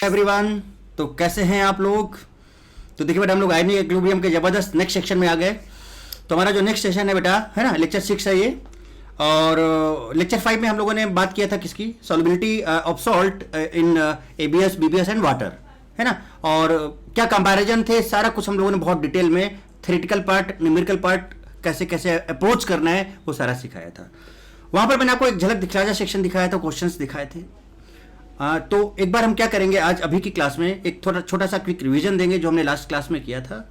Everyone, तो कैसे हैं आप लोग। तो देखिए बेटा, हम लोग आयनिक इक्विलिब्रियम के जबरदस्त नेक्स्ट सेक्शन में आ गए। तो हमारा जो नेक्स्ट सेशन है बेटा, है ना, लेक्चर 6 है ये। और लेक्चर 5 में हम लोगों ने बात किया था किसकी, solubility of salt in ABS, BBS and water, है ना। और क्या कंपैरिजन थे, सारा कुछ हम लोगों ने बहुत डिटेल में थ्योरेटिकल पार्ट, न्यूमेरिकल पार्ट, कैसे कैसे अप्रोच करना है वो सारा सिखाया था। वहां पर मैंने आपको एक झलक दिखाया, सेक्शन दिखाया था, क्वेश्चंस दिखाए थे। तो एक बार हम क्या करेंगे आज अभी की क्लास में, एक थोड़ा छोटा सा क्विक रिवीजन देंगे जो हमने लास्ट क्लास में किया था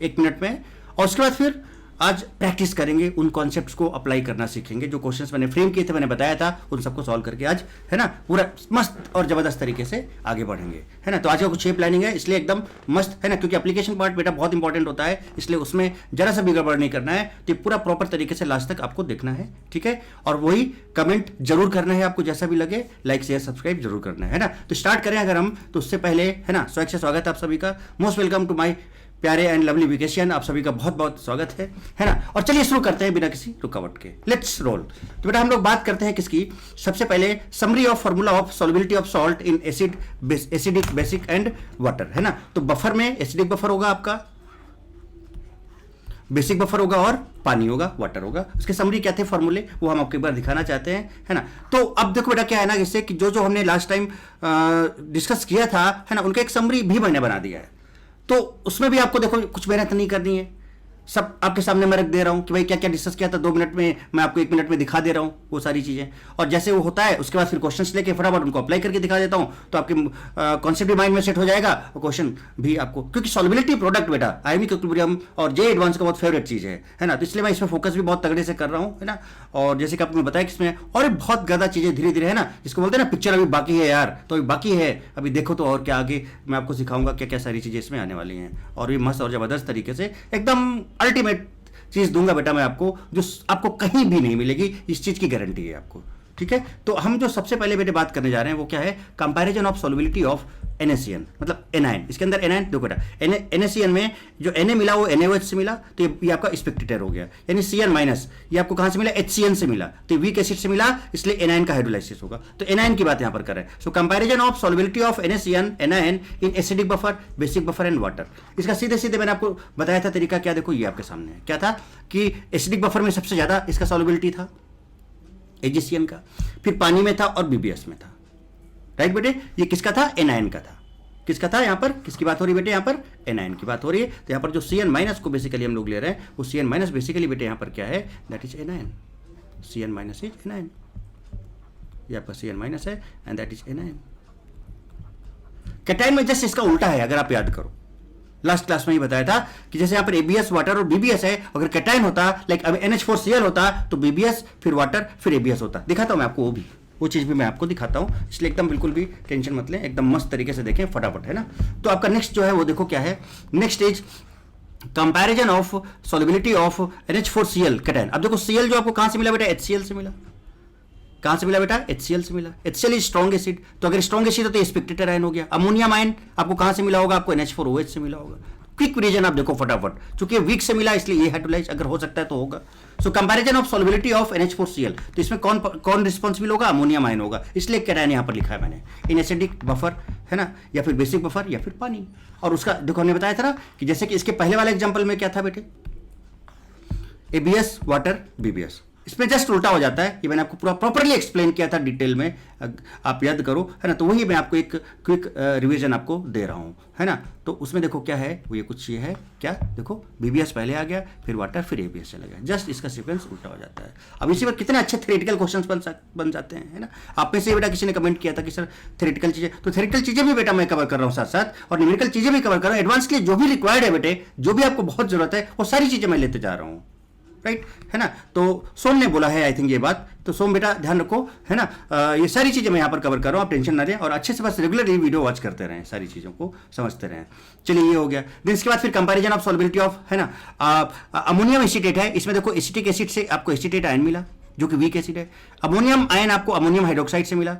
1 मिनट में, और उसके बाद फिर आज प्रैक्टिस करेंगे, उन कॉन्सेप्ट्स को अप्लाई करना सीखेंगे जो क्वेश्चंस मैंने फ्रेम किए थे, मैंने बताया था, उन सबको सॉल्व करके आज, है ना, पूरा मस्त और जबरदस्त तरीके से आगे बढ़ेंगे, है ना। तो आज का कुछ ये प्लानिंग है, इसलिए एकदम मस्त, है ना, क्योंकि एप्लीकेशन पार्ट बेटा बहुत इंपॉर्टेंट होता है, इसलिए उसमें जरा सा भी गड़बड़ नहीं करना है। तो पूरा प्रॉपर तरीके से लास्ट तक आपको देखना है, ठीक है। और वही कमेंट जरूर करना है आपको, जैसा भी लगे, लाइक शेयर सब्सक्राइब जरूर करना है ना। तो स्टार्ट करें अगर हम, तो उससे पहले, है ना, स्वैग से स्वागत है आप सभी का, मोस्ट वेलकम टू माई प्यारे एंड लवली वेकेशन, आप सभी का बहुत बहुत स्वागत है ना। और चलिए शुरू करते हैं बिना किसी रुकावट के, लेट्स रोल। तो बेटा हम लोग बात करते हैं किसकी, सबसे पहले summary of formula of solubility of salt in acid, acidic, basic and water, है ना। तो बफर में एसिडिक बफर होगा आपका, बेसिक बफर होगा और पानी होगा, वाटर होगा। उसके समरी क्या थे फॉर्मूले, वो हम आपको एक बार दिखाना चाहते हैं, है ना। तो अब देखो बेटा क्या है ना, इससे कि जो हमने लास्ट टाइम डिस्कस किया था, है ना, उनका एक समरी भी मैंने बना दिया है। तो उसमें भी आपको देखो कुछ मेहनत नहीं करनी है, सब आपके सामने मैं रख दे रहा हूं कि भाई क्या क्या डिस्कस किया था 2 मिनट में, मैं आपको 1 मिनट में दिखा दे रहा हूं वो सारी चीजें। और जैसे वो होता है उसके बाद फिर क्वेश्चंस लेके फटाफट उनको अप्लाई करके दिखा देता हूं, तो आपके कॉन्सेप्ट भी माइंड में सेट हो जाएगा और क्वेश्चन भी आपको, क्योंकि सॉल्युबिलिटी प्रोडक्ट बेटा आयनिक इक्विलिब्रियम और जे एडवांस का बहुत फेवरेट चीज है ना। तो इसलिए मैं इसमें फोकस भी बहुत तगड़े से कर रहा हूँ, है ना। और जैसे कि आपको बताया कि इसमें और बहुत ज्यादा चीजें धीरे धीरे, है ना, जिसको बोलते हैं ना पिक्चर अभी बाकी है यार, तो अभी बाकी है, अभी देखो तो और क्या आगे मैं आपको सिखाऊंगा क्या क्या सारी चीजें इसमें आने वाली हैं, और भी मस्त और जबरदस्त तरीके से एकदम अल्टीमेट चीज दूंगा बेटा मैं आपको, जो आपको कहीं भी नहीं मिलेगी, इस चीज की गारंटी है आपको, ठीक है। तो हम जो सबसे पहले बेटे बात करने जा रहे हैं वो क्या है, comparison of solubility of NaCN, मतलब एनायन। इसके अंदर एनायन देखो बेटा, NaCN में जो Na मिला वो NaOH से मिला, तो ये आपका स्पेक्टेटर हो गया, यानी Cn माइनस ये आपको कहां से मिला, HCN से मिला, तो वीक एसिड से मिला, इसलिए एनायन का हाइड्रोलाइसिस होगा। तो एनायन की बात यहां पर कर रहे हैं। So comparison of solubility of NaCN anion in acidic buffer, basic buffer and water. इसका सीधे सीधे मैंने आपको बताया था तरीका, क्या देखो ये आपके सामने है, क्या था कि एसिडिक बफर में सबसे ज्यादा इसका सॉल्युबिलिटी था AgCN का, फिर पानी में था और BBS में था, राइट बेटे। ये किसका था, एनायन का था। किसका था, यहां पर किसकी बात हो रही है बेटे, यहां पर एनायन की बात हो रही है। तो यहां पर जो Cn माइनस को बेसिकली हम लोग ले रहे हैं, वो Cn माइनस बेसिकली बेटे यहां पर क्या है, that is anion. Cn minus is anion, ये आपका Cn माइनस है and that is anion. Cation में जस्ट इसका उल्टा है, अगर आप याद करो, लास्ट क्लास में ही बताया था कि जैसे यहां पर ABS वाटर और BBS है, अगर कैटायन होता लाइक NH4Cl होता तो BBS फिर वाटर फिर ABS होता। दिखाता हूं मैं आपको वो चीज भी मैं आपको दिखाता हूं, इसलिए एकदम बिल्कुल भी टेंशन मत लें, एकदम मस्त तरीके से देखें फटाफट, है ना। तो आपका नेक्स्ट जो है वो देखो क्या है, next is comparison of solubility of NH4Cl cation. अब देखो Cl जो आपको कहां से मिला बेटा, HCl से मिला। कहां से मिला बेटा, HCl से मिला। HCl इज स्ट्रॉन्ग एसिड, तो अगर स्ट्रॉन्ग एसिड हो तो स्पेक्टेटर आयन हो गया। अमोनियम आयन आपको कहां से मिला होगा, आपको NH4OH से मिला होगा। क्विक रीजन आप देखो फटाफट, चूंकि वीक से मिला इसलिए ये हाइड्रोलाइज, अगर हो सकता है तो होगा। So comparison of solubility of NH4Cl, तो इसमें कौन रिस्पॉन्सिबल होगा, अमोनियम आयन होगा, इसलिए कैटायन यहां पर लिखा है मैंने, इन एसिडिक बफर, है ना, या फिर बेसिक बफर या फिर पानी। और उसका देखो हमने बताया था ना कि जैसे कि इसके पहले वाले एग्जांपल में क्या था बेटे, ABS वाटर BBS, इसमें जस्ट उल्टा हो जाता है। ये मैंने आपको पूरा प्रॉपर्ली एक्सप्लेन किया था डिटेल में, आप याद करो, है ना। तो वही मैं आपको एक क्विक रिवीजन आपको दे रहा हूं, है ना। तो उसमें देखो क्या है, वो ये कुछ ये है क्या, देखो BBS पहले आ गया, फिर वाटर, फिर ABS चला गया, जस्ट इसका सीक्वेंस उल्टा हो जाता है। अब इसी पर कितने अच्छे थ्योरेटिकल क्वेश्चंस बन जाते हैं, है ना। आप में से बेटा किसी ने कमेंट किया था कि सर थ्योरेटिकल चीजें, तो थ्योरेटिकल चीजें भी बेटा मैं कवर कर रहा हूँ साथ साथ, और न्यूमेरिकल चीजें भी कवर कर रहा हूँ। एडवांस के लिए जो भी रिक्वायर्ड है बेटे, जो भी आपको बहुत जरूरत है, वो सारी चीजें मैं लेते जा रहा हूँ, राइट, है ना। तो सोम ने बोला है आई थिंक ये बात, तो सोम बेटा ध्यान रखो, है ना। ये सारी चीजें मैं यहाँ पर कवर कर रहा हूँ, आप टेंशन ना लें, और अच्छे से बस रेगुलर वीडियो वॉच करते रहें, सारी चीजों को समझते रहें। चलिए ये हो गया। देन इसके बाद फिर कंपैरिजन ऑफ सॉल्युबिलिटी ऑफ, है ना, अमोनियम एसीटेट है, इसमें देखो एसिटिक एसिड से आपको एसीटेट आयन मिला जो कि वीक एसिड है। अमोनियम आयन आपको अमोनियम हाइड्रोक्साइड से मिला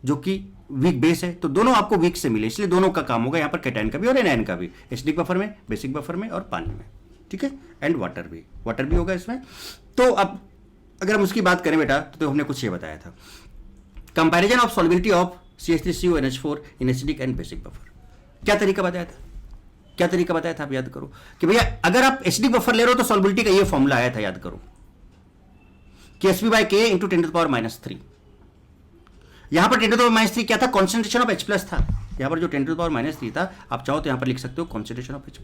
जो कि वीक बेस है, तो दोनों आपको वीक से मिले, इसलिए दोनों का काम होगा यहाँ पर कैटायन का भी और एनायन का भी, एसिडिक बफर में, बेसिक बफर में और पानी में, ठीक है। एंड वाटर भी होगा इसमें। तो अब अगर हम उसकी बात करें बेटा, तो हमने कुछ ये बताया था, comparison of solubility of CH3CONH4 in acidic and basic buffer. क्या तरीका बताया था, क्या तरीका बताया था आप याद करो कि भैया अगर आप एसिडिक बफर ले रहे हो तो सॉल्युबिलिटी का ये फॉर्मूला आया था, याद करो कि Sp/K इंटू 10⁻³ यहां पर 10⁻³ क्या था, कॉन्सेंट्रेशन ऑफ H+ था। यहां पर जो 10⁻³ था आप चाहो तो यहां पर लिख सकते हो कॉन्सेंट्रेशन ऑफ H+,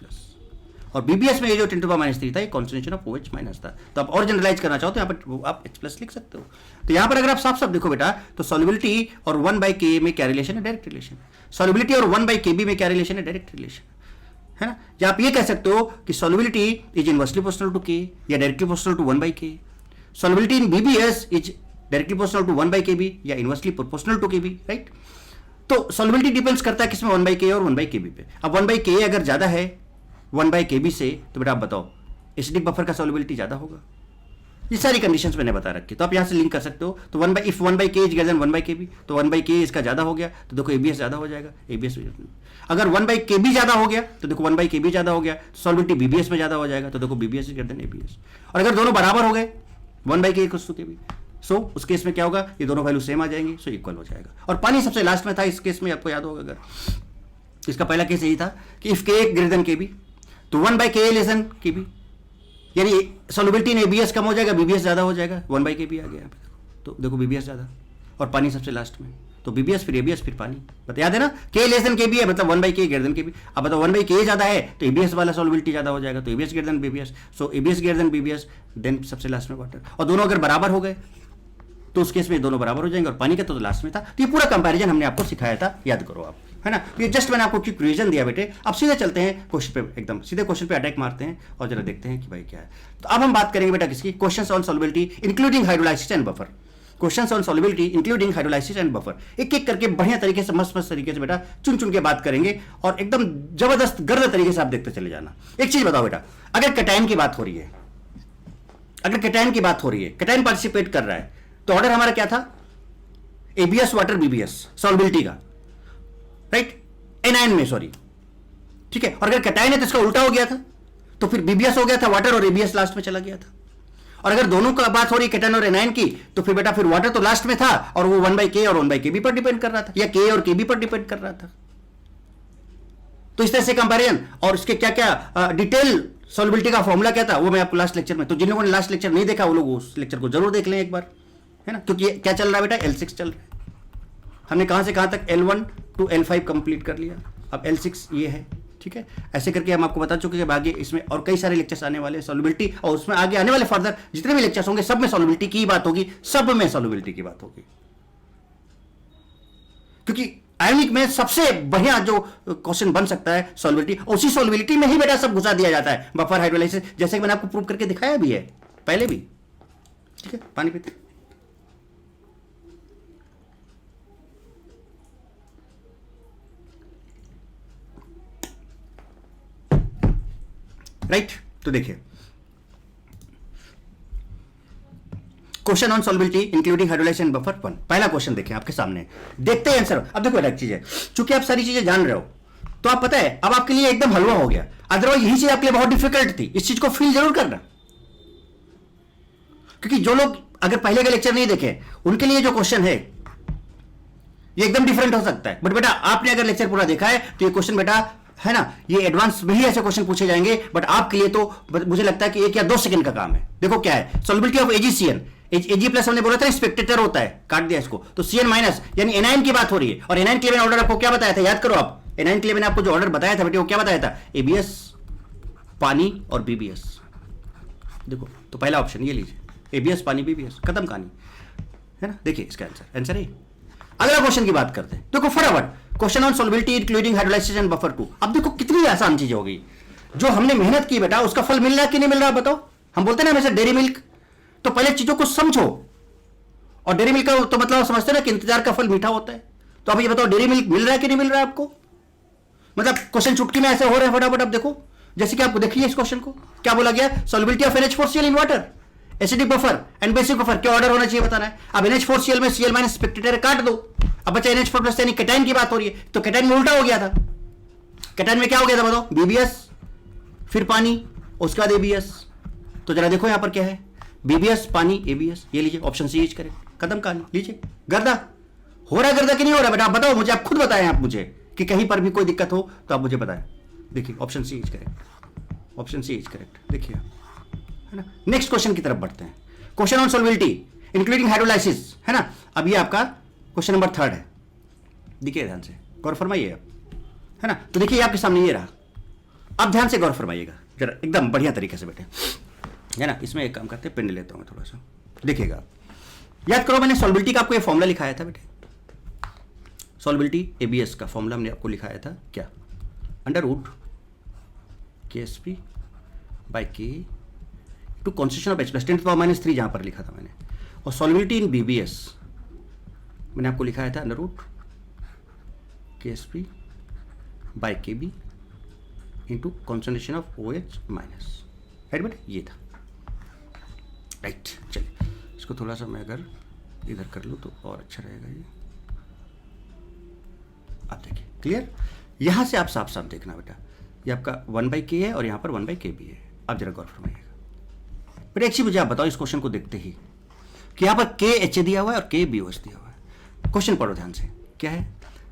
और BBS में ये जो 10⁻³ था ये कॉन्सेंट्रेशन ऑफ OH- था। तो आप और जनरलाइज करना चाहो तो यहां पर आप H+ लिख सकते हो। तो यहां पर अगर आप साफ साफ देखो बेटा तो सॉल्युबिलिटी और 1/K में क्या रिलेशन है, डायरेक्ट रिलेशन। सॉल्युबिलिटी और 1/Kb में क्या रिलेशन है, डायरेक्ट रिलेशन है ना। या आप ये कह सकते हो कि solubility is inversely proportional to K या directly proportional to 1/K। Solubility in BBS is directly proportional to 1/Kb या inversely proportional to Kb, right. तो सॉल्युबिलिटी डिपेंड्स करता है किसमें, 1/K और 1/Kb पे। अब 1/K अगर ज्यादा है 1/Kb से तो बेटा आप बताओ एसिडिक बफर का सॉल्युबिलिटी ज्यादा होगा। ये सारी कंडीशंस मैंने बता रखी, तो आप यहां से लिंक कर सकते हो। तो 1/K is greater than 1/Kb तो 1/K इसका ज्यादा हो गया तो देखो ABS ज्यादा हो जाएगा, ABS। अगर 1/Kb ज्यादा हो गया तो देखो 1/Kb ज्यादा हो गया, सॉल्युबिलिटी BBS में ज्यादा हो जाएगा तो देखो BBS is greater than ABS। और अगर दोनों बराबर हो गए 1/K इक्वल्स टू Kb, सो उस केस में क्या होगा, ये दोनों वैल्यू सेम आ जाएंगी, सो इक्वल हो जाएगा। और पानी सबसे लास्ट में था इस केस में, आपको याद होगा अगर इसका पहला केस यही था कि if K greater than Kb तो 1/K लेस देन Kb, यानी सॉल्युबिलिटी इन ABS कम हो जाएगा, BBS ज्यादा हो जाएगा, 1/Kb आ गया। तो देखो BBS ज्यादा और पानी सबसे लास्ट में, तो BBS फिर ABS फिर पानी। बता याद है ना, K लेस देन Kb है मतलब 1/K ग्रेटर देन Kb। अब बताओ 1/K ज्यादा है तो ABS वाला सॉल्युबिलिटी ज्यादा हो जाएगा, तो ABS greater than BBS, so ABS greater than BBS, then सबसे लास्ट में वाटर। और दोनों अगर बराबर हो गए तो उस केस में दोनों बराबर हो जाएंगे, और पानी का तो लास्ट में था। तो ये पूरा कंपैरिजन हमने आपको सिखाया था, याद करो आप, है ना। ये जस्ट मैंने आपको क्विक रिवीजन दिया बेटे। अब सीधे चलते हैं क्वेश्चन पे, एकदम सीधे क्वेश्चन पे अटैक मारते हैं और जरा देखते हैं कि भाई क्या है। तो अब हम बात करेंगे बेटा किसकी, questions on solubility including hydrolysis and buffer. Questions on solubility including hydrolysis and buffer, एक एक करके बढ़िया तरीके से मस्त तरीके से बेटा चुन चुन के बात करेंगे, और एकदम जबरदस्त गर्द तरीके से आप देखते चले जाना। एक चीज बताओ बेटा, अगर कैटायन की बात हो रही है, अगर कैटायन की बात हो रही है, कैटायन पार्टिसिपेट कर रहा है, तो ऑर्डर हमारा क्या था, ABS वाटर BBS सॉल्युबिलिटी का, राइट, एनायन में, सॉरी, ठीक है। और अगर कैटायन है तो इसका उल्टा हो गया था, तो फिर BBS हो गया था वाटर और ABS लास्ट में चला गया था। और अगर दोनों का बात हो रही कैटायन और एनायन की, तो फिर बेटा फिर वाटर तो लास्ट में था और वो 1/K और 1/Kb पर डिपेंड कर रहा था, या K और Kb पर डिपेंड कर रहा था। तो इस तरह से कंपैरिजन, और इसके क्या क्या डिटेल सॉल्युबिलिटी का फॉर्मूला क्या था वो मैं आपको लास्ट लेक्चर में, तो जिन लोगों ने लास्ट लेक्चर नहीं देखा वो लोग उस लेक्चर को जरूर देख लें एक बार, है ना। क्योंकि क्या चल रहा है बेटा, L6 चल रहा है। हमने कहां से कहां तक L1 to L5 कंप्लीट कर लिया, अब L6 ये है, ठीक है। ऐसे करके हम आपको बता चुके हैं आगे इसमें और कई सारे लेक्चर्स आने वाले हैं सॉल्युबिलिटी, और उसमें आगे आने वाले फर्दर जितने भी लेक्चर्स होंगे सब में सॉल्युबिलिटी की बात होगी, सब में सॉल्युबिलिटी की बात होगी। क्योंकि आयोनिक में सबसे बढ़िया जो क्वेश्चन बन सकता है सॉल्युबिलिटी, उसी सॉल्युबिलिटी में ही बेटा सब घुसा दिया जाता है, बफर हाइड्रोलाइसिस, जैसे कि मैंने आपको प्रूव करके दिखाया भी है पहले भी, ठीक है। पानी पीते राइट। तो देखिए question on solubility including hydrolysis and buffer 1, पहला क्वेश्चन देखें आपके सामने, देखते हैं आंसर। अब देखो एक चीज है, चूंकि आप सारी चीजें जान रहे हो तो आप पता है अब आपके लिए एकदम हलवा हो गया, अदरवाइज यही चीज आपके लिए बहुत डिफिकल्ट थी। इस चीज को फील जरूर करना, क्योंकि जो लोग अगर पहले का लेक्चर नहीं देखे उनके लिए जो क्वेश्चन है ये एकदम डिफरेंट हो सकता है, बट बेटा आपने अगर लेक्चर पूरा देखा है तो ये क्वेश्चन बेटा, है ना, ये एडवांस में ही ऐसे क्वेश्चन पूछे जाएंगे, बट आपके लिए तो मुझे लगता है कि 1 या 2 सेकंड का काम है। देखो क्या है, सॉल्युबिलिटी ऑफ AgCN, Ag+ हमने बोला था स्पेक्टेटर होता है, काट दिया इसको, तो CN- यानी एनायन की बात हो रही है। और एनायन के लिए मैंने ऑर्डर आपको क्या बताया था, याद करो आप, एनायन के लिए मैंने आपको जो ऑर्डर बताया था बेटे वो क्या बताया था, ABS, पानी और BBS। देखो तो पहला ऑप्शन ये लीजिए, ABS, पानी, BBS, खत्म कहानी, है ना। देखिए इसका आंसर है। अगला क्वेश्चन की बात करते हैं, देखो फटाफट, question on solubility including hydrolysis and buffer 2। अब देखो कितनी आसान चीज हो गई, जो हमने मेहनत की बेटा उसका फल मिल रहा है कि नहीं मिल रहा, बताओ। हम बोलते हैं ना हमेशा डेयरी मिल्क, तो पहले चीजों को समझो, और डेयरी मिल्क का तो मतलब समझते हैं ना कि इंतजार का फल मीठा होता है। तो अब ये बताओ डेयरी मिल्क मिल रहा है कि नहीं मिल रहा है आपको, मतलब क्वेश्चन चुटकी में ऐसे हो रहे हैं फटाफट। अब देखो जैसे कि आपको देखिए इस क्वेश्चन को क्या बोला गया, solubility of NH4Cl in water, acidic buffer and basic buffer, क्या ऑर्डर होना चाहिए बताना है। अब NH4Cl में Cl- स्पेक्टेटर काट दो, अब बचा NH4+ यानी कैटायन की बात हो रही है, तो कैटायन में उल्टा हो गया था। कैटायन में क्या हो गया था बताओ, BBS फिर पानी उसके बाद ABS। तो जरा देखो यहां पर क्या है, BBS पानी ABS, ये लीजिए ऑप्शन सी यूज करें, खत्म कहानी, लीजिए गर्दा हो रहा है गर्दा कि नहीं हो रहा बेटा? आप बताओ मुझे, आप खुद बताएं आप मुझे कि कहीं पर भी कोई दिक्कत हो तो आप मुझे बताएं। देखिए option C is correct, option C is correct. देखिए है ना, नेक्स्ट क्वेश्चन की तरफ बढ़ते हैं। Question on solubility including hydrolysis, है ना। अब ये आपका क्वेश्चन नंबर 3 है। देखिए ध्यान से गौर फरमाइए आप, है ना। तो देखिए आपके सामने ये रहा, अब ध्यान से गौर फरमाइएगा जरा, एकदम बढ़िया तरीके से बेटे, है ना। इसमें एक काम करते हैं, पेन ले लेता हूँ थोड़ा सा, देखिएगा। याद करो मैंने सॉल्युबिलिटी का आपको ये फॉर्मूला लिखाया था बेटे, सॉल्युबिलिटी एबीएस का फॉर्मूला हमने आपको लिखाया था क्या, under root KSP by K to constitution of H plus 10⁻³ जहां पर लिखा था मैंने। और सॉल्युबिलिटी इन BBS मैंने आपको लिखाया था under root KSP by KB into concentration of OH minus, right बेटे, ये था, राइट। चलिए इसको थोड़ा सा मैं अगर इधर कर लूँ तो और अच्छा रहेगा ये। आप देखिए क्लियर, यहां से आप साफ साफ देखना बेटा, ये आपका 1/K है और यहां पर 1/KB है। आप जरा गौर फरमाइएगा बेटा। एक चीज मुझे आप बताओ इस क्वेश्चन को देखते ही कि यहां पर KHA दिया हुआ है और KBOH दिया हुआ है। क्वेश्चन पढ़ो ध्यान से, क्या है,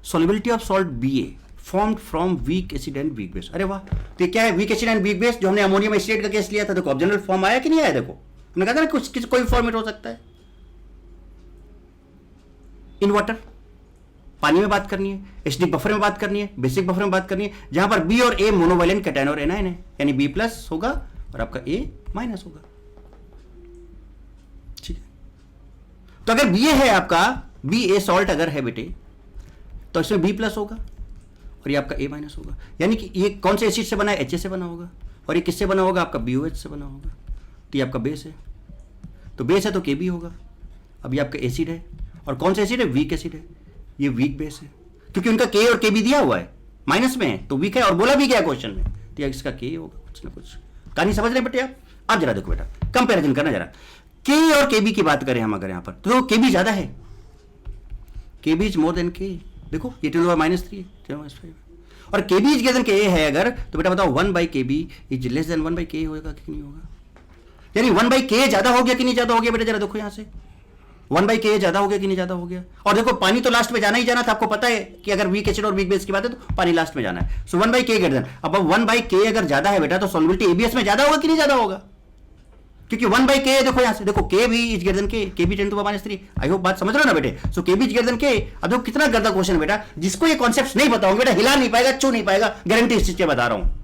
solubility of salt BA formed from week acid and weak base. अरे वाह, तो क्या है week acid and weak base, जो हमने अमोनियम एसिड का केस लिया था। देखो अब जनरल फॉर्म आया कि नहीं आया, देखो हमने कहा था ना कुछ कोई फॉर्मेट हो सकता है। इन वाटर पानी में बात करनी है, एसिडिक बफर में बात करनी है, बेसिक बफर में बात करनी है, जहां पर B और A मोनोवैलेंट कैटायन और एनायन है, यानी B प्लस होगा और आपका A माइनस होगा, ठीक है। तो अगर BA है आपका, BA सॉल्ट अगर है बेटे, तो इसमें B प्लस होगा और ये आपका A माइनस होगा, यानी कि ये कौन से एसिड से बना है, HA से बना होगा, और ये किससे बना होगा, आपका BOH से बना होगा। तो ये आपका बेस है, तो बेस है तो KB होगा। अब ये आपका एसिड है, और कौन सा एसिड है, वीक एसिड है, ये वीक बेस है, क्योंकि उनका K और KB दिया हुआ है, माइनस में है तो वीक है, और बोला भी गया क्वेश्चन में, तो इसका K होगा, कुछ ना कुछ कहानी समझ रहे बेटे आप। अब जरा देखो बेटा, कंपैरिजन करना जरा, K और KB की बात करें हम अगर यहां पर, तो KB ज्यादा है, KB is more than K। देखो ये 10⁻³ 10⁻5, और KB is greater than K है अगर, तो बेटा बताओ 1/KB is less than 1/K होगा कि नहीं होगा, यानी 1/K ज्यादा हो गया कि नहीं ज्यादा हो गया बेटा, जरा देखो यहां से 1/K ज्यादा हो गया कि नहीं ज्यादा हो गया। और देखो पानी तो लास्ट में जाना ही जाना था, आपको पता है कि अगर वीक एसिड और वीक बेस की बात है तो पानी लास्ट में जाना है। सो 1/K ग्रेटर देन, अब 1/K अगर ज्यादा है बेटा तो सॉल्युबिलिटी एबीएस में ज्यादा होगा कि नहीं ज्यादा होगा, क्योंकि 1/K देखो यहां से, देखो K भी is greater than K, KB 10⁻³ I hope बात समझ रहे हो ना बेटे। सो KB is greater than K। अब देखो कितना गंदा क्वेश्चन है बेटा, जिसको ये कॉन्सेप्ट नहीं पता होंगे बेटा हिला नहीं पाएगा, छू नहीं पाएगा, गारंटी इस चीज के बता रहा हूं।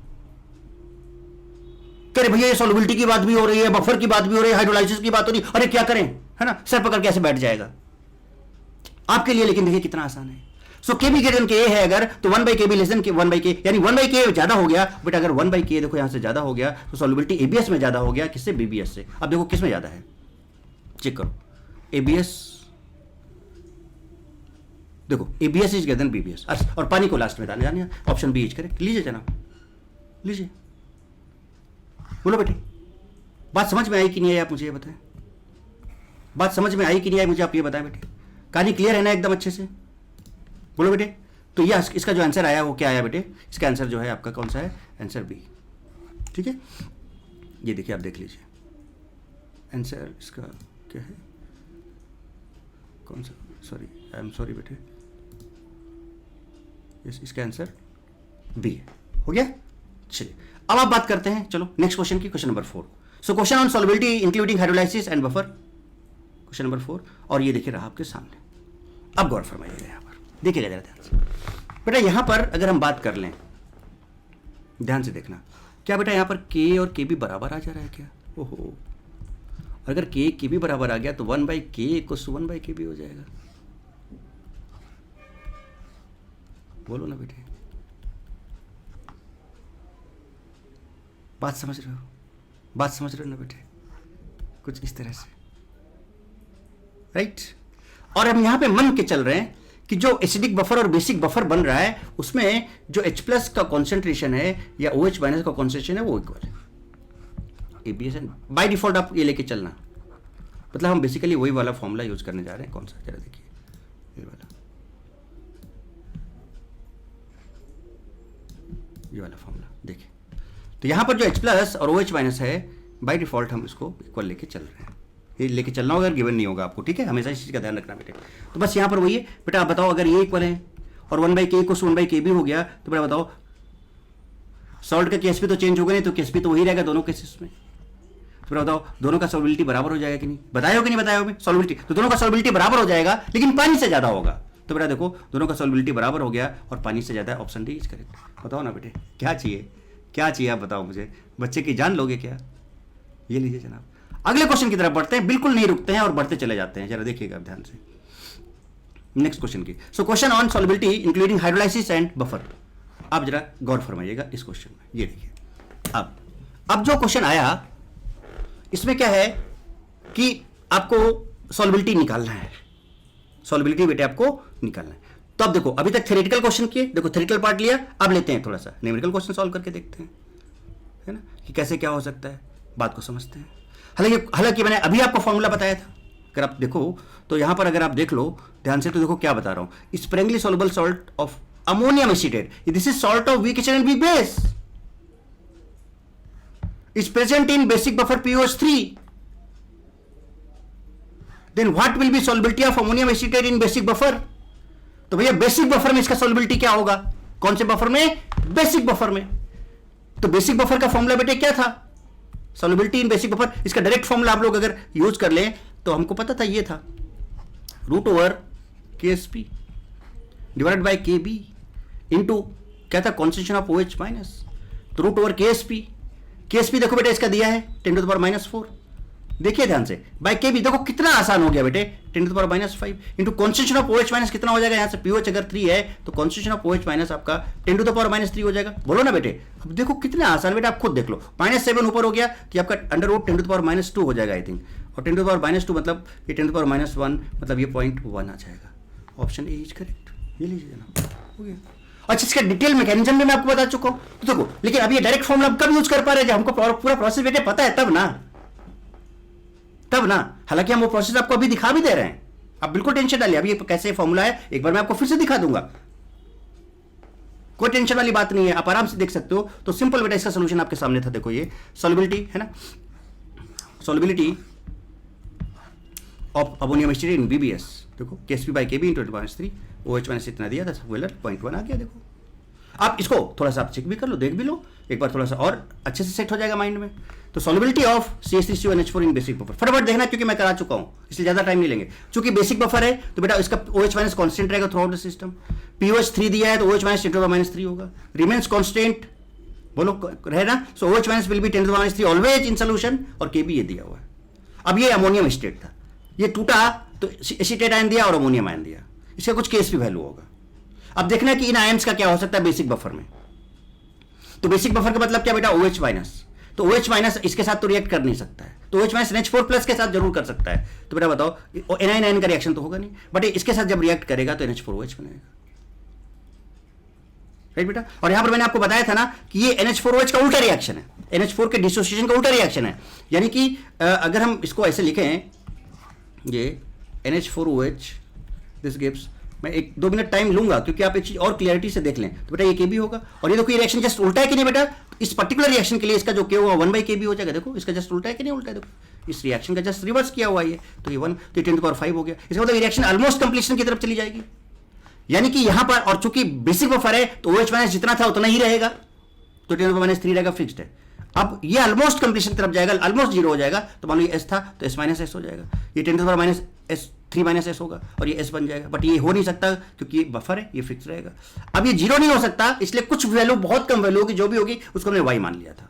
अरे भैया ये सॉल्युबिलिटी की बात भी हो रही है, बफर की बात भी हो रही है, हाइड्रोलाइसिस की बात हो रही है, अरे क्या करें, है ना, सर पकड़ के ऐसे बैठ जाएगा आपके लिए। लेकिन देखिए कितना आसान है। सो KB ग्रेटर देन K है अगर, तो 1/KB लेस देन 1/K, यानी 1/K ज्यादा हो गया, बट अगर 1/K देखो यहां से ज्यादा हो गया तो सॉल्युबिलिटी एबीएस में ज्यादा हो गया, किससे, BBS से। अब देखो किस में ज्यादा है, चेक करो, एबीएस, देखो ABS is greater than BBS, और पानी को लास्ट में जाने, ऑप्शन बी इज करेक्ट। लीजिए जनाब, लीजिए, बोलो बेटे, बात समझ में आई कि नहीं आई, आप मुझे ये बताएं, बात समझ में आई कि नहीं आई, मुझे आप ये बताएं बेटे, कहानी क्लियर है ना एकदम अच्छे से, बोलो बेटे। तो ये इसका जो आंसर आया वो क्या आया बेटे, इसका आंसर जो है आपका कौन सा है, आंसर बी, ठीक है। ये देखिए आप देख लीजिए, आंसर इसका क्या है, कौन सा, सॉरी आई एम सॉरी बेटे, इसका आंसर बी है, हो गया। चलिए अब आप बात करते हैं, चलो नेक्स्ट क्वेश्चन की, question number 4। So question on solubility including hydrolysis and buffer, question number 4, और ये देखिए रहा आपके सामने। अब गौर फरमाइएगा यहाँ पर, देखिएगा जरा ध्यान से बेटा। यहां पर अगर हम बात कर लें, ध्यान से देखना, क्या बेटा यहां पर K और KB बराबर आ जा रहा है क्या, ओहो, अगर K KB बराबर आ गया तो 1/K इक्वल्स टू 1/KB हो जाएगा, बोलो ना बेटे, बात समझ रहे हो, बात समझ रहे हो ना बेटे, कुछ इस तरह से, राइट। और हम यहां पे मान के चल रहे हैं कि जो एसिडिक बफर और बेसिक बफर बन रहा है उसमें जो H प्लस का कॉन्सेंट्रेशन है या OH माइनस का कॉन्सेंट्रेशन है वो इक्वल है, एबीएस बाय डिफॉल्ट आप ये लेके चलना, मतलब हम बेसिकली वही वाला फॉर्मूला यूज करने जा रहे हैं, कौन सा, जरा देखिए ये वाला फॉर्मूला देखिए। तो यहां पर जो H प्लस और OH माइनस है बाय डिफॉल्ट हम इसको इक्वल लेके चल रहे हैं, ये लेके चलना होगा, अगर गिवन नहीं होगा आपको, ठीक है, हमेशा इस चीज़ का ध्यान रखना बेटे। तो बस यहाँ पर वही है बेटा, आप बताओ अगर ये इक्वल है और 1/k को 1/k भी हो गया तो बेटा बताओ सॉल्ट का केस भी तो चेंज होगा नहीं, तो केस भी तो वही रहेगा दोनों केसेस में। तो बेटा बताओ दोनों का सॉल्बिलिटी बराबर हो जाएगा कि नहीं, बताया हो कि नहीं बताया हो? सॉल्बिलिटी तो दोनों का सॉल्बिलिटी बराबर हो जाएगा, लेकिन पानी से ज़्यादा होगा। तो बेटा देखो दोनों का सॉल्बिलिटी बराबर हो गया और पानी से ज़्यादा, ऑप्शन डी इज करेक्ट। बताओ ना बेटे क्या चाहिए, क्या चाहिए आप बताओ मुझे, बच्चे की जान लोगे क्या? ये लीजिए जनाब, अगले क्वेश्चन की तरफ बढ़ते हैं, बिल्कुल नहीं रुकते हैं और बढ़ते चले जाते हैं, जरा देखिएगा ध्यान से नेक्स्ट क्वेश्चन की। So question on solubility including hydrolysis and buffer. आप जरा गौर फरमाइएगा इस क्वेश्चन में, ये देखिए अब जो क्वेश्चन आया इसमें क्या है कि आपको सॉल्बिलिटी निकालना है, सॉल्बिलिटी बेटे आपको निकालना है। तो अब देखो अभी तक थ्योरेटिकल क्वेश्चन किए, देखो थ्योरेटिकल पार्ट लिया, अब लेते हैं थोड़ा सा न्यूमेरिकल क्वेश्चन सॉल्व करके देखते हैं, है ना, कि कैसे क्या हो सकता है, बात को समझते हैं। हालांकि मैंने अभी आपको फॉर्मूला बताया था, अगर आप देखो तो यहां पर अगर आप देख लो ध्यान से, तो देखो क्या बता रहा हूं, sparingly soluble salt of ammonium acetate, this is salt of weak acid and weak base, is present in basic buffer POH3, then what will be solubility of ammonium acetate in basic buffer? तो भैया basic buffer में इसका solubility क्या होगा, कौन से buffer में? Basic buffer में। तो बेसिक बफर का फॉर्मूला बेटे क्या था, सॉल्युबिलिटी इन बेसिक बफर। इसका डायरेक्ट फॉर्मूला आप लोग अगर यूज कर लें तो हमको पता था ये था √KSP divided by KB into क्या था, कॉन्सेंट्रेशन ऑफ OH माइनस, तो KSP देखो बेटे इसका दिया है 10⁻⁴, देखिए ध्यान से, बाय KB देखो कितना आसान हो गया बेटे, 10⁻⁵ into concentration of OH minus कितना हो जाएगा, यहां से POH अगर 3 है तो कॉन्सेंट्रेशन ऑफ OH माइनस आपका 10⁻³ हो जाएगा। बोलो ना बेटे, अब देखो कितना आसान बेटा, आप खुद देख लो, -7 ऊपर हो गया तो आपका √10⁻² हो जाएगा आई थिंक, और 10⁻² मतलब ये 10⁻1 मतलब ये 0.1 आ जाएगा, ऑप्शन ए इज करेक्ट। ये लीजिए जनाब, हो गया। अच्छा इसका डिटेल मैकेनिज्म भी मैं आपको बता चुका हूं, तो देखो लेकिन अब ये डायरेक्ट फॉर्मूला कब यूज कर पा रहे हैं, जब हमको पूरा प्रोसेस बेटे पता है तब ना, हालांकि हम वो प्रोसेस आपको अभी दिखा भी दे रहे हैं, आप बिल्कुल टेंशन डालिए, अभी ये कैसे फॉर्मूला है एक बार मैं आपको फिर से दिखा दूंगा, कोई टेंशन वाली बात नहीं है, आप आराम से देख सकते हो। तो सिंपल बेटा इसका सोल्यूशन आपके सामने था, देखो ये सॉल्युबिलिटी है ना, solubility of ammonium acetate in BBS, देखो KSP by KB × 10⁻³ OH minus इतना दिया था, वेलर 0.1 आ गया। देखो आप इसको थोड़ा सा आप चेक भी कर लो, देख भी लो एक बार, थोड़ा सा और अच्छे से सेट हो जाएगा माइंड में। तो solubility of CH3CONH4 in basic buffer, फटाफट देखना क्योंकि मैं करा चुका हूं इसलिए ज्यादा टाइम नहीं लेंगे। चूंकि बेसिक बफर है तो बेटा इसका OH माइनस कांस्टेंट रहेगा through out the system, POH3 दिया है तो OH माइनस 10⁻³ होगा, रिमेन्स कांस्टेंट बोलो रहेगा, सो OH minus will be 10⁻³ always in solution, और KB ये दिया हुआ है। अब ये अमोनियम एसिटेट था, ये टूटा तो एसिटेट आयन दिया और अमोनियम आयन दिया, इसका कुछ KSP वैल्यू होगा। अब देखना कि इन आयंस का क्या हो सकता है बेसिक बफर में, तो बेसिक बफर का मतलब क्या बेटा, OH माइनस, तो OH माइनस इसके साथ तो रिएक्ट कर नहीं सकता है, तो OH माइनस NH4+ के साथ जरूर कर सकता है। तो बेटा बताओ NiN का रिएक्शन तो होगा नहीं, बट इसके साथ जब रिएक्ट करेगा तो NH4OH बनेगा, राइट बेटा। और यहां पर मैंने आपको बताया था ना कि ये NH4OH का उल्टा रिएक्शन है, NH4 के डिसोसिएशन का उल्टा रिएक्शन है, यानी कि अगर हम इसको ऐसे लिखें, ये NH4OH दिस गिव्स, मैं 1-2 मिनट टाइम लूंगा क्योंकि आप एक चीज और क्लियरिटी से देख लें, तो बेटा ये KB होगा, और ये देखो ये रिएक्शन जस्ट उल्टा है कि नहीं बेटा, इस पर्टिकुलर रिएक्शन के लिए इसका जो K होगा 1/KB हो जाएगा, देखो इसका जस्ट उल्टा है कि नहीं उल्टा है, देखो इस रिएक्शन का जस्ट रिवर्स किया हुआ है, तो ये 1 तो 10⁵ हो गया, इसका मतलब रिएक्शन ऑलमोस्ट कंप्लीशन की तरफ चली जाएगी, यानी कि यहां पर, और चूंकि बेसिक बफर है तो OH माइनस जितना था उतना ही रहेगा, तो 10⁻³ रहेगा, फिक्स्ड है। अब ये ऑलमोस्ट कंप्लीशन की तरफ जाएगा, ऑलमोस्ट 0 हो जाएगा, तो मान लो ये S था तो S-S हो जाएगा, ये 10⁻³ होगा और ये S बन जाएगा, बट ये हो नहीं सकता क्योंकि ये बफर है, ये फिक्स रहेगा। अब ये 0 नहीं हो सकता, इसलिए कुछ वैल्यू, बहुत कम वैल्यू होगी, जो भी होगी उसको हमने Y मान लिया था।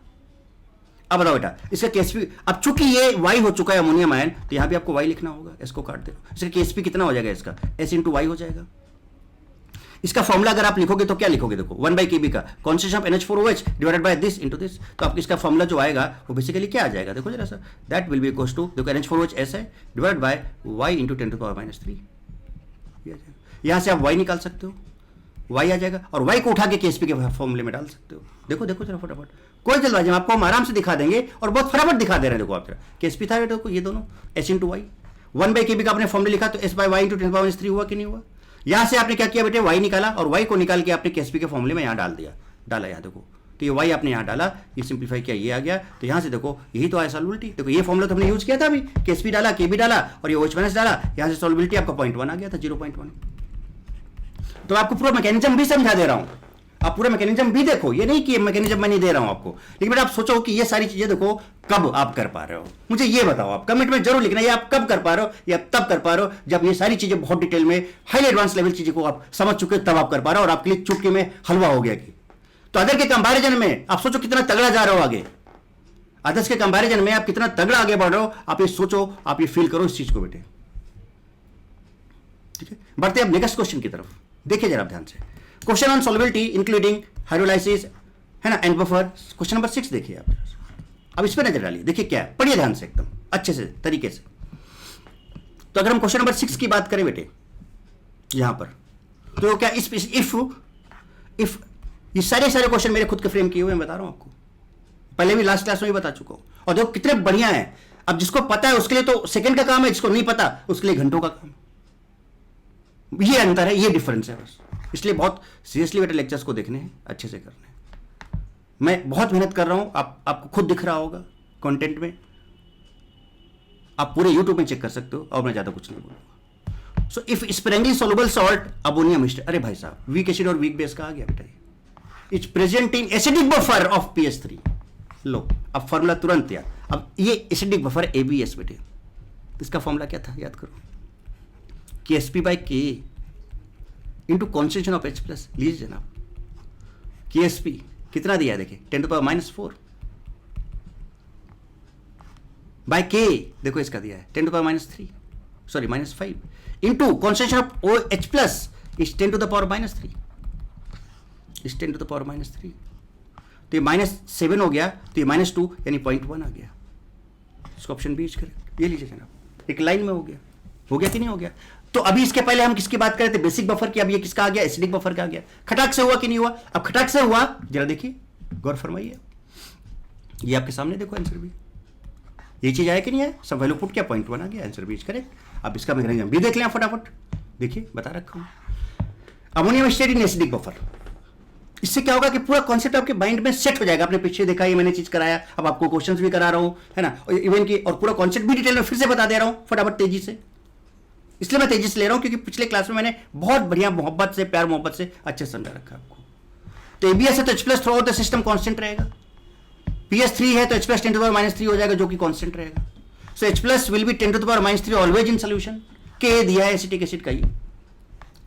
अब बताओ बेटा इसका KSP, अब चूंकि ये Y हो चुका है अमोनियम आयन, तो यहां भी आपको Y लिखना होगा, इसको काट दो, इसका KSP कितना हो जाएगा, इसका S × Y हो जाएगा। इसका फॉर्मूला अगर आप लिखोगे तो क्या लिखोगे, देखो 1/KB का concentration of NH4OH divided by this into this, तो आप इसका फॉर्मूला जो आएगा वो बेसिकली क्या आ जाएगा, देखो जरा सा, that will be equals to, देखो NH4OH S है डिवाइडेड बाय Y × 10⁻³ यहां से आप Y निकाल सकते हो, Y आ जाएगा, और Y को उठा के KSP के फॉर्मूले में डाल सकते हो। देखो देखो जरा फटाफट, कोई जल्दबाजी, हम आपको हम आराम से दिखा देंगे और बहुत फटाफट दिखा दे रहे हैं। देखो आप जरा KSP था देखो ये दोनों S × Y, 1/KB का आपने फॉर्मूला लिखा तो S/Y × 10⁻³ हुआ कि नहीं हुआ, यहां से आपने क्या किया बेटे, Y निकाला और Y को निकाल के आपने KSP के फॉर्मूले में यहां डाल दिया, डाला, यहां देखो तो ये y आपने यहाँ डाला, ये सिंप्लीफाई किया, ये आ गया, तो यहाँ से देखो यही तो आया सॉल्युबिलिटी। देखो ये फॉर्मूला तो हमने यूज किया था अभी, KSP डाला, KB डाला और ये OH- डाला, यहाँ से सॉल्युबिलिटी आपका 0.1 आ गया था, 0.1। तो आपको पूरा मैकेनिज्म भी समझा दे रहा हूँ, आप पूरा मैकेनिज्म भी देखो, ये नहीं कि मैकेनिज्म मैं नहीं दे रहा हूं आपको, लेकिन बेटा आप सोचो कि ये सारी चीजें देखो कब आप कर पा रहे हो, मुझे ये बताओ, आप कमेंट में जरूर लिखना ये आप कब कर पा रहे हो, या तब कर पा रहे हो जब ये सारी चीजें बहुत डिटेल में हाई एडवांस लेवल चीजों को आप समझ चुके हो, तब आप कर पा रहे हो और आपके लिए चुटकी में हलवा हो गया कि। तो अदर के कंपैरिजन में आप सोचो कितना तगड़ा जा रहे हो आगे, अदर्स के कंपैरिजन में आप कितना तगड़ा आगे बढ़ रहे हो, आप ये सोचो, आप ये फील करो इस चीज को बेटे। ठीक है, बढ़ते अब नेक्स्ट क्वेश्चन की तरफ, देखिए जरा ध्यान से, question on solubility including hydrolysis, है ना, एंड बफर, क्वेश्चन नंबर 6 देखिए आप। अब इस पर नजर डालिए, देखिए क्या है, पढ़िए ध्यान से एकदम अच्छे से तरीके से। तो अगर हम क्वेश्चन नंबर 6 की बात करें बेटे यहां पर, तो क्या इफ ये सारे क्वेश्चन मेरे खुद के फ्रेम किए हुए मैं बता रहा हूं आपको, पहले भी लास्ट क्लास में भी बता चुका हूं, और देखो कितने बढ़िया है। अब जिसको पता है उसके लिए तो सेकंड का काम है, जिसको नहीं पता उसके लिए घंटों का काम। ये अंतर है, ये डिफरेंस है बस, इसलिए बहुत सीरियसली बेटे लेक्चर्स को देखने हैं, अच्छे से करने हैं। मैं बहुत मेहनत कर रहा हूं, आपको खुद दिख रहा होगा कंटेंट में, आप पूरे यूट्यूब में चेक कर सकते हो, और मैं ज्यादा कुछ नहीं बोलूंगा। So if sparingly soluble salt ammonium, अरे भाई साहब वीक एसिड और वीक बेस का आ गया बेटा, it's present in acidic buffer of PS3। लो अब फॉर्मूला तुरंत यार, अब ये एसिडिक बफर ABS बेटे, इसका फॉर्मूला क्या था याद करो, KSP/Ka into concentration of H+, लीजिए जनाब, KSP कितना दिया है देखिए 10⁻⁻⁴, बाय K देखो इसका दिया है 10⁻³ sorry -5 into concentration of OH+ is 10⁻³ is 10⁻³। तो ये -7 हो गया, तो ये -2 यानी 0.1 आ गया, इसको ऑप्शन बी करें। ये लीजिए जनाब, एक लाइन में हो गया कि नहीं हो गया। तो अभी इसके पहले हम किसकी बात कर रहे थे, बेसिक बफर की, अब ये किसका आ गया, एसिडिक बफर का आ गया। खटाक से हुआ कि नहीं हुआ, अब खटाक से हुआ, जरा देखिए गौर फरमाइए, ये आपके सामने देखो आंसर भी, ये चीज आया कि नहीं आया, सब वैल्यू पुट किया 0.1 आ गया, आंसर भी करेक्ट। अब इसका मैकेनिज्म भी देख लें फटाफट, देखिए बता रखा हूं, ammonium state in acidic buffer. इससे क्या होगा कि पूरा कॉन्सेप्ट आपके माइंड में सेट हो जाएगा, आपने पीछे देखा ये मैंने चीज कराया, अब आपको क्वेश्चंस भी करा रहा हूं, है ना, इवन की, और पूरा कॉन्सेप्ट भी डिटेल में फिर से बता दे रहा हूं फटाफट तेजी से। इसलिए मैं तेजी से ले रहा हूं क्योंकि पिछले क्लास में मैंने बहुत बढ़िया मोहब्बत से, प्यार मोहब्बत से अच्छे समझा रखा आपको। तो ABS है तो H+ through out the system constant रहेगा, PS3 है तो H+ 10⁻³ हो जाएगा जो कि कांस्टेंट रहेगा। सो H+ will be 10⁻³ always in solution. K दिया है एसिटिक एसिड का, ये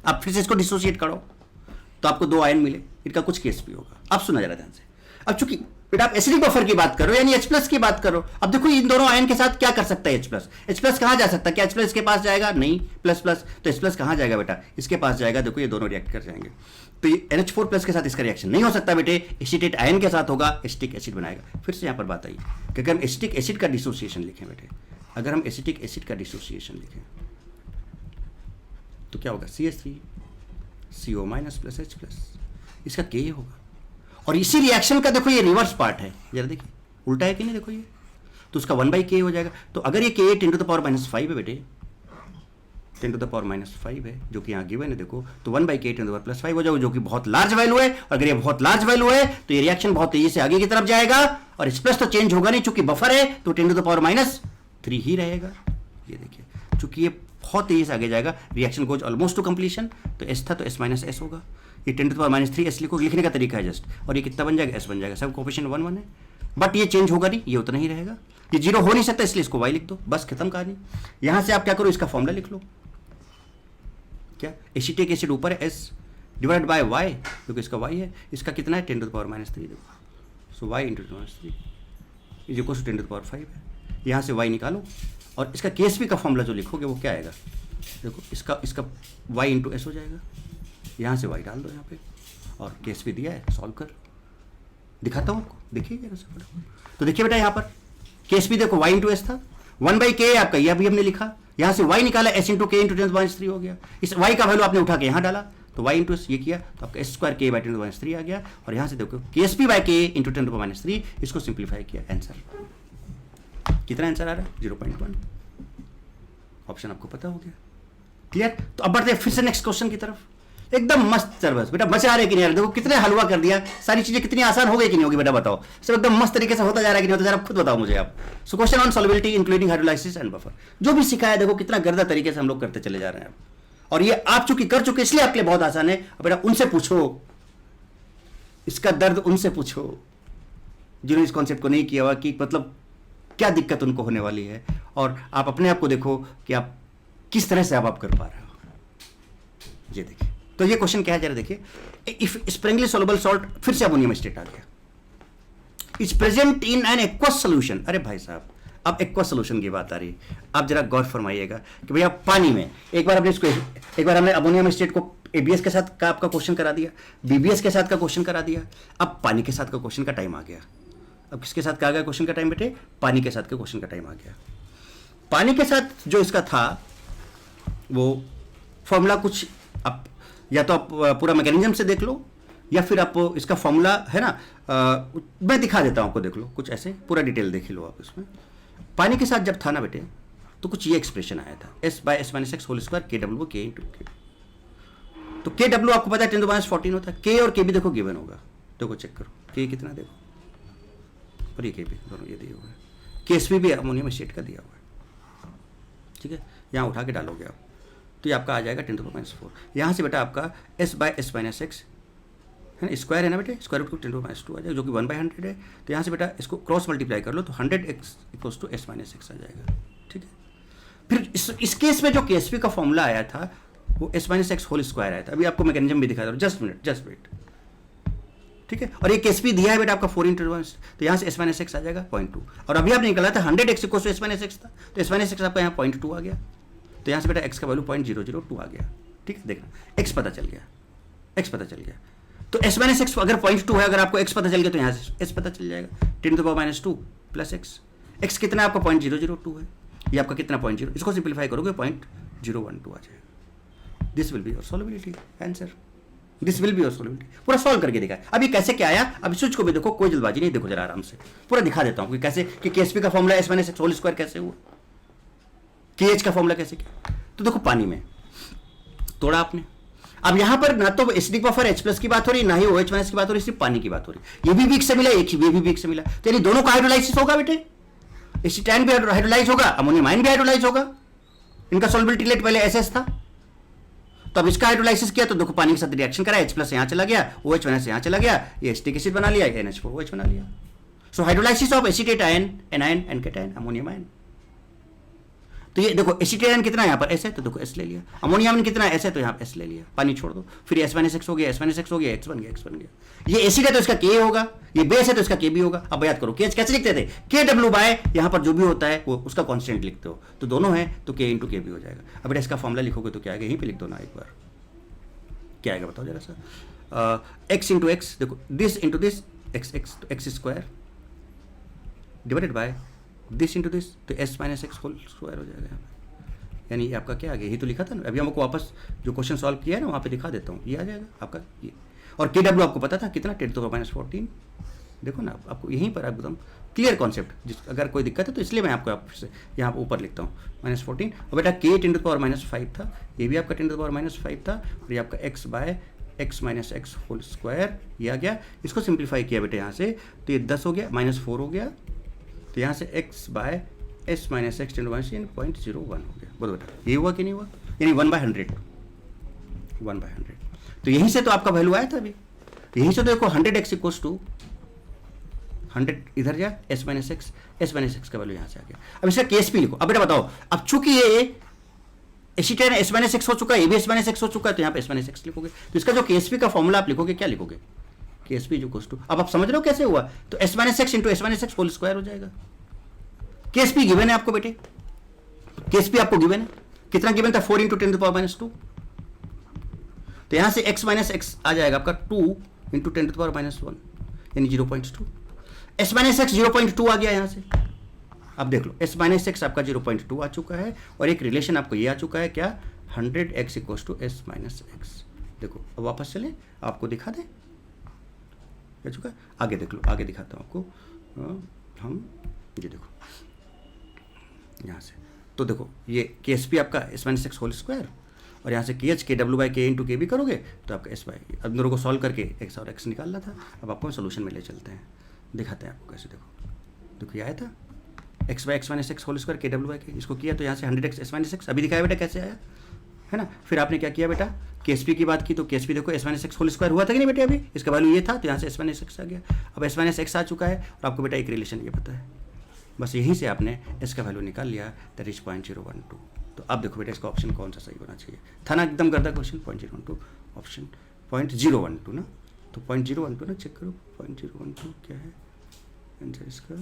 आप फिर से इसको डिसोसिएट करो तो आपको 2 आयन मिले, इनका कुछ KSP होगा। अब सुना जरा ध्यान से, अब चूंकि बेटा आप एसिडिक बफर की बात करो यानी H+ की बात करो, अब देखो इन दोनों आयन के साथ क्या कर सकता है H+ कहां जा सकता है, क्या H+ इसके पास जाएगा, नहीं, प्लस, तो H+ कहां जाएगा बेटा, इसके पास जाएगा। देखो ये दोनों रिएक्ट कर जाएंगे, तो ये NH4+ के साथ इसका रिएक्शन नहीं हो सकता बेटे, एसिटेट आयन के साथ होगा, एसिटिक एसिड बनाएगा। फिर से यहां पर बात आई कि अगर हम एसिटिक एसिड का डिसोसिएशन लिखें बेटे, अगर हम एसिटिक एसिड का डिसोसिएशन लिखें तो क्या होगा, CH3CO- प्लस H+, इसका Ka होगा। और इसी रिएक्शन का देखो ये रिवर्स पार्ट है, जरा देखिए उल्टा है कि नहीं, देखो ये, तो उसका 1/K हो जाएगा। तो अगर ये Ka 10⁻⁻5 है बेटे, 10⁻⁻5 है जो कि यहाँ गिवन है, देखो तो 1/K 10⁻+5 हो जाएगा, जो कि बहुत लार्ज वैल्यू है। अगर ये बहुत लार्ज वैल्यू है तो ये रिएक्शन बहुत तेजी से आगे की तरफ जाएगा, और H+ तो चेंज होगा नहीं, चूंकि बफर है तो 10⁻³ ही रहेगा। ये देखिए चूंकि ये बहुत तेजी से आगे जाएगा, reaction goes almost two completion, तो S था तो S- होगा, ये 10⁻³ S लिखने का तरीका है जस्ट, और ये कितना बन जाएगा, S बन जाएगा, सब कोएफिशिएंट 1 है, बट ये चेंज होगा नहीं, ये उतना ही रहेगा, ये 0 हो नहीं सकता, इसलिए इसको Y लिख दो, बस खत्म कहानी। यहां से आप क्या करो, इसका फॉर्मूला लिख लो, क्या एसिटिक एसिड ऊपर है S डिवाइड बाय Y, क्योंकि इसका Y है, इसका कितना है 10⁻³ देखो, सो Y × 10⁻³ इज इक्वल टू 10⁻5 है। यहाँ से Y निकालो, और इसका KSP का फॉर्मूला जो लिखोगे वो क्या आएगा, देखो इसका Y × S हो जाएगा, यहाँ से Y डाल दो यहाँ पे, और KSP दिया है, सॉल्व कर, दिखाता हूँ आपको, देखिए जरा सा फटाफट। तो देखिए बेटा यहाँ पर KSP देखो Y × S था, 1/K आपका, यह भी हमने लिखा, यहाँ से Y निकाला, S × K × 10⁻³ हो गया, इस Y का वैल्यू आपने उठा के यहाँ डाला, तो Y × S ये किया तो आपका S² K / 10⁻³ आ गया, और यहाँ से देखो KSP/K × 10⁻³, इसको सिंप्लीफाई किया, आंसर कितना आंसर आ रहा है, 0.1। ऑप्शन आपको पता हो गया, क्लियर। तो अब बढ़ते हैं फिर से नेक्स्ट क्वेश्चन की तरफ, एकदम मस्त सर। बस बेटा मजा आ रहा है कि नहीं यार, देखो कितने हलवा कर दिया, सारी चीजें कितनी आसान हो गई कि नहीं होगी बेटा, बताओ सब एकदम मस्त तरीके से होता जा रहा है कि नहीं होता जा रहा, खुद बताओ मुझे आप। सो question on solubility including hydrolysis and buffer, जो भी सिखाया देखो कितना गर्दा तरीके से हम लोग करते चले जा रहे हैं। और ये आप चूंकि कर चुके इसलिए आपके लिए बहुत आसान है। बेटा उनसे पूछो, इसका दर्द उनसे पूछो जिन्होंने इस कॉन्सेप्ट को नहीं किया हुआ, कि मतलब क्या दिक्कत उनको होने वाली है, और आप अपने आप को देखो कि आप किस तरह से आप कर पा रहे हो। ये देखिए, तो ये क्वेश्चन क्या है जरा देखिए, इफ स्प्रिंगली सोलुबल सॉल्ट, फिर से अमोनियम स्टेट आ गया, is present in an aqueous solution. अरे भाई साहब, अब एक्वस सोल्यूशन की बात आ रही है। आप जरा गौर फरमाइएगा कि भैया पानी में एक बार हमने अमोनियम स्टेट को एबीएस के साथ का आपका क्वेश्चन करा दिया, बीबीएस के साथ का क्वेश्चन करा दिया, अब पानी के साथ का क्वेश्चन का टाइम आ गया। अब किसके साथ का आ गया क्वेश्चन का टाइम बेटे? पानी के साथ के क्वेश्चन का टाइम आ गया। पानी के साथ जो इसका था वो फॉर्मूला कुछ, आप या तो आप पूरा मैकेनिज्म से देख लो, या फिर आप इसका फॉर्मूला है ना, मैं दिखा देता हूं आपको, देख लो कुछ ऐसे पूरा डिटेल देख लो आप इसमें। पानी के साथ जब था ना बेटे, तो कुछ ये एक्सप्रेशन आया था, S/(S-x)² KW K × K। तो KW आपको पता है 10⁻14 होता है, K और KB देखो गिवन होगा, देखो चेक करो K कितना देखो, और ये KB दोनों ये दिए हुए हैं, KSP भी अमोनियम स्टेट का दिया हुआ है, ठीक है। यहाँ उठा के डालोगे आप, तो ये आपका आ जाएगा 10⁻4। यहाँ से बेटा आपका S/(S-x) है ना, स्क्वायर है ना बेटे, स्क्वायर रूट को 10⁻2 आ जाएगा, जो कि 1/100 है। तो यहाँ से बेटा इसको क्रॉस मल्टीप्लाई कर लो, तो 100x = S-x आ जाएगा, ठीक है। फिर इस केस में जो KSP का फॉर्मूला आया था वो S-x² आया था। अभी आपको मैकेनिज्म भी दिखा दो, जस्ट वेट, ठीक है। और ये KSP दिया है बेटा आपका 4 × 1, तो यहाँ से S-x आ जाएगा 0.2। और अभी आपने निकाला था 100x = S-x था, तो S-x आपका यहाँ 0.2 आ गया, तो यहाँ से बेटा x का वैल्यू 0.002 आ गया, ठीक है। देखना x पता चल गया, तो S-x अगर 0.2 है, अगर आपको x पता चल गया तो यहाँ से s पता चल जाएगा, 10⁻² + x कितना है आपका 0.002 है, ये आपका कितना 0.0, इसको सिंप्लीफाई करोगे 0.012 आ जाएगा। This will be your solubility answer, this will be your solubility. पूरा सॉल्व करके दिखाया। अभी कैसे क्या आया, अभी स्विच को भी देखो, कोई जल्दबाजी नहीं, देखो जरा आराम से पूरा दिखा देता हूँ कि कैसे, कि KSP का फॉर्मूला S-x² कैसे हुआ, KH का फॉर्मूला कैसे किया। तो देखो पानी में तोड़ा आपने, अब यहां पर ना तो एसिडिक बफर H+ की बात हो रही, ना ही OH- की बात हो रही, सिर्फ पानी की बात हो रही। ये भी वीक से मिला, एक ये भी वीक से मिला, तो यानी दोनों का हाइड्रोलाइसिस होगा बेटे, एसिटाइन भी हाइड्रोलाइज होगा, अमोनियम आयन भी हाइड्रोलाइज होगा। इनका सॉल्युबिलिटी रेट पहले SS था, तो अब इसका हाइड्रोलाइसिस किया तो देखो पानी के साथ रिएक्शन करा, H+ यहां चला गया, OH- यहां चला गया, ये एसिटिक एसिड बना लिया, NH4OH बना लिया। So hydrolysis of acetate ion, anion, and cation, ammonium ion. तो ये देखो एसिटेट आयन कितना है यहाँ पर S है, तो देखो S ले लिया, अमोनियम आयन कितना है S है, तो यहाँ पर S ले लिया, पानी छोड़ दो, फिर S-x हो गया, S-x हो गया, X बन गया। ये एसिड है तो इसका K होगा, ये बेस है तो इसका K भी होगा। अब याद करो KH कैसे लिखते थे, KW बाय यहाँ पर जो भी होता है वो उसका कांस्टेंट लिखते हो, तो दोनों है तो K × K भी हो जाएगा। अब इसका फॉर्मूला लिखोगे तो क्या आएगा, यहीं पे लिख दो ना एक बार, क्या आएगा बताओ जरा सा, x × x, देखो this into this, x² divided by this into this, तो S-x² हो जाएगा यहाँ पे। यानी आपका क्या आ गया, यही तो लिखा था ना, अभी हमको वापस जो क्वेश्चन सॉल्व किया है ना वहाँ पे दिखा देता हूँ, ये आ जाएगा आपका ये। और KW आपको पता था कितना, 10⁻14। देखो ना आपको यहीं पर एकदम क्लियर कॉन्सेप्ट, अगर कोई दिक्कत है तो इसलिए मैं आपको आपसे यहाँ पर ऊपर लिखता हूँ -14। और बेटा K 10⁻5 था, ये भी आपका 10⁻5 था, और ये आपका x/(x-x)² ये आ गया। इसको सिंप्लीफाई किया बेटे यहाँ से, तो ये 10 हो गया, -4 हो गया, तो यहाँ से x/(S-x) 10⁻0.01 हो गया। बोलो बेटा ये हुआ कि नहीं हुआ, यानी 1/100। तो यहीं से तो आपका वैल्यू आया था अभी, यहीं से तो देखो 100x = 100 इधर जा, S-x का वैल्यू यहाँ से आ गया। अब इसका KSP लिखो। अब बेटा बताओ, अब चूंकि ये एसिटेट S-x हो चुका है, ये भी S-x हो चुका है, तो यहाँ पे S-x लिखोगे, तो इसका जो KSP का फॉर्मूला आप लिखोगे, क्या लिखोगे, KSP = अब आप समझ रहे हो कैसे हुआ, तो S-x × S-x² हो जाएगा। KSP गिवन है आपको बेटे, KSP आपको गिवन है, कितना गिवन था, 4 × 10⁻²। तो यहां से x-x आ जाएगा आपका 2 × 10⁻1, यानी 0.2। S-x 0.2 आ गया यहां से। अब देख लो S-x आपका 0.2 आ चुका है, और एक रिलेशन आपको ये आ चुका है क्या, 100x = S-x। देखो अब वापस चले, आपको दिखा दें क्या चुका है, आगे देख लो, आगे दिखाता हूँ आपको। हम ये देखो यहाँ से, तो देखो ये KSP आपका S-x² और यहाँ से के एच के डब्ल्यू बाई के इंटू के बी करोगे तो आपका एस बाई, अब दोनों को सॉल्व करके एक्स और एक्स निकालना था। अब आपको सोल्यूशन में ले चलते हैं, दिखाते हैं आपको कैसे। देखो ये आया था x by x minus x whole square K W by K, इसको किया तो यहाँ से 100x एस माइनस एक्स, अभी दिखाया बेटा कैसे आया है ना। फिर आपने क्या किया बेटा, के एस पी की बात की तो के एस पी देखो S minus x whole square हुआ था कि नहीं बेटे, अभी इसका वैल्यू ये था तो यहाँ से एस माइनस एक्स आ गया। अब एस माइनस एक्स आ चुका है और आपको बेटा एक रिलेशन ये पता है, बस यहीं से आपने एस का वैल्यू निकाल लिया, दैट इज 0.012। तो अब देखो बेटा इसका ऑप्शन कौन सा सही होना चाहिए था ना, एकदम करता क्वेश्चन 0.012 ऑप्शन 0.012 ना, तो 0.012 ना, चेक करो 0.012 क्या है आंसर इसका,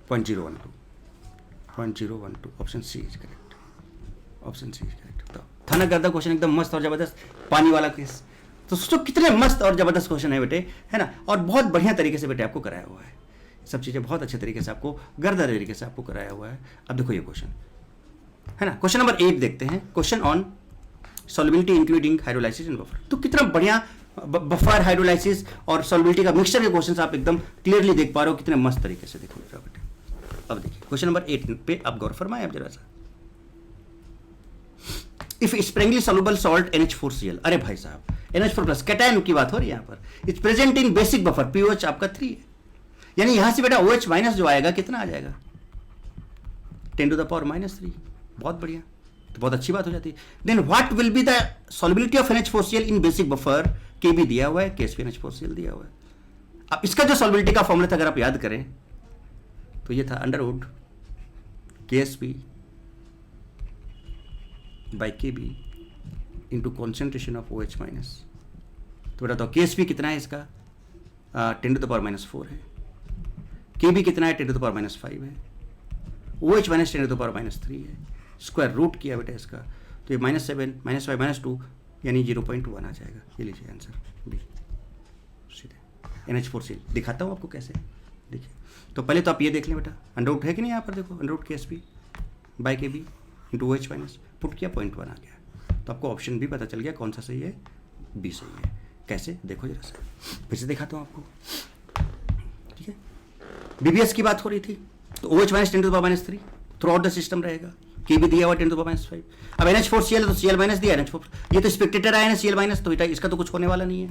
0.012 option C is correct, option C is correct. तो था ना करता क्वेश्चन एकदम मस्त और जबरदस्त, पानी वाला केस। तो सोचो कितने मस्त और जबरदस्त क्वेश्चन है बेटे, है ना, और बहुत बढ़िया तरीके से बेटे आपको कराया हुआ है, सब चीज़ें बहुत अच्छे तरीके से आपको गर्दा तरीके से आपको कराया हुआ है। अब देखो ये क्वेश्चन है ना, क्वेश्चन नंबर 8 देखते हैं, question on solubility including hydrolysis and buffer. तो कितना बढ़िया बफर, हाइड्रोलाइसिस और सॉल्युबिलिटी का मिक्सचर के क्वेश्चन आप एकदम क्लियरली देख पा रहे हो, कितने मस्त तरीके से। देखो बेटे अब देखिए क्वेश्चन नंबर 8 पे आप गौर फरमाएं अब जरा सा, if Sprüngli soluble salt NH4Cl, अरे भाई साहब NH4 प्लस कैटायन की बात हो रही है यहाँ पर, it's present in basic buffer, pOH आपका 3 है, यानी यहां से बेटा OH माइनस जो आएगा कितना आ जाएगा 10⁻⁻3, बहुत बढ़िया, तो बहुत अच्छी बात हो जाती है। Then what will be the solubility of NH4Cl in basic buffer, के भी दिया हुआ है, KSP NH4Cl दिया हुआ है। अब इसका जो सॉल्युबिलिटी का फॉर्मूला था अगर आप याद करें तो ये था under root KSP by KB into concentration of OH minus. तो बेटा तो KSP कितना है इसका 10⁻⁻4 है, KB कितना है 10⁻⁻5 है, OH माइनस 10⁻⁻3 है, स्क्वायर रूट किया बेटा इसका तो ये -7 -5 -2 यानी 0.1 आ जाएगा। ये लीजिए आंसर बी सीधे NH4Cl। दिखाता हूँ आपको कैसे, देखिए तो पहले तो आप ये देख लें बेटा अंडरवुड है कि नहीं, यहाँ पर देखो under root KSP by KB into OH minus, put किया 0.1 आ गया, तो आपको ऑप्शन भी पता चल गया कौन सा सही है, बी सही है। कैसे देखो जरा सा, फिर से दिखाता हूँ आपको, ठीक है। BBS की बात हो रही थी तो OH minus 10⁻⁻3 through out the system रहेगा, के भी दिया हुआ 10⁻⁵। अब NH4Cl तो Cl माइनस दिया, NH4 ये तो स्पेक्टेटर आया ना Cl माइनस, तो बेटा इसका तो कुछ होने वाला नहीं है,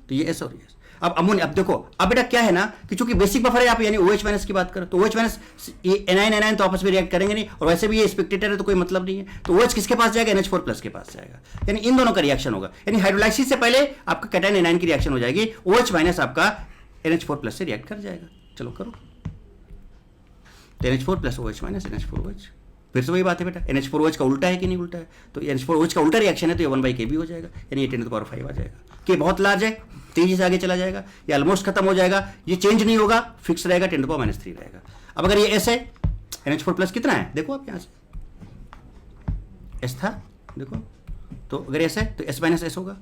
तो ये एस और एस। अब अमोनिया, अब देखो अब बेटा क्या है ना कि चूंकि बेसिक बफर है आप, यानी OH माइनस की बात करो तो OH माइनस ये NiN तो आपस में रिएक्ट करेंगे नहीं, और वैसे भी ये स्पेक्टेटर है तो कोई मतलब नहीं है, तो OH किसके पास जाएगा NH4 प्लस के पास जाएगा, यानी इन दोनों का रिएक्शन होगा, यानी हाइड्रोलाइसिस से पहले आपका कैटायन एनायन की रिएक्शन हो जाएगी, OH माइनस आपका NH4 प्लस से रिएक्ट कर जाएगा। चलो करो, तो NH4 plus OH minus NH4OH, फिर से वही बात है बेटा NH4OH का उल्टा है कि नहीं उल्टा है, तो NH4OH का उल्टा रिएक्शन है तो ये 1/KB हो जाएगा, यानी ये 10⁻⁵ आ जाएगा। कि बहुत लार्ज है, तेजी से आगे चला जाएगा, ये ऑलमोस्ट खत्म हो जाएगा, ये चेंज नहीं होगा, फिक्स रहेगा 10⁻⁻3 रहेगा। अब अगर ये S है, NH4 प्लस कितना है देखो आप यहाँ से S था देखो, तो अगर S है तो S माइनस S होगा,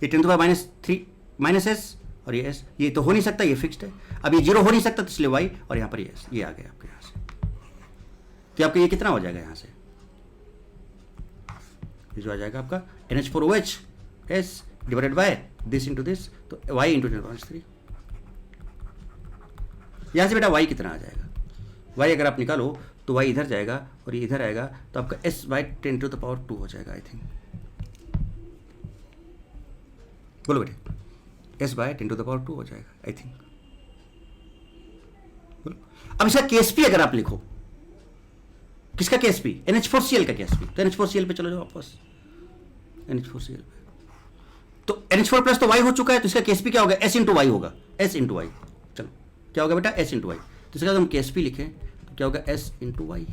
ये 10⁻⁻3 माइनस S और ये S, ये तो हो नहीं सकता, ये फिक्स्ड है। अब ये 0 हो नहीं सकता तो इसलिए Y और यहाँ पर ये S, ये आ गया आपके यहाँ से, तो आपका ये कितना हो जाएगा यहाँ से, ये जो आ जाएगा आपका NH4OH S divided by this into this, तो Y इंटू 10⁻3। यहाँ से बेटा Y कितना आ जाएगा, Y अगर आप निकालो तो Y इधर जाएगा और ये इधर आएगा, तो आपका S/10⁻² हो जाएगा आई थिंक, बोलो बेटे S/10⁻² हो जाएगा आई थिंक, बोलो। अब इसका KSP अगर आप लिखो, किसका KSP NH4Cl का KSP, तो NH4Cl पे चलो जाओ वापस, NH4Cl पे तो NH4 प्लस तो Y हो चुका है, तो इसका KSP क्या होगा S इंटू वाई होगा, S इंटू वाई। चलो क्या होगा बेटा S इंटू वाई, तो इसका हम KSP लिखें तो क्या होगा S इंटू वाई,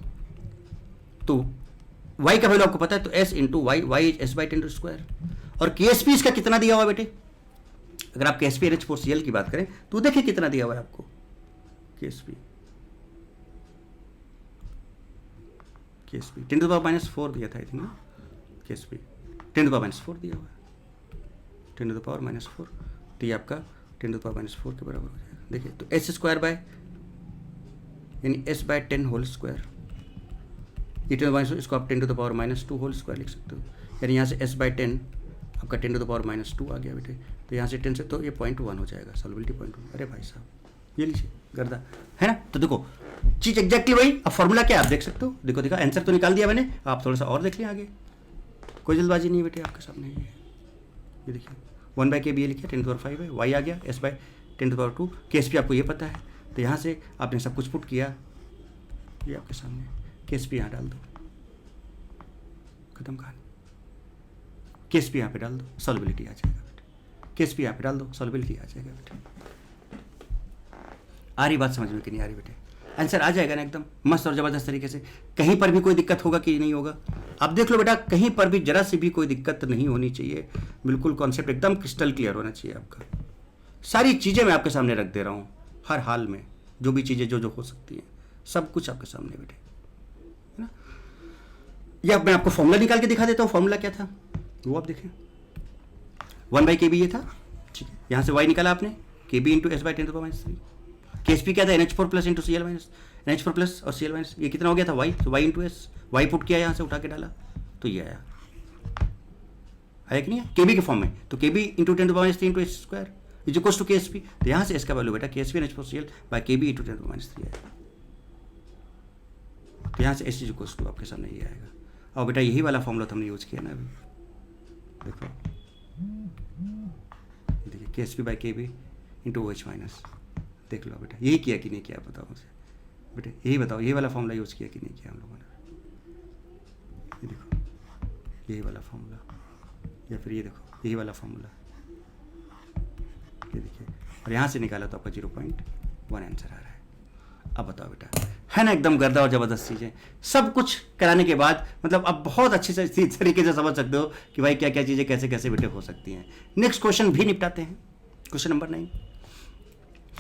तो Y का वैल्यू आपको पता है, तो S into Y, Y S/10² और KSP इसका कितना दिया हुआ बेटे, अगर आप KSP NH4Cl की बात करें तो देखिए कितना दिया हुआ है आपको KSP 10⁻⁻4 दिया था आई थिंक ना, KSP 10⁻⁻4 दिया हुआ है, 10⁻⁻4, तो ये आपका 10⁻⁻4 के बराबर हो जाएगा। देखिए तो S² बाय यानी S/10 होल स्क्वायर, ये 10⁻⁻4 इसको आप 10⁻⁻2 होल स्क्वायर लिख सकते हो, यानी यहाँ से S/10 आपका 10⁻⁻2 आ गया बेटे, तो यहाँ से 10 से तो ये 0.1 हो जाएगा, सॉल्युबिलिटी 0.1। अरे भाई साहब ये लीजिए गर्दा, है ना। तो देखो चीज एग्जैक्टली वही। अब फॉर्मूला क्या आप देख सकते हो, देखो देखा, आंसर तो निकाल दिया मैंने, आप थोड़ा सा और देख लें आगे, कोई जल्दबाजी नहीं बेटे आपके सामने। ये देखिए 1/kb ये लिखिए 10⁵ है, y आ गया s/10⁻², KSP आपको ये पता है, तो यहाँ से आपने सब कुछ पुट किया, ये आपके सामने, KSP यहाँ डाल दो, खत्म कहानी। KSP यहाँ पे डाल दो, सॉल्युबिलिटी आ जाएगा बेटे। KSP यहाँ पे डाल दो, सॉल्युबिलिटी आ जाएगा बेटे। आ रही बात समझ में कि नहीं आ रही बेटे? आंसर आ जाएगा ना एकदम मस्त और ज़बरदस्त तरीके से। कहीं पर भी कोई दिक्कत होगा कि नहीं होगा? आप देख लो बेटा, कहीं पर भी जरा सी भी कोई दिक्कत नहीं होनी चाहिए, बिल्कुल कॉन्सेप्ट एकदम क्रिस्टल क्लियर होना चाहिए आपका। सारी चीज़ें मैं आपके सामने रख दे रहा हूँ, हर हाल में जो भी चीज़ें जो हो सकती हैं, सब कुछ आपके सामने बेटे, है ना। या मैं आपको फॉर्मूला निकाल के दिखा देता हूँ, फॉर्मूला क्या था वो आप देखें। 1/kb ये था, ठीक है। यहाँ से y निकाला आपने, kb इंटू s/10⁻³ KSP क्या था, NH4 plus into Cl minus, NH4 plus और Cl माइनस, ये कितना हो गया था y, तो y into S, y put किया यहाँ से उठा के डाला, तो ये आया कि नहीं है kb के फॉर्म में, तो kb into 10⁻³ into s² is equals to KSP, तो यहाँ से इसका वैल्यू बेटा KSP NH4Cl bye kb into 10⁻³ आएगा, तो यहाँ से s इज इक्वल्स टू आपके सामने ये आएगा। और बेटा यही वाला फॉर्मूला तो हमने यूज किया ना अभी, देखो देखिए KSP by kb into OH minus, देख लो बेटा यही किया कि नहीं किया, बताओ मुझे बेटे, यही बताओ, यही वाला फॉर्मूला यूज़ किया कि नहीं किया हम लोगों ने? ये देखो यही वाला फॉर्मूला, या फिर ये देखो यही वाला फॉर्मूला, ये देखिए, और यहाँ से निकाला तो आपका 0.1 आंसर आ रहा है। अब बताओ बेटा, है ना एकदम गर्दा और ज़बरदस्त चीज़ें, सब कुछ कराने के बाद मतलब अब बहुत अच्छे से तरीके से समझ सकते हो कि भाई क्या क्या चीज़ें कैसे कैसे बेटे हो सकती हैं। नेक्स्ट क्वेश्चन भी निपटाते हैं, क्वेश्चन नंबर 9।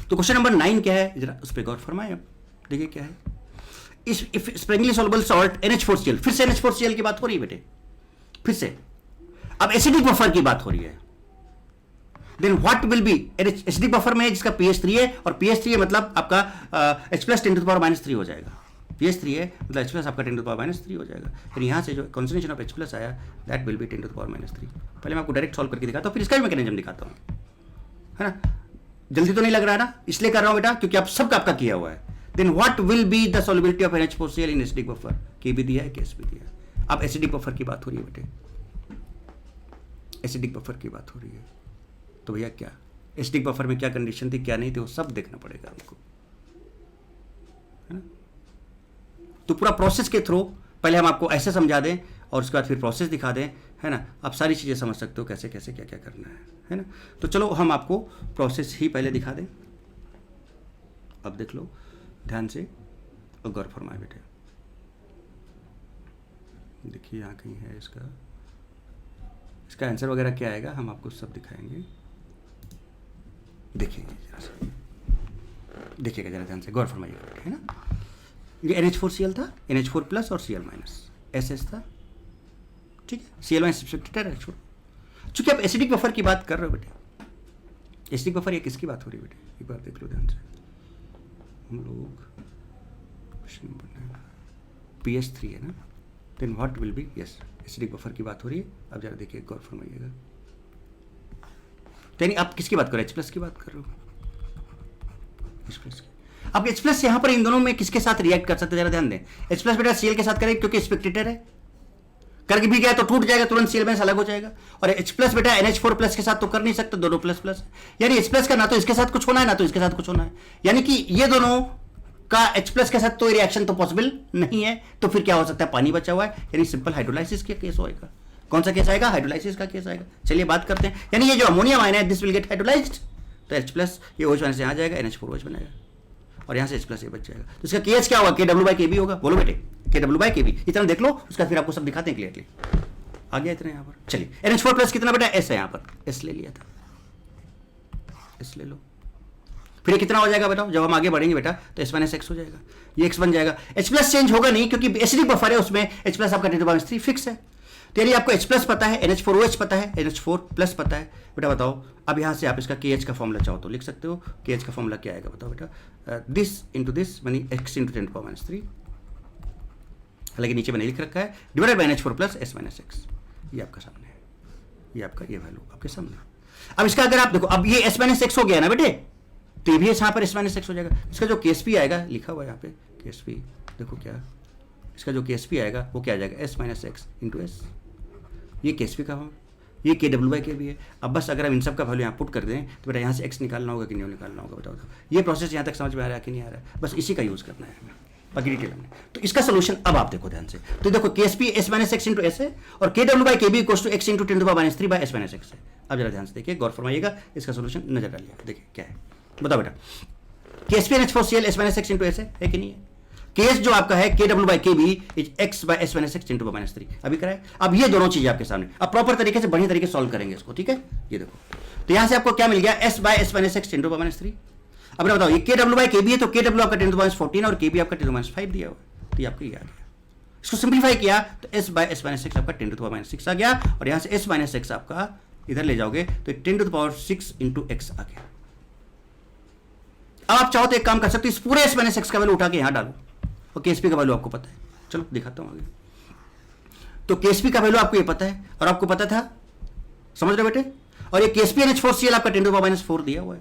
तो क्वेश्चन नंबर 9 क्या है, जरा उस पर गौर फरमाएं। अब देखिए क्या है, if Sprüngli soluble salt NH4Cl, फिर से NH4Cl की बात हो रही है बेटे, फिर से अब एसिडिक बफर की बात हो रही है, then what will be, acidic buffer में जिसका pH 3 है, और pH 3 है मतलब आपका H प्लस 10⁻³ हो जाएगा, pH 3 है मतलब H प्लस आपका 10⁻³ हो जाएगा, फिर यहाँ से जो कॉन्सेंट्रेशन ऑफ H प्लस आया दैट विल बी 10⁻³। पहले मैं आपको डायरेक्ट सॉल्व करके दिखाता हूँ, फिर इसका भी मैकेनिज्म दिखाता हूँ, है ना। जल्दी तो नहीं लग रहा है ना, इसलिए कर रहा हूं बेटा क्योंकि आप सबका आपका किया हुआ है। Then what will be the solubility of NH4Cl in acidic buffer, kb दिया है KSP दिया है। अब एसिडिक बफर की बात हो रही है बेटे, एसिडिक बफर की बात हो रही है, तो भैया क्या एसिडिक बफर में क्या कंडीशन थी क्या नहीं थी वो सब देखना पड़ेगा हमको, है ना। तो पूरा प्रोसेस के थ्रू पहले हम आपको ऐसे समझा दें और उसके बाद फिर प्रोसेस दिखा दें, है ना। आप सारी चीज़ें समझ सकते हो कैसे कैसे क्या क्या करना है ना। तो चलो हम आपको प्रोसेस ही पहले दिखा दें। अब देख लो ध्यान से और गौर फरमाए बेटे, देखिए यहाँ कहीं है इसका आंसर वगैरह क्या आएगा हम आपको सब दिखाएंगे, देखिएगा जरा सा, देखिएगा जरा ध्यान से, गौर फरमाइएगा, है ना। ये NH4Cl था, NH4 प्लस और Cl माइनस, SS था, ठीक है। Cl माइनस सब्स्टिट्यूट है, छोड़। चूंकि आप एसिडिक बफर की बात कर रहे हो बेटे, एसिडिक बफर ये किसकी बात हो रही है बेटे, एक बार देख लो ध्यान से। हम लोग क्वेश्चन नंबर pH 3 है ना, then what will be, yes acidic buffer की बात हो रही है। अब जरा देखिए गौर फरमाइएगा, यानी आप किसकी बात कर रहे हो, H प्लस की बात कर रहे हो, H प्लस की। अब H प्लस यहाँ पर इन दोनों में किसके साथ रिएक्ट कर सकते हैं, जरा ध्यान दें। H प्लस बेटा Cl के साथ करें क्योंकि स्पेक्टेटर है, करके भी गया तो टूट जाएगा तुरंत, Cl माइनस अलग हो जाएगा। और H प्लस बेटा NH4 प्लस के साथ तो कर नहीं सकते, दोनों प्लस प्लस, यानी H प्लस का ना तो इसके साथ कुछ होना है ना तो इसके साथ कुछ होना है, यानी कि ये दोनों का H प्लस के साथ तो रिएक्शन तो पॉसिबल नहीं है। तो फिर क्या हो सकता है, पानी बचा हुआ है, यानी सिंपल हाइड्रोलाइसिस का केस होएगा। कौन सा केस आएगा, हाइड्रोलाइसिस का केस आएगा। चलिए बात करते हैं, यानी ये जो अमोनियम आयन है दिस विल गेट हाइड्रोलाइज्ड, तो H प्लस ये OH माइनस यहाँ जाएगा, NH4OH बनेगा और यहाँ से H प्लस ये बच जाएगा। तो इसका KH क्या होगा, KW/Kb होगा, बोलो बेटे KW/Kb, इतना देख लो, उसका फिर आपको सब दिखाते हैं क्लियरली। आ गया इतना यहाँ पर, चलिए NH4 प्लस कितना बेटा, S है यहाँ पर, S ले लिया था, S ले लो। फिर ये कितना हो जाएगा बेटा, जब हम आगे बढ़ेंगे बेटा तो S माइनस X हो जाएगा, ये X बन जाएगा। H प्लस चेंज होगा नहीं क्योंकि एसिडिक बफर है, उसमें H प्लस आपका 10⁻³ फिक्स है। तो यानी आपको H प्लस पता है, NH4OH पता है, NH4 प्लस पता है बेटा। बताओ अब यहाँ से आप इसका KH का फॉर्मूला चाहो तो लिख सकते हो। KH का फॉर्मूला क्या आएगा बताओ बेटा, दिस इंटू दिस मानी X इंटू 10⁻³, हालांकि नीचे मैंने लिख रखा है, divided by NH4 plus S minus X, ये आपका सामने है, ये आपका ये वैल्यू आपके सामने। अब इसका अगर आप देखो, अब ये S माइनस X हो गया ना बेटे, तो ये भी यहाँ पर एस माइनस एक्स हो जाएगा। इसका जो केस पी आएगा लिखा हुआ है यहाँ पे केस पी, देखो क्या, इसका जो केस पी आएगा वो क्या आ जाएगा, S minus x into S. ये केस पी का हम, ये के डब्ल्यू बाई के भी है। अब बस अगर हम इन सब का वैल्यू यहाँ पुट कर दें तो बेटा यहाँ से एक्स निकालना होगा कि नहीं निकालना होगा, बताओ। ये प्रोसेस यहाँ तक समझ में आ रहा है कि नहीं आ रहा है, बस इसी का यूज़ करना है हमें बाकी डिटेल में। तो इसका सोल्यूशन अब आप देखो ध्यान से, तो देखो KS P S minus x into S है और K W by K B equals to x into 10⁻³ by S minus x है। अब जरा ध्यान से देखिए, गौर फरमाइएगा, इसका सोल्यूशन नजर डालिएगा, देखिए क्या है, बताओ बेटा। KS P N H 4 S minus x into S है कि नहीं है। केस जो आपका है K W by K B is x by S minus x into -3 अभी कराए। अब ये दोनों चीजें आपके सामने, अब प्रॉपर तरीके से बढ़िया तरीके से सॉल्व करेंगे इसको, ठीक है। ये देखो, तो यहां से आपको क्या मिल गया, S by S minus x into -3। अब बताओ, ये के डब्ल्यू बाई के बी है तो के डब्ल्यू आपका 10⁻14 और के बी आपका 10⁻5 दिया हुआ, तो ये आपको ये आ गया। इसको सिंप्लीफाई किया तो S by S minus x आपका 10⁻6 आ गया और यहां से एस माइनस एक्स आपका इधर ले जाओगे तो 10⁻6 इंटू एक्स आ गया। अब आप चाहो तो एक काम कर सकते हो, इस पूरे एस माइनस एक्स का वैल्यू उठा के यहां डालो और केएसपी का वैल्यू आपको पता है। चलो दिखाता हूं आगे। तो केएसपी का वैल्यू आपको ये पता है और आपको पता था, समझ रहे बेटे। और ये केएसपी NH4Cl आपका 10⁻4 दिया हुआ है,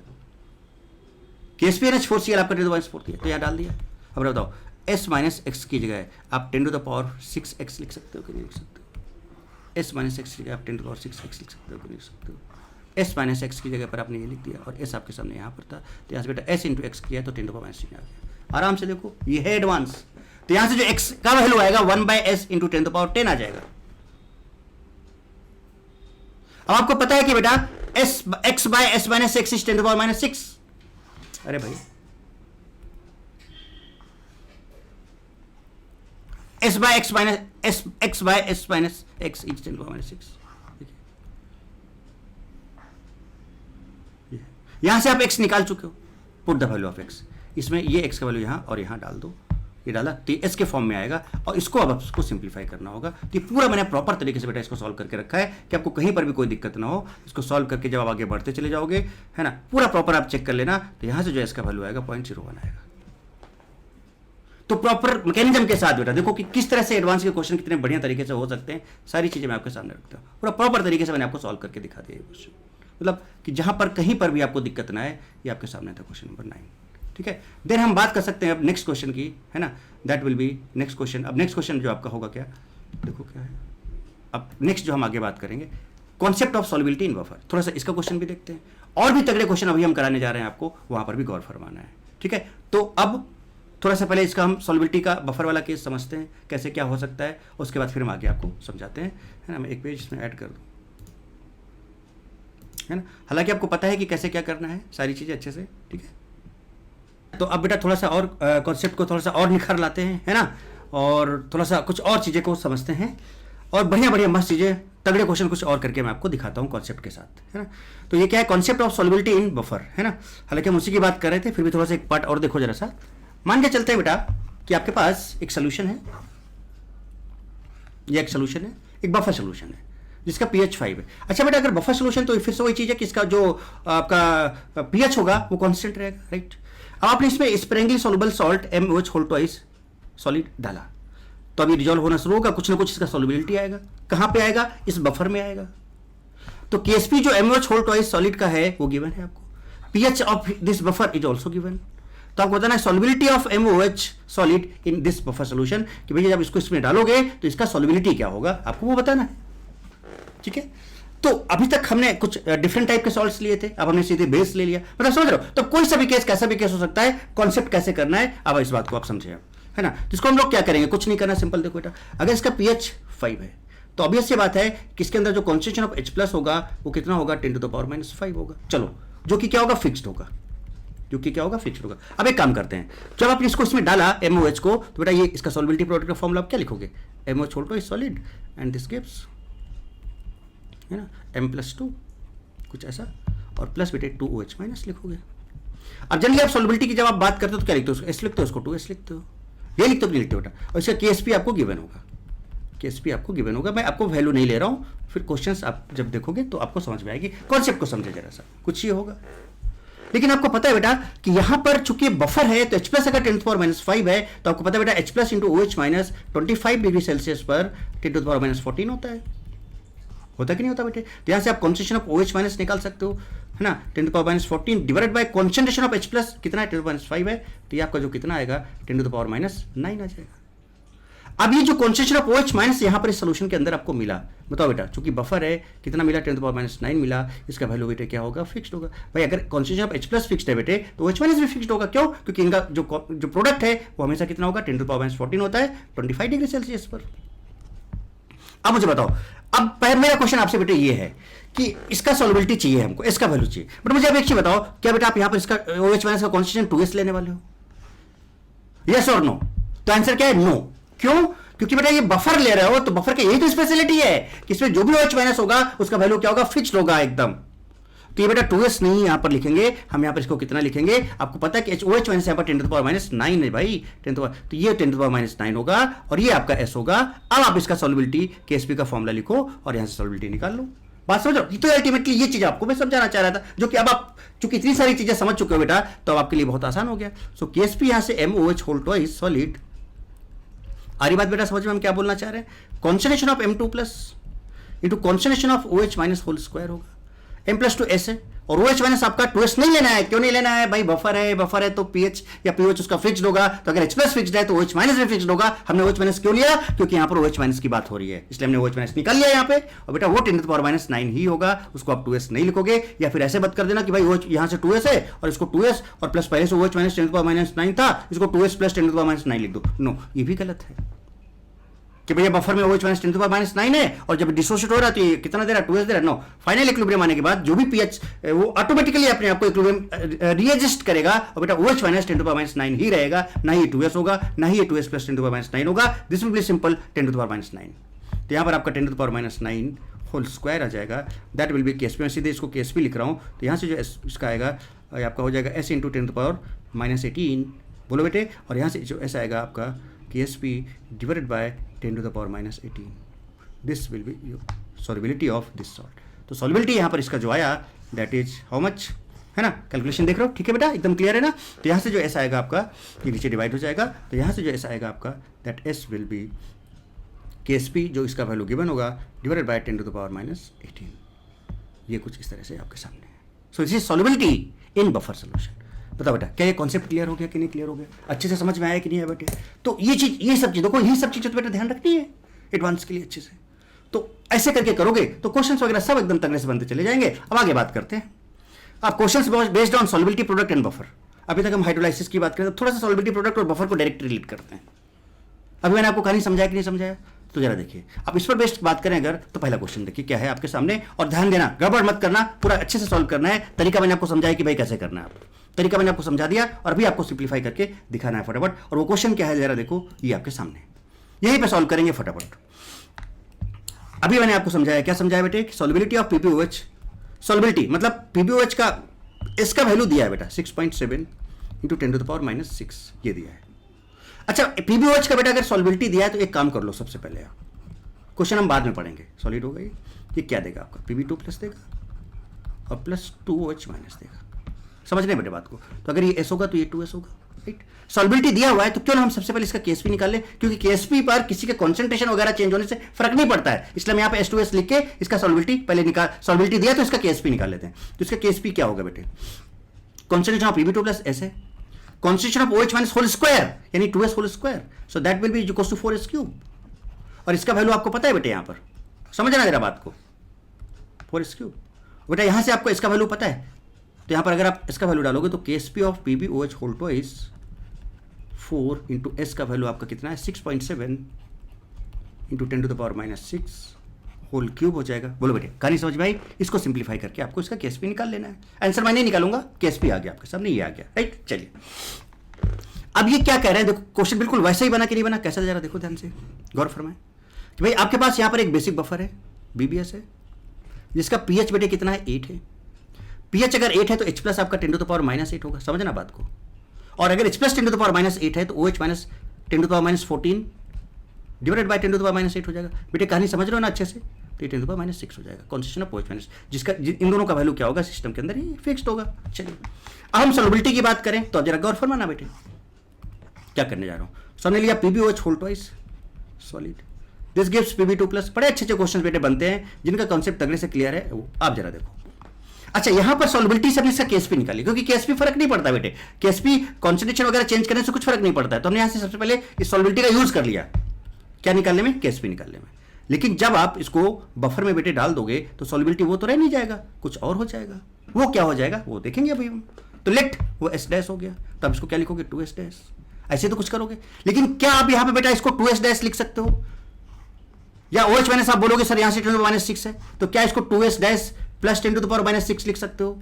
केएसपी NH4Cl आपका 10⁻4 दिया, तो यहां डाल दिया। अब बताओ, s माइनस एक्स की जगह आप 10⁻6x लिख सकते हो कि नहीं लिख सकते हो। s माइनस एक्स की जगह आप 10⁻6x लिख सकते हो कि नहीं लिख सकते हो। s माइनस एक्स की जगह पर आपने ये लिख दिया और s आपके सामने यहाँ पर था, तो यहाँ से बेटा s इंटू एक्स किया तो 10⁻6 आ गया। आराम से देखो, ये है एडवांस। तो यहां से जो x का वैल्यू आएगा 1/s इंटू 10⁻10 आ जाएगा। अब आपको पता है कि बेटा x by s minus x is 10⁻6। अरे भाई, s by x minus x by s minus x is 10⁻6। यहां से आप x निकाल चुके हो, put the value of x। इसमें ये x का वैल्यू यहां और यहां डाल दो, ये डाला तो s के फॉर्म में आएगा और इसको अब आपको सिंप्लीफाई करना होगा। तो ये पूरा मैंने प्रॉपर तरीके से बेटा इसको सॉल्व करके रखा है कि आपको कहीं पर भी कोई दिक्कत ना हो। इसको सॉल्व करके जब आप आगे बढ़ते चले जाओगे, है ना, पूरा प्रॉपर आप चेक कर लेना। तो यहां से जो s का वैल्यू आएगा 0.01 आएगा। तो प्रॉपर मैकेनिज्म के साथ बेटा देखो कि किस तरह से एडवांस के क्वेश्चन कितने बढ़िया तरीके से हो सकते हैं। सारी चीजें मैं आपके सामने रखता हूँ, पूरा प्रॉपर तरीके से मैंने आपको सॉल्व करके दिखा दिया क्वेश्चन, मतलब कि जहां पर कहीं पर भी आपको दिक्कत ना आए। ये आपके सामने था क्वेश्चन नंबर 9, ठीक है। देन हम बात कर सकते हैं अब नेक्स्ट क्वेश्चन की, है ना, that will B next question. अब नेक्स्ट क्वेश्चन जो आपका होगा क्या, देखो क्या है। अब नेक्स्ट जो हम आगे बात करेंगे, concept of solubility in buffer. थोड़ा सा इसका क्वेश्चन भी देखते हैं, और भी तगड़े क्वेश्चन अभी हम कराने जा रहे हैं आपको, वहां पर भी गौर फरमाना है, ठीक है। तो अब थोड़ा सा पहले इसका हम सॉल्युबिलिटी का बफर वाला केस समझते हैं, कैसे क्या हो सकता है, उसके बाद फिर हम आगे आपको समझाते हैं, है ना। मैं एक पेज इसमें ऐड कर दूँ, है ना। हालांकि आपको पता है कि कैसे क्या करना है, सारी चीज़ें अच्छे से, ठीक है। तो अब बेटा थोड़ा सा और कॉन्सेप्ट को थोड़ा सा और निखार लाते हैं, है ना, और थोड़ा सा कुछ और चीज़ें को समझते हैं और बढ़िया बढ़िया मस्त चीज़ें, तगड़े क्वेश्चन कुछ और करके मैं आपको दिखाता हूँ कॉन्सेप्ट के साथ, है ना। तो ये क्या है, concept of solubility in buffer, है ना। हालांकि हम उसी की बात कर रहे थे, फिर भी थोड़ा सा एक पार्ट और देखो जरा सा। मान के चलते हैं बेटा कि आपके पास एक सोल्यूशन है, ये एक सोल्यूशन है, एक बफर सोल्यूशन है जिसका pH 5 है। अच्छा बेटा, अगर बफर सोल्यूशन तो फिर से वही चीज़ है कि इसका जो आपका pH होगा वो कांस्टेंट रहेगा, राइट। अब आपने इसमें sparingly soluble salt MOH whole twice solid डाला, तो अभी रिजॉल्व होना शुरू होगा, कुछ ना कुछ इसका सॉल्युबिलिटी आएगा। कहाँ पे आएगा, इस बफर में आएगा। तो KSP जो MOH होल ट्वाइस सॉलिड का है वो गिवन है आपको, pH of this buffer is also given. तो आपको बताना है solubility of MOH solid in this buffer solution, कि भैया जब इसको इसमें डालोगे तो इसका सॉल्युबिलिटी क्या होगा, आपको वो बताना है, ठीक है। तो अभी तक हमने कुछ डिफरेंट टाइप के सॉल्ट्स लिए थे, अब हमने सीधे बेस ले लिया, मतलब समझ रहे हो। तो कोई सा भी केस कैसा भी केस हो सकता है, कॉन्सेप्ट कैसे करना है, अब इस बात को आप समझे, है ना। जिसको हम लोग क्या करेंगे, कुछ नहीं करना, सिंपल देखो बेटा, अगर इसका pH 5 है तो ऑब्वियस सी बात है कि इसके अंदर जो कॉन्सेंट्रेशन ऑफ H+ होगा वो कितना होगा, 10⁻⁻5 होगा। चलो, जो कि क्या होगा, फिक्स्ड होगा, जो कि क्या होगा, फिक्स्ड होगा। अब एक काम करते हैं, जब आपने इसको इसमें डाला MOH को, तो बेटा ये इसका सॉल्युबिलिटी प्रोडक्ट का फॉर्मूला आप क्या लिखोगे, MOH whole twice solid and this gives, है ना, M+2 कुछ ऐसा, और प्लस बेटे 2OH माइनस लिखोगे। अब जनरली आप सॉल्युबिलिटी की जब आप बात करते हो तो क्या लिखते हो, S लिखते हो, उसको 2S लिखते हो, ये लिखते हो, नहीं लिखते बेटा। और इसका KSP आपको गिवन होगा, KSP आपको गिवन होगा। मैं आपको वैल्यू नहीं ले रहा हूँ, फिर क्वेश्चंस आप जब देखोगे तो आपको समझ में आएगी, कॉन्सेप्ट को समझे जरा सा, कुछ ये होगा। लेकिन आपको पता है बेटा कि यहां पर चूंकि बफर है तो H+ अगर 10⁻5 है तो आपको पता है बेटा H+ into OH minus 25 degree Celsius पर 10⁻14 होता है कि नहीं होता बेटे। तो यहां से आप कॉन्सेंट्रेशन ऑफ OH माइनस निकाल सकते हो, है ना, 10⁻14 divided by concentration of H plus कितना है, 10⁻5 है, तो ये आपका जो कितना आएगा 10⁻9 आ जाएगा। अब ये जो कॉन्सेंट्रेशन ऑफ OH माइनस यहाँ पर इस सोल्यूशन के अंदर आपको मिला, बताओ बेटा, चूंकि बफर है कितना मिला, 10⁻9 मिला, इसका वैल्यू बेटे क्या होगा, फिक्स्ड होगा। भाई अगर concentration of H plus fixed है बेटे तो OH माइनस भी फिक्स्ड होगा, क्यों, क्योंकि इनका जो प्रोडक्ट है वो हमेशा कितना होगा, 10⁻14 होता है 25 डिग्री सेल्सियस पर। अब मुझे बताओ, अब मेरा क्वेश्चन आपसे बेटे ये है कि इसका सॉल्युबिलिटी चाहिए हमको, इसका वैल्यू चाहिए, बट मुझे अब एक चीज बताओ, क्या बेटा आप यहाँ पर इसका OH माइनस का कॉन्सेंट्रेशन 2s लेने वाले हो, यस और नो? तो आंसर क्या है, नो। क्यों? क्योंकि बेटा ये बफर ले रहे हो, तो बफर की यही तो स्पेशलिटी है कि इसमें जो भी OH माइनस होगा उसका वैल्यू क्या होगा, फिक्स्ड होगा एकदम। तो ये बेटा 2s नहीं यहां पर लिखेंगे हम, यहां पर इसको कितना लिखेंगे, आपको पता है कि OH माइनस यहां पर 10⁻9 है भाई, 10 तो ये 10⁻9 होगा और ये आपका s होगा। अब आप इसका सॉल्युबिलिटी KSP का फॉर्मूला लिखो और यहां से सॉल्युबिलिटी निकाल लो। बात समझो, तो अल्टीमेटली ये चीज आपको मैं समझाना चाह रहा था, जो कि अब आप चूंकि इतनी सारी चीजें समझ चुके हो बेटा, तो अब आपके लिए बहुत आसान हो गया। सो KSP यहां से MOH होल ट्वाइस सॉलिड, आ रही बात बेटा समझ में हम क्या बोलना चाह रहे हैं, concentration of M2 plus into concentration of OH minus whole square होगा, M प्लस टू S है, और OH माइनस आपका 2s नहीं लेना है। क्यों नहीं लेना है भाई, बफर है तो pH या POH उसका फिक्स्ड होगा, तो अगर H प्लस फिक्स्ड है तो OH माइनस भी फिक्स्ड होगा। हमने OH माइनस क्यों लिया, क्योंकि यहाँ पर OH माइनस की बात हो रही है, इसलिए हमने OH माइनस निकाल लिया यहाँ पे, और बेटा वो 10⁻9 ही होगा, उसको आप 2s नहीं लिखोगे, या फिर ऐसे बात कर देना कि भाई OH यहाँ से 2s है और इसको 2s और प्लस पहले से OH माइनस 10⁻9 था, इसको 2s प्लस 10⁻9 लिख दो। नो, ये भी गलत है कि भैया बफर में OH माइनस 10⁻9 है और जब डिसोसिएट हो रहा है तो ये कितना दे रहा है, 2s दे रहा है। नो, फाइनल इक्विलिब्रियम आने के बाद जो भी pH वो ऑटोमेटिकली अपने आप को इक्विलिब्रियम रीएडजस्ट करेगा, और बेटा OH माइनस 10⁻9 ही रहेगा, ना ही 2s होगा, ना ही 2s प्लस 10⁻9 होगा। This will be simple 10⁻9। तो यहाँ पर आपका 10⁻9 होल स्क्वायर आ जाएगा, दैट विल बी KSP। मैं सीधे इसको KSP लिख रहा हूँ, तो यहाँ से जो इसका आएगा आपका हो जाएगा s इंटू 10⁻18, बोलो बेटे, और यहाँ से जो s आएगा आपका KSP divided by 10⁻18। This will be solubility of this salt. तो सॉल्युबिलिटी यहाँ पर इसका जो आया दैट इज हाउ मच, है ना, कैलकुलेशन देख रहे हो, ठीक है बेटा, एकदम क्लियर है ना। तो यहाँ से जो s आएगा आपका ये नीचे डिवाइड हो जाएगा, तो यहाँ से जो s आएगा आपका that s will be KSP जो इसका वैल्यू गिवन होगा डिवाइडेड बाय 10⁻18। ये कुछ इस तरह से आपके सामने है। So this is solubility in buffer solution. बताओ बेटा, क्या ये कॉन्सेप्ट क्लियर हो गया कि नहीं क्लियर हो गया, अच्छे से समझ में आया कि नहीं आया बेटे? तो ये चीज, ये सब चीज देखो, ये सब चीजें तो बेटा ध्यान रखनी है एडवांस के लिए अच्छे से। तो ऐसे करके करोगे तो क्वेश्चंस वगैरह सब एकदम तगड़े से बनते चले जाएंगे। अब आगे बात करते हैं, अब questions based on solubility product and buffer. अभी तक हम हाइड्रोलाइसिस की बात करें, तो थोड़ा सा सॉल्युबिलिटी प्रोडक्ट और बफर को डायरेक्ट रिलेट करते हैं। अभी मैंने आपको कहानी समझाया कि नहीं समझाया, तो जरा देखिए। अब इस पर बेस्ड बात करें अगर, तो पहला क्वेश्चन देखिए क्या है आपके सामने, और ध्यान देना, गड़बड़ मत करना, पूरा अच्छे से सॉल्व करना है। तरीका मैंने आपको समझाया कि भाई कैसे करना है, तरीका मैंने आपको समझा दिया, और अभी आपको सिंप्लीफाई करके दिखाना है फटाफट। और वो क्वेश्चन क्या है जरा देखो, ये आपके सामने, यहीं पे सॉल्व करेंगे फटाफट। अभी मैंने आपको समझाया, क्या समझाया बेटे, कि सॉल्युबिलिटी ऑफ PbOH, सॉल्युबिलिटी मतलब PbOH का इसका वैल्यू दिया है बेटा 6.7 इंटू 10⁻6 ये दिया है। अच्छा, PbOH का बेटा अगर सॉल्युबिलिटी दिया है तो एक काम कर लो, सबसे पहले आप क्वेश्चन हम बाद में पढ़ेंगे, सॉलिड हो गई, ये क्या देगा आपका Pb2 प्लस देगा और प्लस 2OH माइनस देगा। समझ रहे बेटे बात को? तो अगर ये S होगा तो ये 2S होगा, राइट। सॉल्युबिलिटी दिया हुआ है तो क्यों ना हम सबसे पहले इसका KSP निकाल लें, क्योंकि KSP पर किसी के कॉन्सेंट्रेशन वगैरह चेंज होने से फर्क नहीं पड़ता है, इसलिए हम यहाँ पे S2S लिख के इसका सॉल्युबिलिटी पहले निकाल, सॉल्युबिलिटी दिया तो इसका KSP निकाल लेते हैं। तो इसका KSP क्या होगा बेटे, concentration of Pb2 plus S है, concentration of OH minus whole square यानी 2S whole square, so that will be equal to 4S cube, और इसका वैल्यू आपको पता है बेटे, यहाँ पर समझना जरा बात को, 4S क्यूब। बेटा यहाँ से आपको इसका वैल्यू पता है, तो यहाँ पर अगर आप इसका वैल्यू डालोगे तो KSP of PbOH whole twice 4 into S का वैल्यू आपका कितना है 6.7 इंटू 10⁻6 होल क्यूब हो जाएगा। बोलो बेटे, कहानी समझ में आई? इसको सिंप्लीफाई करके आपको इसका KSP निकाल लेना है। आंसर मैं नहीं निकालूंगा, KSP आ गया आपके सामने, ये आ गया, राइट। चलिए अब ये क्या कह रहे हैं, देखो क्वेश्चन बिल्कुल वैसे ही बना कि नहीं बना, कैसा जरा देखो ध्यान से, गौर फरमाएं कि भाई आपके पास यहाँ पर एक बेसिक बफर है BBS है, जिसका pH बेटे कितना है 8 है। pH अगर 8 है तो H प्लस आपका 10⁻8 होगा, समझना बात को। और अगर H प्लस 10⁻8 है तो OH माइनस 10⁻14 डिवाइडेड बाय 10⁻8 हो जाएगा। बेटे कहानी समझ रहे हो ना अच्छे से, तो ये 10⁻6 हो जाएगा कॉन्सेंट्रेशन ऑफ OH माइनस, जिसका इन दोनों का वैल्यू क्या होगा सिस्टम के अंदर, ये फिक्स्ड होगा। चलिए अब हम सॉल्युबिलिटी की बात करें, तो अब जरा गौर फरमाना बेटे, क्या करने जा रहा हूँ। सो हमने लिया PbOH whole twice solid, this gives Pb2 plus. बड़े अच्छे अच्छे क्वेश्चन बेटे बनते हैं जिनका कॉन्सेप्ट तगड़े से क्लियर है, वो आप जरा देखो। अच्छा, यहां पर सॉल्युबिलिटी से हमने इसका केएसपी निकाली, क्योंकि केएसपी फर्क नहीं पड़ता बेटे, केएसपी कॉन्सेंट्रेशन वगैरह चेंज करने से कुछ फर्क नहीं पड़ता है, तो हमने यहां से सबसे पहले इस सॉल्युबिलिटी का यूज कर लिया क्या निकालने में, केएसपी निकालने में। लेकिन जब आप इसको बफर में बेटे डाल दोगे तो सॉल्युबिलिटी वो तो रह नहीं जाएगा, कुछ और हो जाएगा। वो क्या हो जाएगा वो देखेंगे अभी हम। तो लेट वो एस डैश हो गया, तो आप इसको क्या लिखोगे 2s डैश, ऐसे तो कुछ करोगे। लेकिन क्या आप यहां पे बेटा इसको 2s डैश लिख सकते हो, या OH माइनस आप बोलोगे सर यहां से 10⁻6 है, तो क्या इसको 2s डैश प्लस 10⁻6 लिख सकते हो?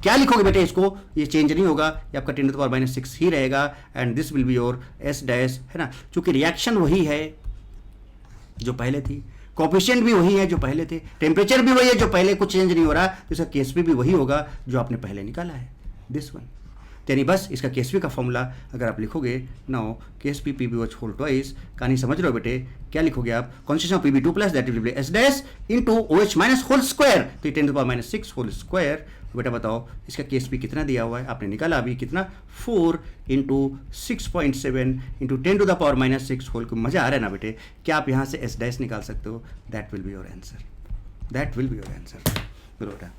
क्या लिखोगे बेटे इसको, ये चेंज नहीं होगा, ये आपका 10⁻6 ही रहेगा, and this will be your s dash, है ना। चूंकि रिएक्शन वही है जो पहले थी, कोफिशिएंट भी वही है जो पहले थे, टेम्परेचर भी वही है जो पहले, कुछ चेंज नहीं हो रहा, तो इसका केएसपी भी वही होगा जो आपने पहले निकाला है, दिस वन। यानी बस इसका केएसपी का फॉर्मूला अगर आप लिखोगे, now KSP PbOH whole twice, कहानी समझ रहे हो बेटे, क्या लिखोगे आप, concentration of Pb2 plus that will be S dash into OH minus whole square, तो 10⁻6 होल स्क्वायर। बेटा बताओ इसका केएसपी कितना दिया हुआ है, आपने निकाला अभी कितना, 4 इंटू 6.7 इंटू 10⁻6 होल। को मजा आ रहा है ना बेटे, क्या आप यहाँ से S डैश निकाल सकते हो, that will be your answer, that will be your answer बेटा।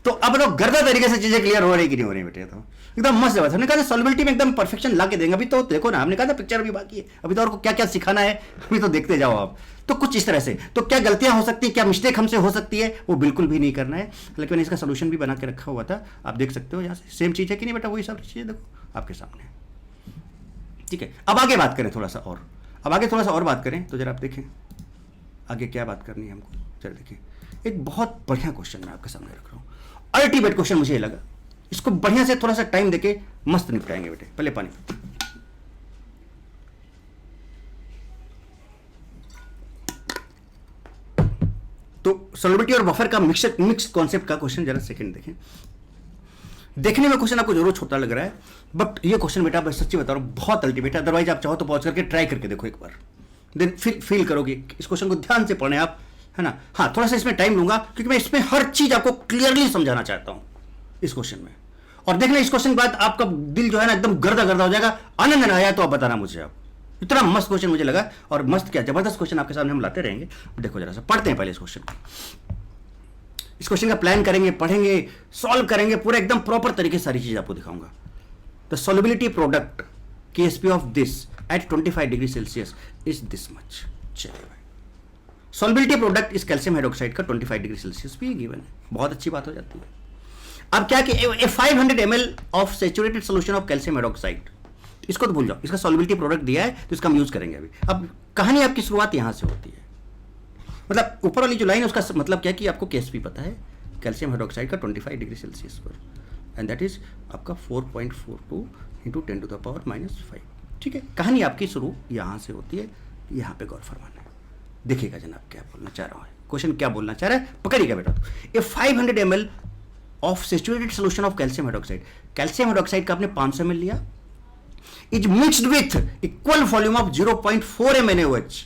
तो अब तो गर्दा तरीके से चीजें क्लियर हो रही कि नहीं हो रही बेटे, तो एकदम मस्त बात। हमने कहा सॉल्युबिलिटी में एकदम परफेक्शन ला के देंगे, अभी तो देखो ना, हमने कहा था पिक्चर अभी बाकी है, अभी तो और क्या क्या सिखाना है अभी तो देखते जाओ आप। तो कुछ इस तरह से, तो क्या गलतियां हो सकती है, क्या मिस्टेक हमसे हो सकती है, वो बिल्कुल भी नहीं करना है। लेकिन मैंने इसका सोल्यूशन भी बना के रखा हुआ था, आप देख सकते हो यहाँ से, सेम चीज है कि नहीं बेटा, वही सब चीजें देखो आपके सामने, ठीक है। अब आगे बात करें थोड़ा सा और, अब आगे थोड़ा सा और बात करें, तो जरा आप देखें आगे क्या बात करनी है हमको। चलो देखिए, एक बहुत बढ़िया क्वेश्चन मैं आपके सामने रख रहा हूँ, अल्टीमेट क्वेश्चन मुझे ये लगा, इसको बढ़िया से थोड़ा सा टाइम देके मस्त निपटाएंगे बेटे। पहले पानी, तो सॉल्युबिलिटी और बफर का मिक्स कॉन्सेप्ट का क्वेश्चन, जरा सेकंड देखें। देखने में क्वेश्चन आपको जरूर छोटा लग रहा है, बट ये क्वेश्चन बेटा मैं सच्ची बता रहा हूं बहुत अल्टीमेट है। अदरवाइज आप चाहो तो पॉज करके ट्राई करके देखो एक बार, देन फील करोगे इस क्वेश्चन को ध्यान से पढ़ें आप, है ना। हाँ, थोड़ा सा इसमें टाइम लूंगा क्योंकि मैं इसमें हर चीज आपको क्लियरली समझाना चाहता हूं इस क्वेश्चन में। और देखना इस क्वेश्चन के बाद आपका दिल जो है ना एकदम गर्दा गर्दा हो जाएगा। आनंद ना आया तो आप बताना मुझे, आप इतना मस्त क्वेश्चन मुझे लगा, और मस्त क्या जबरदस्त क्वेश्चन आपके सामने हम लाते रहेंगे। देखो जरा सा पढ़ते हैं पहले इस क्वेश्चन को, इस क्वेश्चन का प्लान करेंगे, पढ़ेंगे, सॉल्व करेंगे पूरे एकदम प्रॉपर तरीके से, सारी चीज आपको दिखाऊंगा। The solubility product Ksp of this eight 25 degree Celsius is this much. चलिए भाई, सॉल्युबिलिटी प्रोडक्ट इस कैल्शियम हाइड्रोक्साइड का 25 डिग्री सेल्सियस भी गिवन है, बहुत अच्छी बात हो जाती है। अब क्या कि 500 ml of saturated solution of calcium hydroxide, इसको तो भूल जाओ, इसका सॉल्युबिलिटी प्रोडक्ट दिया है तो इसका हम यूज करेंगे अभी। अब कहानी आपकी शुरुआत यहां से होती है, मतलब ऊपर वाली जो लाइन है उसका मतलब क्या कि आपको केएसपी पता है कैल्शियम हाइड्रोक्साइड का 25 डिग्री सेल्सियस पर, एंड दैट इज आपका 4.42 इंटू 10⁻⁵। ठीक है, कहानी आपकी शुरू यहां से होती है, यहां पे गौर फरमाना है। देखिएगा जनाब क्या बोलना चाह रहा है, क्वेश्चन क्या बोलना चाह रहा है, पकड़िएगा बेटा। तो 500 ml of saturated solution of calcium hydroxide, calcium hydroxide का आपने 500 ml लिया, is mixed with equal volume of 0.4 MnOH।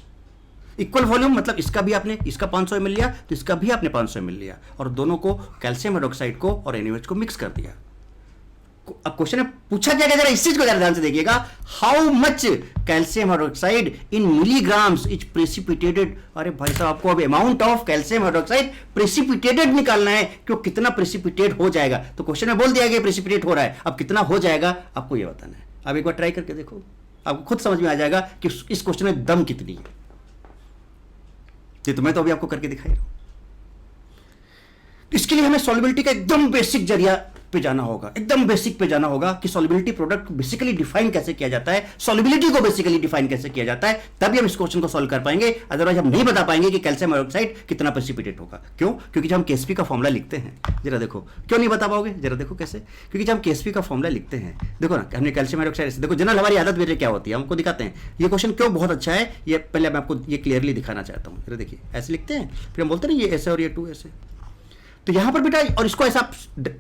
Equal volume मतलब इसका भी आपने, इसका 500 ml लिया तो इसका भी आपने 500 ml लिया, और दोनों को कैल्शियम हाइड्रोक्साइड को और NaOH को मिक्स कर दिया। अब क्वेश्चन में पूछा क्या, जरा इस चीज को जरा ध्यान से देखिएगा, how much calcium hydroxide in milligrams is precipitated. अरे भाई साहब, आपको अब amount of calcium hydroxide precipitated निकालना है, क्यों कितना प्रेसिपिटेट हो जाएगा। तो क्वेश्चन में बोल दिया कि प्रेसिपिटेट हो रहा है, अब कितना हो जाएगा आपको ये बताना है। अब एक बार ट्राई करके देखो, आपको खुद समझ में आ जाएगा कि इस क्वेश्चन में दम कितनी है। तो मैं तो अभी आपको करके दिखाई रहा हूं। इसके लिए हमें सॉल्युबिलिटी का एकदम बेसिक जरिया पे जाना होगा, एकदम बेसिक पे जाना होगा कि सॉल्युबिलिटी प्रोडक्ट बेसिकली डिफाइन कैसे किया जाता है, सॉल्युबिलिटी को बेसिकली डिफाइन कैसे किया जाता है, तभी हम इस क्वेश्चन को सॉल्व कर पाएंगे। अदरवाइज हम नहीं बता पाएंगे कि कैल्शियम हाइड्रोक्साइड कितना प्रेसिपिटेट होगा। क्यों? क्योंकि जब हम केएसपी का फॉर्मूला लिखते हैं, जरा देखो क्यों नहीं बता पाओगे, जरा देखो कैसे। क्योंकि जब हम केएसपी का फॉर्मूला लिखते हैं, देखो ना, हमने कैल्शियम हाइड्रोक्साइड, देखो जनरल हमारी आदत बेटे क्या होती है, हमको दिखाते हैं। ये क्वेश्चन क्यों बहुत अच्छा है, ये पहले मैं आपको ये क्लियरली दिखाना चाहता हूँ। जरा देखिए, ऐसे लिखते हैं, फिर हम बोलते हैं ना ये ऐसे और ये 2 ऐसे, तो यहां पर बेटा, और इसको ऐसा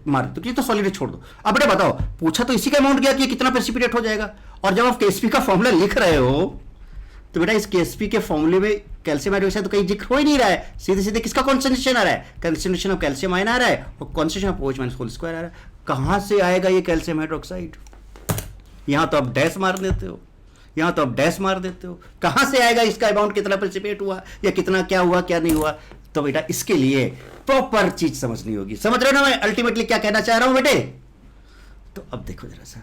मार दो, ये तो सॉलिड छोड़ दो। अब बेटा बताओ, पूछा तो इसी का अमाउंट गया कि कितना प्रेसिपिटेट हो जाएगा, और जब आप केएसपी का फॉर्मूला लिख रहे हो तो बेटा इस केएसपी के फॉर्मूले में कैल्शियम हाइड्रोक्साइड तो कहीं जिक्र हो ही नहीं रहा है, सीधे सीधे किसका कॉन्सेंट्रेशन आ रहा है, कंसंट्रेशन ऑफ कैल्शियम आयन आ रहा है, और concentration of OH minus whole square आ रहा है। कहां से आएगा ये कैल्शियम हाइड्रोक्साइड? यहां तो आप डैश मार देते हो, यहां तो आप डैश मार देते हो, कहां से आएगा इसका अमाउंट, कितना प्रेसिपिटेट हुआ या कितना क्या हुआ क्या नहीं हुआ। तो बेटा इसके लिए प्रॉपर चीज समझनी होगी। समझ रहे हो ना मैं अल्टीमेटली क्या कहना चाह रहा हूं बेटे? तो अब देखो जरा सा,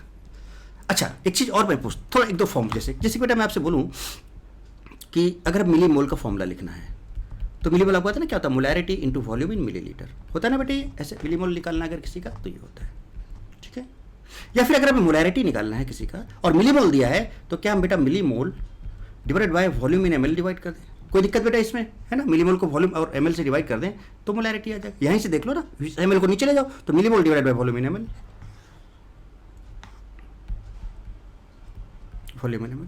अच्छा एक चीज और मैं पूछ, थोड़ा एक दो फॉर्म, जैसे बेटा मैं आपसे बोलूं कि अगर मिली मोल का फॉर्मूला लिखना है तो मिली मोल आपको पता है ना क्या होता है? Molarity into volume in millilitre होता है ना बेटे? ऐसे मिली मोल निकालना अगर किसी का तो ये होता है, ठीक है? या फिर अगर हमें मोलैरिटी निकालना है किसी का और मिली मोल दिया है तो क्या हम बेटा milli mole divide by volume in ML divide कर दें? कोई दिक्कत बेटा इसमें है ना? मिली मोल को वॉल्यूम और एमएल से डिवाइड कर दें तो मोलैरिटी आ जाएगा। यहीं से देख लो ना, एमएल को नीचे ले जाओ तो milli mole divide by volume in ML, volume in ML.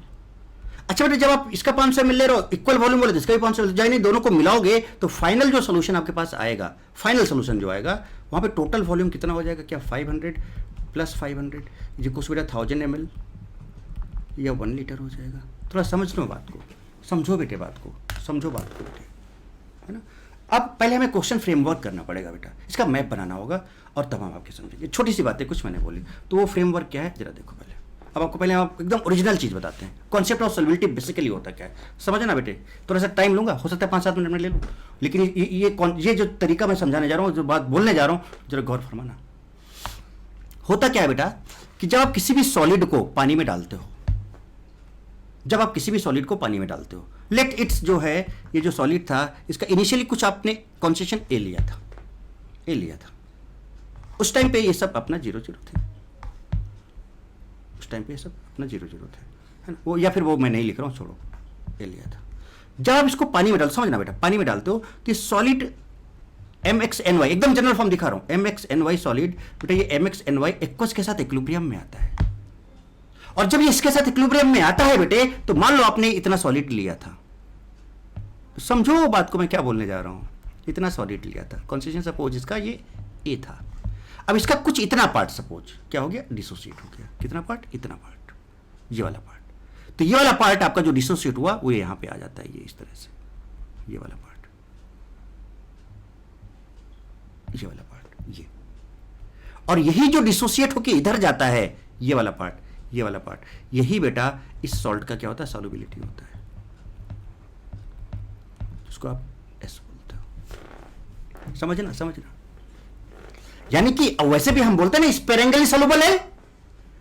अच्छा बेटा जब आप इसका 500 ml ले रहे हो, इक्वल वॉल्यूम बोले तो इसका भी 500 ml, नहीं दोनों को मिलाओगे तो फाइनल जो सोल्यूशन आपके पास आएगा, फाइनल सोल्यूशन जो आएगा वहां पे टोटल वॉल्यूम कितना हो जाएगा? क्या 500 प्लस 500 ये कुछ बेटा 1000 ml या 1 लीटर हो जाएगा। थोड़ा समझ लो बात को, समझो बेटे बात को, समझो बात को बेटे, है ना? अब पहले हमें क्वेश्चन फ्रेमवर्क करना पड़ेगा बेटा, इसका मैप बनाना होगा और तब हम आपके समझेंगे। छोटी सी बातें कुछ मैंने बोली, तो वो फ्रेमवर्क क्या है जरा देखो पहले। अब आपको पहले हम एकदम ओरिजिनल चीज़ बताते हैं, कॉन्सेप्ट ऑफ सॉल्युबिलिटी बेसिकली होता क्या है, समझना ना बेटे? थोड़ा सा टाइम लूंगा, हो सकता है 5-7 मिनट में ले लूँ, लेकिन ये जो तरीका मैं समझाने जा रहा हूँ, जो बात बोलने जा रहा हूँ, जरा गौर फरमाना। होता क्या है बेटा कि जब आप किसी भी सॉलिड को पानी में डालते हो, जब आप किसी भी सॉलिड को पानी में डालते हो, लेट इट्स जो है ये जो सॉलिड था इसका इनिशियली कुछ आपने कॉन्सेंट्रेशन ए लिया था, ए लिया था, उस टाइम पे ये सब अपना 0-0 थे, उस टाइम पे ये सब अपना 0-0 थे, है ना? वो या फिर वो मैं नहीं लिख रहा हूँ, छोड़ो, ए लिया था। जब आप इसको पानी में डाल, समझना बेटा, पानी में डालते हो तो ये सॉलिड MXNY, एकदम जनरल फॉर्म दिखा रहा हूँ, MXNY सॉलिड बेटा, ये MXNY एक्वस के साथ इक्विलिब्रियम में आता है। और जब ये इसके साथ इक्विलिब्रियम में आता है बेटे, तो मान लो आपने इतना सॉलिड लिया था, तो समझो बात को मैं क्या बोलने जा रहा हूं, इतना सॉलिड लिया था, कॉन्सेंट्रेशन सपोज इसका ये ए था, अब इसका कुछ इतना पार्ट सपोज क्या हो गया? डिसोसिएट हो गया। कितना पार्ट? इतना पार्ट, ये वाला पार्ट। तो ये वाला पार्ट आपका जो डिसोसिएट हुआ वो यहां पे आ जाता है, ये इस तरह से, ये वाला पार्ट, ये वाला पार्ट, ये, और यही जो डिसोसिएट होके इधर जाता है, ये वाला पार्ट, ये वाला पार्ट, यही बेटा इस सॉल्ट का क्या होता है? सॉल्युबिलिटी होता है, जिसको आप एस बोलते हो। समझना, समझना। यानी कि वैसे भी हम बोलते हैं ना स्पेरेंगली सॉल्युबल है,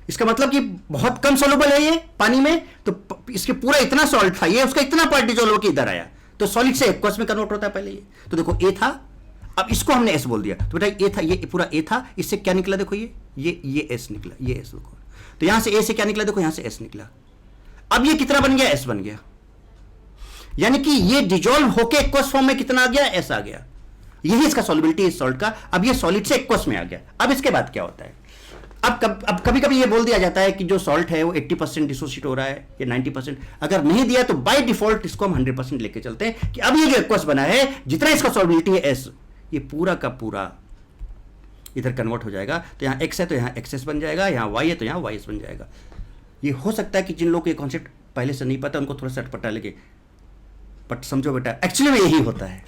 इसका मतलब कि बहुत कम सॉल्युबल है ये पानी में, तो इसके पूरा इतना सॉल्ट था, ये उसका इतना पार्ट डिसॉल्व होकर इधर आया, तो सॉलिड से एक्वस में कन्वर्ट होता है पहले ये। तो देखो ए था, अब इसको हमने एस बोल दिया, तो बेटा ए था, ये पूरा ए था, इससे क्या निकला? देखो ये एस निकला, ये एस देखो, तो यहां से ए से क्या निकला? देखो यहां से एस निकला। अब ये कितना बन गया? एस बन गया। यानी कि ये डिजॉल्व होके एक्वस फॉर्म में कितना आ गया? एस आ गया। यही इसका सॉल्युबिलिटी इस सॉल्ट का। अब ये सॉलिड से एक्वस में आ गया। अब इसके बाद क्या होता है? अब कभी कभी ये बोल दिया जाता है कि जो सॉल्ट है वो 80% डिसोसिएट हो रहा है या 90%। अगर नहीं दिया तो बाय डिफॉल्ट इसको हम 100% लेके चलते हैं कि अब ये जो एक्वस बना है, जितना इसका सॉल्युबिलिटी है एस, ये पूरा का पूरा इधर कन्वर्ट हो जाएगा। तो यहाँ एक्स है तो यहाँ एक्सएस बन जाएगा, यहाँ वाई है तो यहाँ वाई एस बन जाएगा। ये हो सकता है कि जिन लोगों को ये कॉन्सेप्ट पहले से नहीं पता उनको थोड़ा सा अटपटा लगे, बट समझो बेटा एक्चुअली में यही होता है,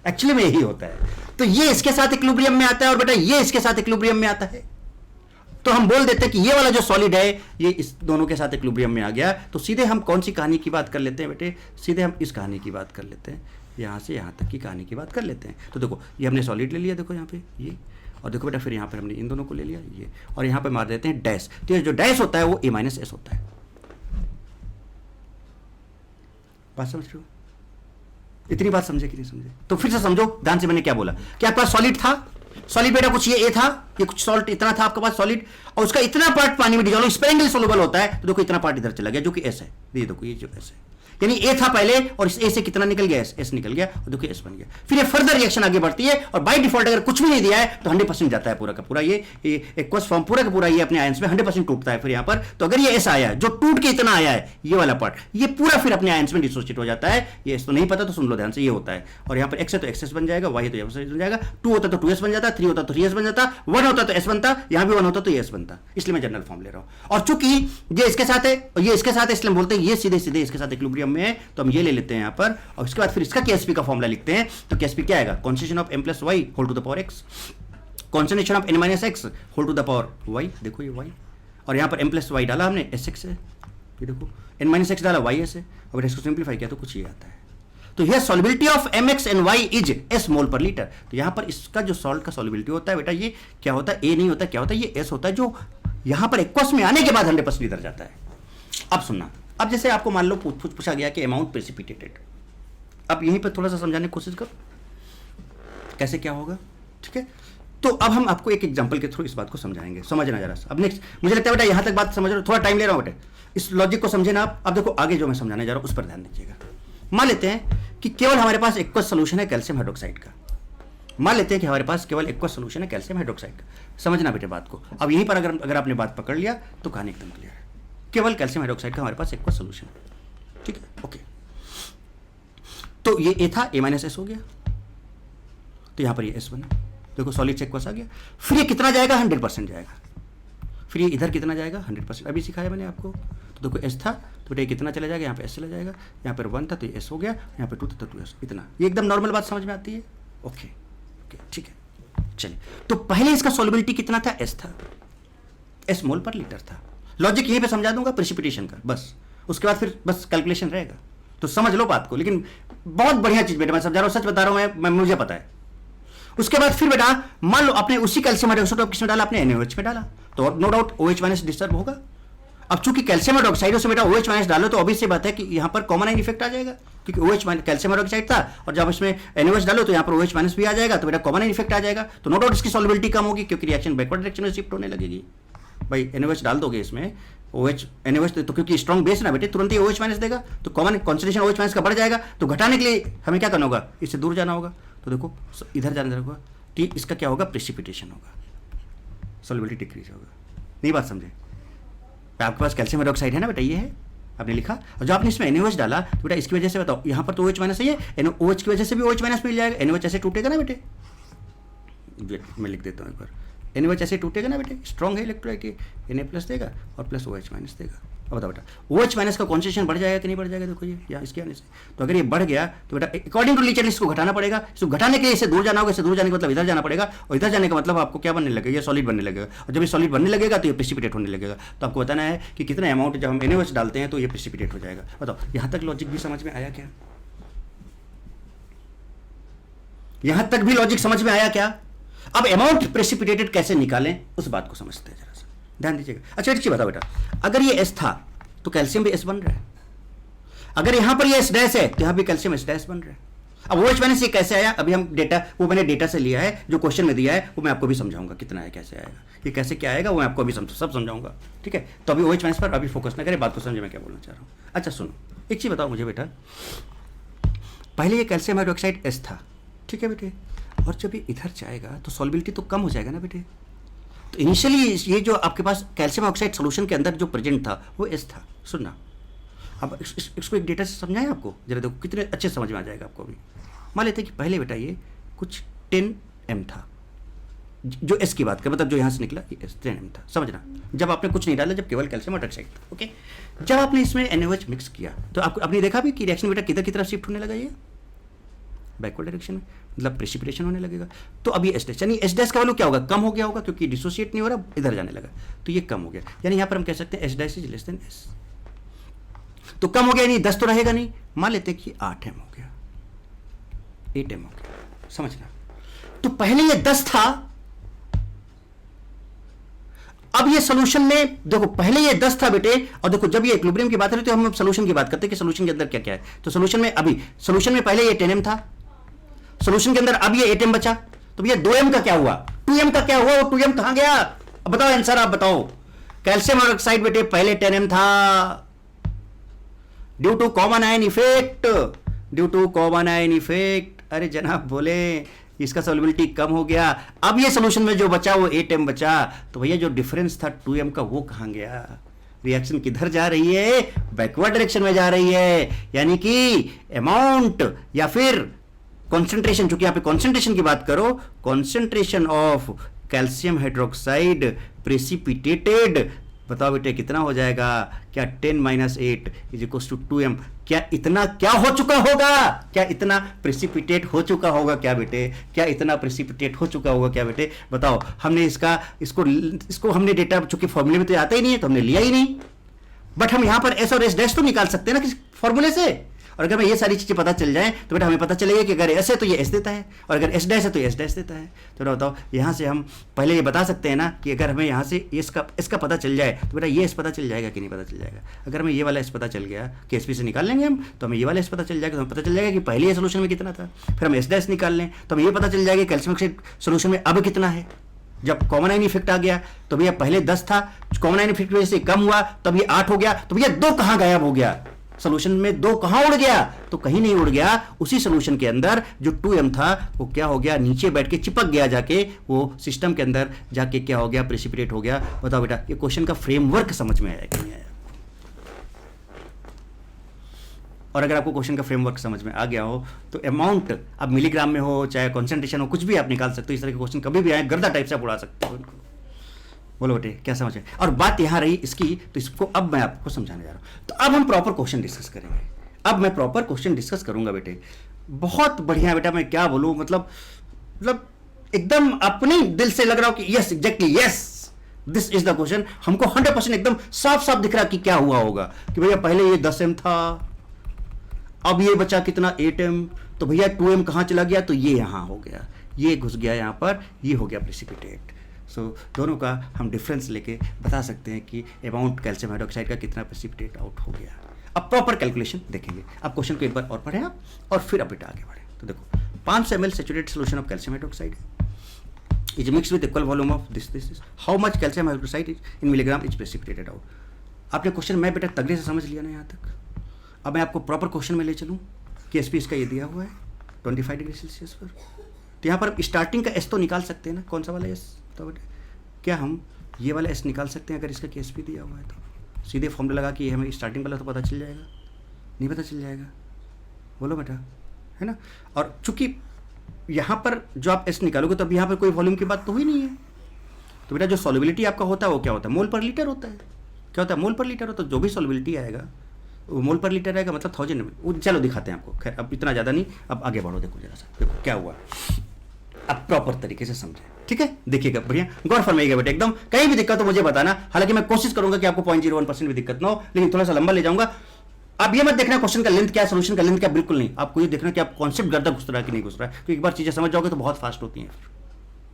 एक्चुअली में यही होता है। तो ये इसके साथ इक्विलिब्रियम में आता है और बेटा ये इसके साथ इक्विलिब्रियम में आता है। तो हम बोल देते हैं कि ये वाला जो सॉलिड है ये इस दोनों के साथ इक्विलिब्रियम में आ गया। तो सीधे हम कौन सी कहानी की बात कर लेते हैं बेटे? सीधे हम इस कहानी की बात कर लेते हैं, यहाँ से यहाँ तक की कहानी की बात कर लेते हैं। तो देखो ये हमने सॉलिड ले लिया, देखो यहाँ पे ये, और देखो बेटा फिर यहाँ पर हमने इन दोनों को ले लिया ये, और यहाँ पे मार देते हैं डैश। तो ये जो डैश होता है वो ए माइनस एस होता है। बात समझ रहे हो? इतनी बात समझे कि नहीं समझे? तो फिर से समझो ध्यान से, मैंने क्या बोला कि आपके पास सॉलिड था, सॉलिड बेटा कुछ ये ए था, ये कुछ सॉल्ट इतना था आपके पास सॉलिड, और उसका इतना पार्ट पानी में डिसॉल्व स्पेरेंगली सॉल्युबल होता है। तो देखो इतना पार्ट इधर चला गया जो कि एस है, ये देखो ये जो एस है, यानी ए था पहले और इस ए से कितना निकल गया? एस, एस निकल गया और देखो एस बन गया। फिर ये फर्दर रिएक्शन आगे बढ़ती है और बाय डिफॉल्ट अगर कुछ भी नहीं दिया है तो 100% जाता है पूरा का पूरा, ये एक्वस फॉर्म पूरा का पूरा ये अपने आयंस में 100% टूटता है। फिर यहाँ पर तो अगर ये एस आया जो टूट के इतना आया है, ये वाला पार्ट, ये पूरा फिर अपने आयंस में डिसोसिएट हो जाता है। ये एस तो नहीं पता तो सुन लो ध्यान से, ये होता है। और यहाँ पर एक्स है तो एक्स एस बन जाएगा, वाई है तो एक्स बन जाएगा, 2 होता तो 2s बन जाता, 3 होता तो 3s बन जाता, 1 होता तो s बनता, यहाँ भी 1 होता तो ये s बनता। इसलिए मैं जनरल फॉर्म ले रहा हूँ। और चूंकि ये इसके साथ है और ये इसके साथ है, इसलिए बोलते हैं ये सीधे सीधे इसके साथ इक्विलिब्रियम में है, तो हम ये ले लेते हैं यहाँ पर। और उसके बाद फिर इसका केएसपी का फॉर्मूला लिखते हैं। तो केएसपी क्या आएगा? Concentration of m plus y whole to the power x, concentration of n minus x whole to the power y, देखो ये वाई, और यहाँ पर m प्लस वाई डाला हमने, एस एक्स है, ये देखो n माइनस एक्स डाला वाई एस है, और इसको सिंप्लीफाई किया तो कुछ ये आता है। तो यह solubility of MxNy is S मोल पर लीटर। तो यहां पर इसका जो सॉल्ट का सॉल्युबिलिटी होता है बेटा, ये क्या होता है, A नहीं होता, क्या होता है, ये S होता है, जो यहां पर एक्वस में आने के बाद 100% इधर जाता है। अब सुनना, अब जैसे आपको मान लो पूछा गया कि अमाउंट प्रेसिपिटेटेड, अब यहीं पर थोड़ा सा समझाने की कोशिश करो कैसे क्या होगा, ठीक है। तो अब हम आपको एक एग्जांपल के थ्रू इस बात को समझाएंगे, समझना जरा सा। अब नेक्स्ट, मुझे लगता है बेटा यहां तक बात समझ रहे हो, थोड़ा टाइम ले रहा हूं बेटा, इस लॉजिक को समझे ना आप। अब देखो आगे जो मैं समझाने जा रहा हूं उस पर ध्यान दीजिएगा। मान लेते हैं कि केवल हमारे पास एक्वस सोल्यूशन है कैल्शियम हाइड्रोक्साइड का, मान लेते हैं कि हमारे पास केवल एक्वस सोल्यूशन है कैल्शियम हाइड्रोक्साइड का। समझना बेटे बात को, अब यहीं पर अगर आपने बात पकड़ लिया तो कहानी एकदम क्लियर है। केवल कैल्शियम हाइड्रोक्साइड का हमारे पास एक्वस सोल्यूशन है, ठीक है, ओके। तो ये A था, A-S हो गया, तो यहां पर ये S बना, देखो सॉलिड से एक्वस आ गया। फिर ये कितना जाएगा, 100% जाएगा। फिर ये इधर कितना जाएगा, 100%, अभी सिखाया मैंने आपको। तो देखो S था तो बेटा कितना चला जाएगा, यहाँ पे S चला जाएगा, यहाँ पर 1 था तो ये S हो गया, यहाँ पे 2 था तो 2S, इतना। ये एकदम नॉर्मल बात समझ में आती है, ओके ओके, ठीक है। चलिए, तो पहले इसका सॉल्युबिलिटी कितना था, S था, S मोल पर लीटर था। लॉजिक यहीं पे समझा दूंगा प्रेसिपिटेशन का, बस उसके बाद फिर बस कैलकुलेशन रहेगा, तो समझ लो बात को। लेकिन बहुत बढ़िया चीज बेटा, मैं समझा रहा हूँ, सच बता रहा हूँ मैं, मुझे पता है। उसके बाद फिर बेटा मान लो आपने उसी कैल्शियम हाइड्रोक्साइड किसमें डाला, आपने NaOH में डाला, तो नो डाउट OH- डिस्टर्ब होगा। अब चूंकि कैल्शियम हाइड्रोक्साइड से बेटा OH- डालो तो ऑब्वियस सी बात है कि यहाँ पर कॉमन आइन इफेक्ट आ जाएगा, क्योंकि OH- कैल्शियम हाइड्रोक्साइड था, और जब इसमें NaOH डालो तो यहाँ पर OH- भी आ जाएगा, तो बेटा कॉमन आइन इफेक्ट आ जाएगा, तो नो डाउट इसकी सॉल्युबिलिटी कम होगी, क्योंकि रिएक्शन बैकवर्ड डायरेक्शन में शिफ्ट होने लगेगी। भाई NaOH डाल दोगे इसमें, NaOH तो क्योंकि स्ट्रॉन्ग बेस ना बेटे, तुरंत ही OH- देगा, तो कॉमन कॉन्सेंट्रेशन OH- का बढ़ जाएगा, तो घटाने के लिए हमें क्या करना होगा, इससे दूर जाना होगा। तो देखो इधर जाने होगा, ठीक, इसका क्या होगा, प्रेसिपिटेशन होगा, सॉल्युबिलिटी डिक्रीज होगा। नहीं बात समझे, आपके पास कैल्शियम हाइड्रोक्साइड है ना बेटा, ये है आपने लिखा, और जो आपने इसमें NaOH डाला तो बेटा इसकी वजह से बताओ, यहाँ पर तो OH- है, OH की वजह से भी OH- मिल जाएगा, NaOH ऐसे टूटेगा ना बेटे, मैं लिख देता हूँ एक बार, NaOH ऐसे टूटेगा ना बेटे, स्ट्रॉन्ग है इलेक्ट्रोलाइट, Na+ देगा और प्लस OH- देगा। अब बताओ बेटा OH- का कॉन्सेंट्रेशन बढ़ जाएगा कि नहीं बढ़ जाएगा, देखो ये यहाँ इसके आने से, तो अगर ये बढ़ गया तो बेटा अकॉर्डिंग टू लीचर इसको घटाना पड़ेगा, इसको घटाने के लिए इससे दूर जाना होगा, इससे दूर जाने का मतलब इधर जाना पड़ेगा, और इधर जाने का मतलब आपको क्या बनने लगेगा, ये सॉलिड बनने लगेगा, और जब ये सॉलिड बनने लगेगा तो ये प्रेसिपिटेट होने लगेगा। तो आपको बताना है कि कितना अमाउंट जब हम NaOH डालते हैं तो ये प्रेसिपिटेट हो जाएगा। बताओ यहाँ तक लॉजिक भी समझ में आया क्या, यहाँ तक भी लॉजिक समझ में आया क्या। अब अमाउंट प्रेसिपिटेटेड कैसे निकालें उस बात को समझते हैं, जरा सा ध्यान दीजिएगा। अच्छा एक चीज बताओ बेटा, अगर ये S था तो कैल्शियम भी S बन रहा है, अगर यहां पर ये S- है तो यहां भी कैल्शियम S- बन रहा है। अब OH- ये कैसे आया, अभी हम डेटा, वो मैंने डेटा से लिया है, जो क्वेश्चन में दिया है वो मैं आपको भी समझाऊंगा कितना है, कैसे आएगा, ये कैसे क्या आएगा वो मैं आपको अभी सब समझाऊंगा, ठीक है। तो अभी OH- पर अभी फोकस ना करें, बात को समझे मैं क्या बोलना चाह रहा हूँ। अच्छा सुनो, एक चीज बताओ मुझे बेटा, पहले ये कैल्शियम हाइड्रोक्साइड S था, ठीक है बेटे, और जब ये इधर जाएगा तो सॉल्युबिलिटी तो कम हो जाएगा ना बेटे। तो इनिशियली ये जो आपके पास कैल्शियम ऑक्साइड सोल्यूशन के अंदर जो प्रेजेंट था वो S था। सुनना, अब इसको एक डेटा से समझाएं आपको, जरा देखो कितने अच्छे समझ में आ जाएगा आपको। अभी मान लेते हैं कि पहले बेटा ये कुछ 10 m था, जो S की बात कर, मतलब जो यहाँ से निकला ये S 10 m था, समझना। जब आपने कुछ नहीं डाला, जब केवल कैल्शियम हाइड्रोक्साइड था, ओके। जब आपने इसमें NaOH मिक्स किया तो आपने देखा भी कि रिएक्शन बेटा किधर की तरफ शिफ्ट होने लगा, ये बैकवर्ड डायरेक्शन में, मतलब प्रेसिपिटेशन होने लगेगा। तो अब ये S- यानी S- का वैल्यू क्या होगा, कम हो गया होगा, क्योंकि डिसोसिएट नहीं हो रहा, इधर जाने लगा, तो ये कम हो गया। यानी यहाँ पर हम कह सकते हैं S- is less than S, तो कम हो गया, यानी 10 तो रहेगा नहीं, मान लेते हैं कि 8 m हो गया, 8 m हो गया, समझना। तो पहले ये 10 था, अब ये सोल्यूशन में देखो, पहले ये 10 था बेटे, और देखो जब ये इक्विलिब्रियम की बात है तो हम सोल्यूशन की बात करते हैं कि सोल्यूशन के अंदर क्या क्या है। तो सोल्यूशन में अभी सोल्यूशन में पहले ये 10 m था, सोल्यूशन के अंदर अब ये 8 m बचा, तो भैया 2 m का क्या हुआ, 2 m का क्या हुआ, वो 2 m कहां गया, अब बताओ आंसर, आप बताओ। कैल्शियम हाइड्रोक्साइड बेटे पहले 10 m था, due to common ion effect, due to common ion effect, अरे जनाब बोले इसका सॉल्युबिलिटी कम हो गया। अब ये सोल्यूशन में जो बचा वो 8 m बचा, तो भैया जो डिफरेंस था 2 m का वो कहां गया, रिएक्शन किधर जा रही है, बैकवर्ड डायरेक्शन में जा रही है। यानी कि अमाउंट या फिर कॉन्सेंट्रेशन, चूंकि यहां पे कॉन्सेंट्रेशन की बात करो, concentration of calcium hydroxide precipitated, बताओ बेटे कितना हो जाएगा, क्या 10 - 8 = 2 m, क्या इतना क्या हो चुका होगा, क्या इतना प्रेसिपिटेट हो चुका होगा क्या बेटे, क्या इतना प्रेसिपिटेट हो चुका होगा क्या बेटे, बताओ। हमने इसको हमने डेटा चूंकि फॉर्मूले में तो आता ही नहीं है तो हमने लिया ही नहीं, बट हम यहां पर S और S- तो निकाल सकते हैं ना किसी फॉर्मूले से। और अगर हमें ये सारी चीज़ें पता चल जाए तो बेटा हमें पता चलेगा कि अगर एस है तो ये एस देता है, और अगर एस डैश है तो एस डैश देता है। तो बेटा बताओ, यहाँ से हम पहले ये बता सकते हैं ना कि अगर हमें यहाँ से इसका पता चल जाए तो बेटा ये एस पता चल जाएगा कि नहीं पता चल जाएगा। अगर हमें ये वाला एस पता चल गया कि एस पी से निकाल लेंगे हम, तो हमें ये वाला एस पता चल जाएगा, तो हमें पता चल जाएगा कि पहले सोल्यूशन में कितना था। फिर हम एस डैश निकाल लें तो हमें ये पता चल जाएगा कि कैल्शियम ऑक्साइड सोल्यूशन में अब कितना है। जब कॉमन आयन इफेक्ट आ गया तो भैया पहले 10 था, कॉमन आयन इफेक्ट की वजह से कम हुआ, तब ये 8 हो गया, तो भैया 2 कहां गायब हो गया सोल्यूशन में, 2 कहां उड़ गया, तो कहीं नहीं उड़ गया, उसी सोल्यूशन के अंदर जो 2m था वो क्या हो गया, नीचे बैठ के चिपक गया, जाके वो सिस्टम के अंदर जाके क्या हो गया, प्रेसिपिटेट हो गया। बताओ बेटा ये क्वेश्चन का फ्रेमवर्क समझ में आया कि नहीं आया? और अगर आपको क्वेश्चन का फ्रेमवर्क समझ में आ गया हो तो अमाउंट अब मिलीग्राम में हो चाहे कॉन्सेंट्रेशन हो, कुछ भी आप निकाल सकते हो। इस तरह के क्वेश्चन कभी भी आए गर्दा टाइप से आप उड़ा सकते हो इनको। बोलो बेटे क्या समझ है? और बात यहाँ रही इसकी, तो इसको अब मैं आपको समझाने जा रहा हूँ। तो अब हम प्रॉपर क्वेश्चन डिस्कस करेंगे। अब मैं प्रॉपर क्वेश्चन डिस्कस करूंगा बेटे। बहुत बढ़िया बेटा, मैं क्या बोलूँ, मतलब एकदम अपने दिल से लग रहा हो कि yes exactly yes this is the question. हमको 100% एकदम साफ साफ दिख रहा कि क्या हुआ होगा कि भैया पहले ये 10m था, अब ये बचा कितना 8m, तो भैया 2m कहाँ चला गया, तो ये यहाँ हो गया, ये घुस गया यहाँ पर, ये हो गया प्रेसिपिटेट। सो दोनों का हम डिफरेंस लेके बता सकते हैं कि अमाउंट कैल्शियम हाइड्रोक्साइड का कितना प्रेसिपिटेट आउट हो गया। अब प्रॉपर कैलकुलेशन देखेंगे। अब क्वेश्चन को एक बार और पढ़ें आप, और फिर अब बेटा आगे बढ़े। तो देखो 500 ml saturated solution of calcium hydroxide is mixed with equal volume of this how much calcium hydroxide in milligram is precipitated out. आपने क्वेश्चन मैं बेटा तगड़े से समझ लिया ना यहाँ तक। अब मैं आपको प्रॉपर क्वेश्चन में ले चलूँ कि एस पी इसका ये दिया हुआ है 25 डिग्री सेल्सियस पर। तो यहाँ पर स्टार्टिंग का एस तो निकाल सकते हैं ना, कौन सा वाला एस, तो बेटा क्या हम ये वाला एस निकाल सकते हैं अगर इसका केस भी दिया हुआ है तो? सीधे फॉर्मूला लगा कि हमें स्टार्टिंग वाला तो पता चल जाएगा, नहीं पता चल जाएगा? बोलो बेटा, है ना। और चूंकि यहाँ पर जो आप एस निकालोगे तो अब यहाँ पर कोई वॉल्यूम की बात तो हुई नहीं है। तो बेटा जो सॉल्युबिलिटी आपका होता है वो क्या होता है, मोल पर लीटर होता है। क्या होता है, मोल पर लीटर होता है। जो भी सॉल्युबिलिटी आएगा वो मोल पर लीटर आएगा, मतलब 1000 में। चलो दिखाते हैं आपको, खैर अब इतना ज़्यादा नहीं, अब आगे बढ़ो। देखो जरा सा, देखो क्या हुआ, अब प्रॉपर तरीके से समझे, ठीक है। देखिएगा बढ़िया, गौर फरमाइएगा बेटा एकदम। कहीं भी दिक्कत हो मुझे बताना, हालांकि मैं कोशिश करूंगा कि आपको 0.01% भी दिक्कत ना हो, लेकिन थोड़ा सा लंबा ले जाऊंगा। अब ये मत देखना क्वेश्चन का लेंथ क्या, सोल्यूशन का लेंथ क्या, बिल्कुल नहीं। आपको ये देखना कि आप कॉन्सेप्ट गर्दा घुस रहा है कि नहीं घुस रहा है, क्योंकि एक बार चीजें समझ जाओगे तो बहुत फास्ट होती हैं,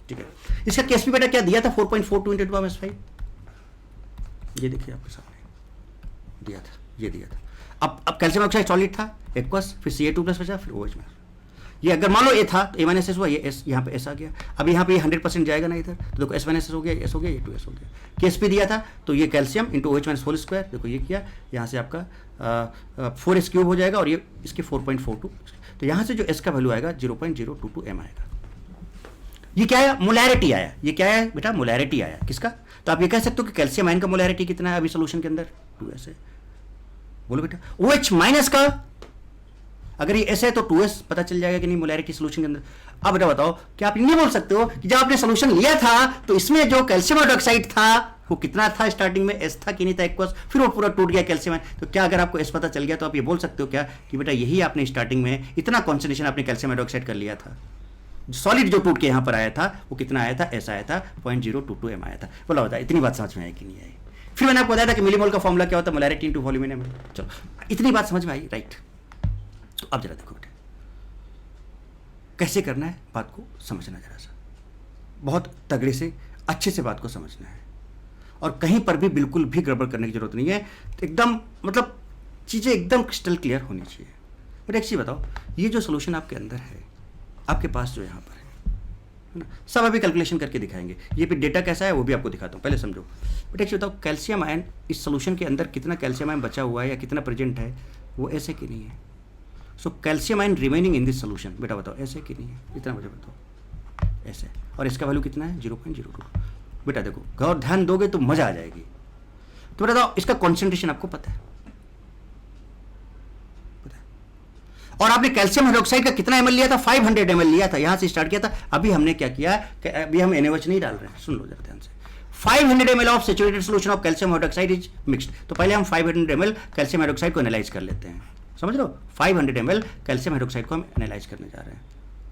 ठीक है। इसका केस भी बेटा क्या दिया था, 4.42 × 10⁻⁵। ये देखिए आपके सामने दिया था, ये दिया था। अब कैल्शियम ऑक्साइड सॉलिड था, एक्वस, फिर Ca2+ बचा, फिर OH में। ये अगर मान लो ए था तो A- हुआ, ये S यहाँ पे S आ गया। अब यहाँ पे ये 100% जाएगा ना इधर, तो देखो S- हो गया, S हो गया, ये 2S हो गया। केस भी दिया था तो ये कैल्शियम इंटू OH-2, देखो ये किया, यहाँ से आपका 4S³ हो जाएगा, और ये इसके 4.42। तो यहाँ से जो S का वैल्यू आएगा 0.022 m आएगा। ये क्या आया, मोलैरिटी आया। ये क्या आया बेटा, मोलैरिटी आया। किसका? तो आप ये कह सकते हो कि कैल्शियम आयन का मोलैरिटी कितना है अभी सोल्यूशन के अंदर, 2S है। बोलो बेटा OH- का अगर ये S है तो 2S पता चल जाएगा कि नहीं मोलैरिटी सोल्यूशन के अंदर। अब बेटा बताओ, क्या आप ये बोल सकते हो कि जब आपने सोल्यूशन लिया था तो इसमें जो कैल्शियम हाइड्रोक्साइड था वो कितना था, स्टार्टिंग में S था कि नहीं था, एक्वस, फिर वो पूरा टूट गया कैल्शियम आयन। तो क्या अगर आपको S पता चल गया तो आप ये बोल सकते हो क्या कि बेटा यही आपने स्टार्टिंग में इतना कॉन्सेंट्रेशन आपने कैल्शियम हाइड्रोक्साइड कर लिया था, सॉलिड जो टूट के यहाँ पर आया था वो कितना आया था, S आया था 0.022 m आया था। बोला होता है, इतनी बात समझ में आई कि नहीं आई? फिर मैंने आपको बताया था कि मिलीमोल का फॉर्मूला क्या होता है, मोलैरिटी इंटू वॉल्यूम इन। चलो इतनी बात समझ में आई, राइट। तो अब जरा देखो बेटा कैसे करना है, बात को समझना जरा सा, बहुत तगड़े से अच्छे से बात को समझना है, और कहीं पर भी बिल्कुल भी गड़बड़ करने की जरूरत नहीं है। तो एकदम मतलब चीज़ें एकदम क्रिस्टल क्लियर होनी चाहिए। बट एक चीज़ बताओ, ये जो सोल्यूशन आपके अंदर है, आपके पास जो यहाँ पर है ना, सब अभी कैलकुलेशन करके दिखाएंगे। ये भी डेटा कैसा है वो भी आपको दिखाता हूँ, पहले समझो। बट एक चीज़ बताओ, कैल्शियम आयन इस सोल्यूशन के अंदर कितना कैल्शियम आयन बचा हुआ है या कितना प्रेजेंट है, वो ऐसे कि नहीं है। So calcium ion remaining in this solution, बेटा बताओ ऐसे कि नहीं है, इतना मुझे बताओ ऐसे। और इसका वैल्यू कितना है, 0.02। बेटा देखो गौर ध्यान दोगे तो मजा आ जाएगी। तो बेटा बताओ इसका कॉन्सेंट्रेशन आपको पता है, और आपने कैल्शियम हाइड्रोक्साइड का कितना ml लिया था, 500 ml लिया था, यहां से स्टार्ट किया था। अभी हमने क्या किया कि अभी हम NaOH नहीं डाल रहे हैं, सुन लो जरा ध्यान से। 500 ml of saturated solution of calcium hydroxide is mixed. तो पहले हम 500 ml कैल्शियम हाइड्रोक्साइड को एनालाइज कर लेते हैं, समझ लो। 500 ml कैल्शियम हाइड्रोक्साइड को हम एनालाइज करने जा रहे हैं,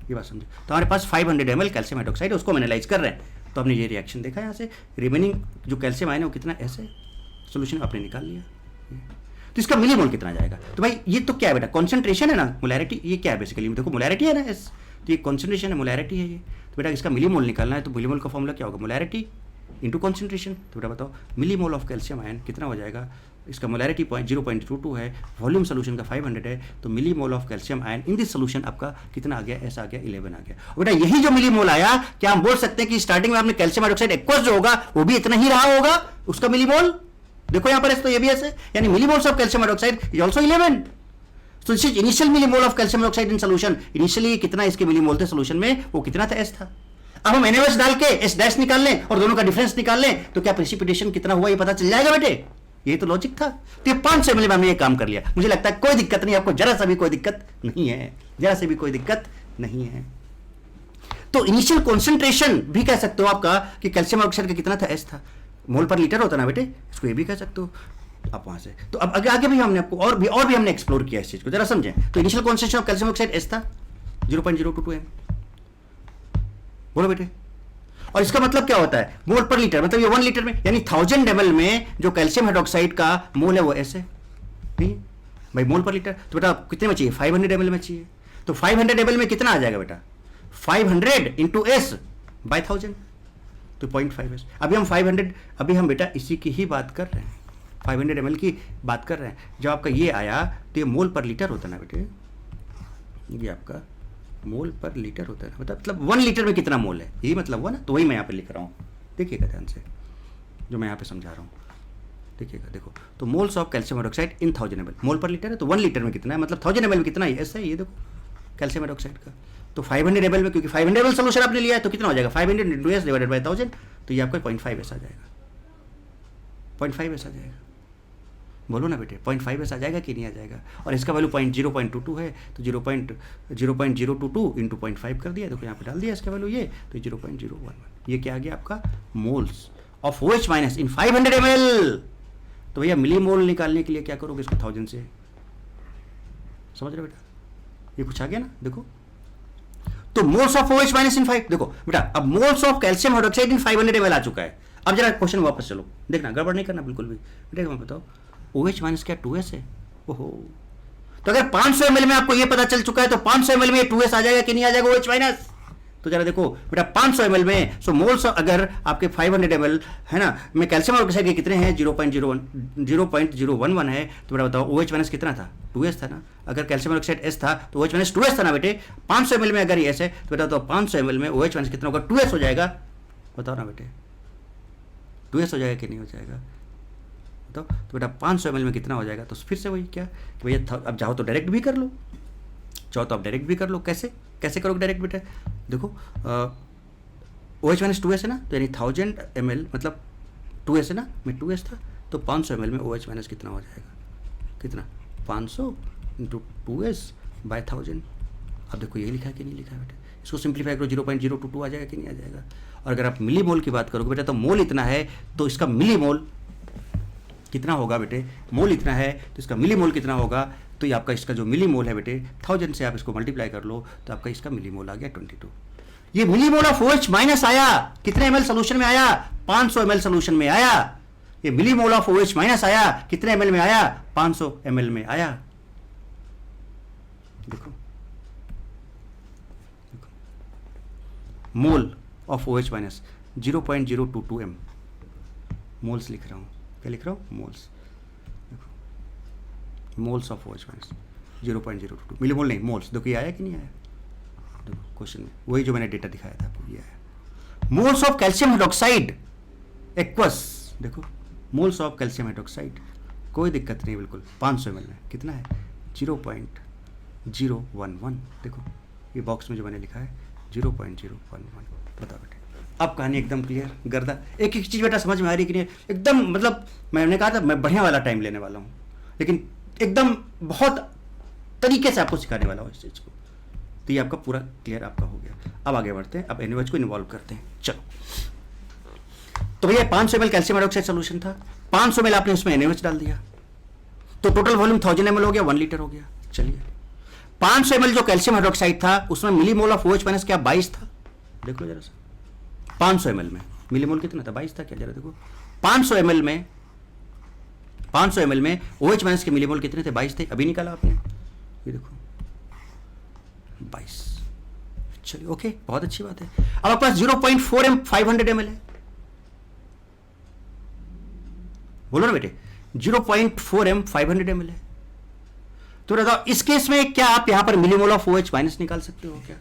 ये बात समझे। तो हमारे पास 500 ml कैल्शियम हाइड्रोक्साइड है, उसको हम एनालाइज कर रहे हैं। तो हमने ये रिएक्शन देखा, यहाँ से रिमेनिंग जो कैल्शियम आयन है वो कितना ऐसे सोल्यूशन आपने निकाल लिया। तो इसका मिलीमोल कितना जाएगा? तो भाई ये तो क्या है बेटा, कॉन्सेंट्रेशन है ना, मोलैरिटी। ये क्या है बेसिकली, देखो मोलैरिटी है ना एस, तो ये कॉन्सेंट्रेशन है, मोलैरिटी है ये। तो बेटा इसका मिलीमोल निकालना है, तो मिलीमोल का फॉर्मूला क्या होगा, मोलैरिटी इंटू कॉन्सेंट्रेशन। तो बेटा बताओ मिलीमोल ऑफ कैल्शियम आयन कितना हो जाएगा? इसका मोलैरिटी 0.22 है, वॉल्यूम सोल्यूशन का 500 है, तो millimole of calcium ion in this solution आपका कितना आ गया? ऐसा आ गया 11 आ गया। और बेटा यही जो मिलीमोल आया, क्या हम बोल सकते हैं कि स्टार्टिंग में आपने कैल्शियम हाइड्रोक्साइड एक्वस जो होगा वो भी इतना ही रहा होगा उसका मिलीमोल? देखो यहां पर तो ये भी ऐसे, यानी millimoles of calcium hydroxide is also 11। तो this is initial millimole of calcium hydroxide in solution. Initially कितना इसके मिलीमोल थे सोल्यूशन में, वो कितना था? एस था। अब हम NaOH डाल के एस डैश निकाल लें और दोनों का डिफरेंस निकाल लें, तो क्या प्रेसिपिटेशन कितना हुआ ये पता चल जाएगा बेटे। ये तो लॉजिक था। तो ये 500 ml में हमने ये काम कर लिया। मुझे लगता है कोई दिक्कत नहीं, आपको जरा सा भी कोई दिक्कत नहीं है, जरा से भी कोई दिक्कत नहीं है। तो इनिशियल कॉन्सेंट्रेशन भी कह सकते हो आपका कि कैल्शियम ऑक्साइड का कितना था? एस था। मोल पर लीटर होता ना बेटे, इसको ये भी कह सकते हो आप वहां से। तो अब आगे भी हमने आपको और भी हमने एक्सप्लोर किया इस चीज को, जरा समझें। तो initial concentration of calcium oxide S था 0.022 m। बोलो बेटे। और इसका मतलब क्या होता है? मोल पर लीटर, मतलब ये 1 लीटर में, यानी 1000 ml में जो कैल्शियम हाइड्रोक्साइड का मोल है वो ऐसे नहीं है भाई, मोल पर लीटर। तो बेटा कितने में चाहिए? 500 ml में चाहिए। तो 500 ml में कितना आ जाएगा बेटा? 500 इंटू एस बाई 1000, तो 0.5 s। अभी हम बेटा इसी की ही बात कर रहे हैं, 500 ml की बात कर रहे हैं। जब आपका ये आया तो ये मोल पर लीटर होता ना बेटे, ये आपका मोल पर लीटर होता है, मतलब 1 लीटर में कितना मोल है, यही मतलब हुआ ना। तो वही मैं यहाँ पे लिख रहा हूँ, देखिएगा ध्यान से जो मैं यहाँ पे समझा रहा हूँ, देखिएगा। देखो तो moles of calcium hydroxide in 1000 ml, मोल पर लीटर है तो 1 लीटर में कितना है, मतलब 1000 ml में कितना है, ऐसा है ये देखो कैल्शियम हाइड्रोक्साइड का। तो 500 ml में, क्योंकि 500 ml सोल्यूशन आपने लिया है, तो कितना हो जाएगा? 500 इंटू एस डिवाइडेड बाई 1000, तो ये आपका 0.5 आ जाएगा, 0.5 आ जाएगा। बोलो ना बेटे 0.5 आ जाएगा कि नहीं आ जाएगा? और इसका वैल्यू 0.22 है, तो 0.022 इंटू 0.5 कर दिया, देखो यहाँ पे डाल दिया इसका वैल्यू ये, तो 0.011। ये क्या आ गया आपका? Moles of OH minus in 500 ml। तो भैया मिली मोल निकालने के लिए क्या करोगे? इसको 1000 से, समझ रहे बेटा? ये कुछ आ गया ना, देखो। तो मोल्स ऑफ OH माइनस इन 5, देखो बेटा अब moles of calcium hydroxide in 500 ml आ चुका है। अब जरा क्वेश्चन वापस चलो, देखना गड़बड़ नहीं करना बिल्कुल भी बेटा। मैं बताओ OH माइनस क्या 2s है? ओहो, तो अगर 500 ml में आपको ये पता चल चुका है तो 500 ml में 2s आ जाएगा कि नहीं आ जाएगा OH माइनस? तो जरा देखो बेटा 500 ml में, सो मोल्स अगर आपके 500 ml है ना में कैल्शियम हाइड्रोक्साइड के कितने हैं? 0.011 है, तो बेटा बताओ OH माइनस कितना था? 2s था ना। अगर कैल्शियम हाइड्रोक्साइड S था तो OH माइनस 2s था ना बेटे। 500 ml में अगर ये S है तो बेटा तो 500 ml में OH माइनस कितना होगा? 2s हो जाएगा। बताओ ना बेटे 2s हो जाएगा कि नहीं हो जाएगा? तो बेटा 500 ml में कितना हो जाएगा? तो फिर से वही क्या कि भैया अब चाहो तो डायरेक्ट भी कर लो, चाहो तो आप डायरेक्ट भी कर लो। कैसे करोगे डायरेक्ट बेटा? देखो OH माइनस 2s है ना, तो यानी 1000 ml मतलब 2s है ना, में 2s था, तो 500 ml में OH माइनस कितना हो जाएगा? कितना? 500 इंटू 2s बाई 1000। अब देखो ये लिखा है कि नहीं लिखा है बेटा? इसको सिंप्लीफाई करो, 0.022 आ जाएगा कि नहीं आ जाएगा? और अगर आप मिली मोल की बात करोगे बेटा तो मोल इतना है, तो इसका मिली मोल कितना होगा बेटे? मोल इतना है तो इसका मिली मोल कितना होगा? तो ये आपका इसका जो मिली मोल है बेटे 1000 से आप इसको मल्टीप्लाई कर लो, तो आपका इसका मिली मोल आ गया 22। ये मिली मोल ऑफ OH माइनस आया कितने ml सोल्यूशन में आया? 500 ml सोल्यूशन में आया। ये मिली मोल ऑफ OH माइनस आया कितने ml में आया? 500 ml में आया। देखो mole of OH minus 0.022 m, moles लिख रहा हूँ, क्या लिख रहा हूँ? मोल्स। देखो मोल्स ऑफ OH माइनस 0.022, मिली मोल नहीं मोल्स। देखो ये आया कि नहीं आया? देखो क्वेश्चन में वही जो मैंने डेटा दिखाया था आपको, ये आया। Moles of calcium hydroxide aqueous, देखो मोल्स ऑफ कैल्शियम हाइड्रोक्साइड, कोई दिक्कत नहीं बिल्कुल। 500 ml में कितना है? 0.011। देखो ये बॉक्स में जो मैंने लिखा है 0.011। बताओ बेटे अब कहानी एकदम क्लियर गर्दा, एक एक चीज़ बेटा समझ में आ रही कि नहीं? एकदम मतलब मैंने कहा था मैं बढ़िया वाला टाइम लेने वाला हूँ, लेकिन एकदम बहुत तरीके से आपको सिखाने वाला हूँ इस चीज़ को। तो ये आपका पूरा क्लियर आपका हो गया। अब आगे बढ़ते हैं, अब NaOH को इन्वॉल्व करते हैं। चलो तो भैया 500 ml कैल्शियम हाइड्रोक्साइड सोल्यूशन था, 500 ml आपने उसमें NaOH डाल दिया, तो टोटल वॉल्यूम 1000 ml हो गया, 1 लीटर हो गया। चलिए 500 ml जो कैल्शियम हाइड्रोक्साइड था उसमें मिली मोल ऑफ OH माइनस क्या 22 था? देख लो जरा सा 500 ml में मिली मोल कितना था? 22 था क्या? जरा देखो 500 ml में 500 ml में OH माइनस के मिलीमोल कितने थे? 22 थे। अभी निकाला आपने, ये देखो 22। चलिए ओके, बहुत अच्छी बात है। अब आपके पास 0.4 m 500 ml है, बोलो ना बेटे, 0.4 m 500 ml है। तो बताओ इस केस में क्या आप यहां पर मिलीमोल ऑफ OH माइनस निकाल सकते हो क्या?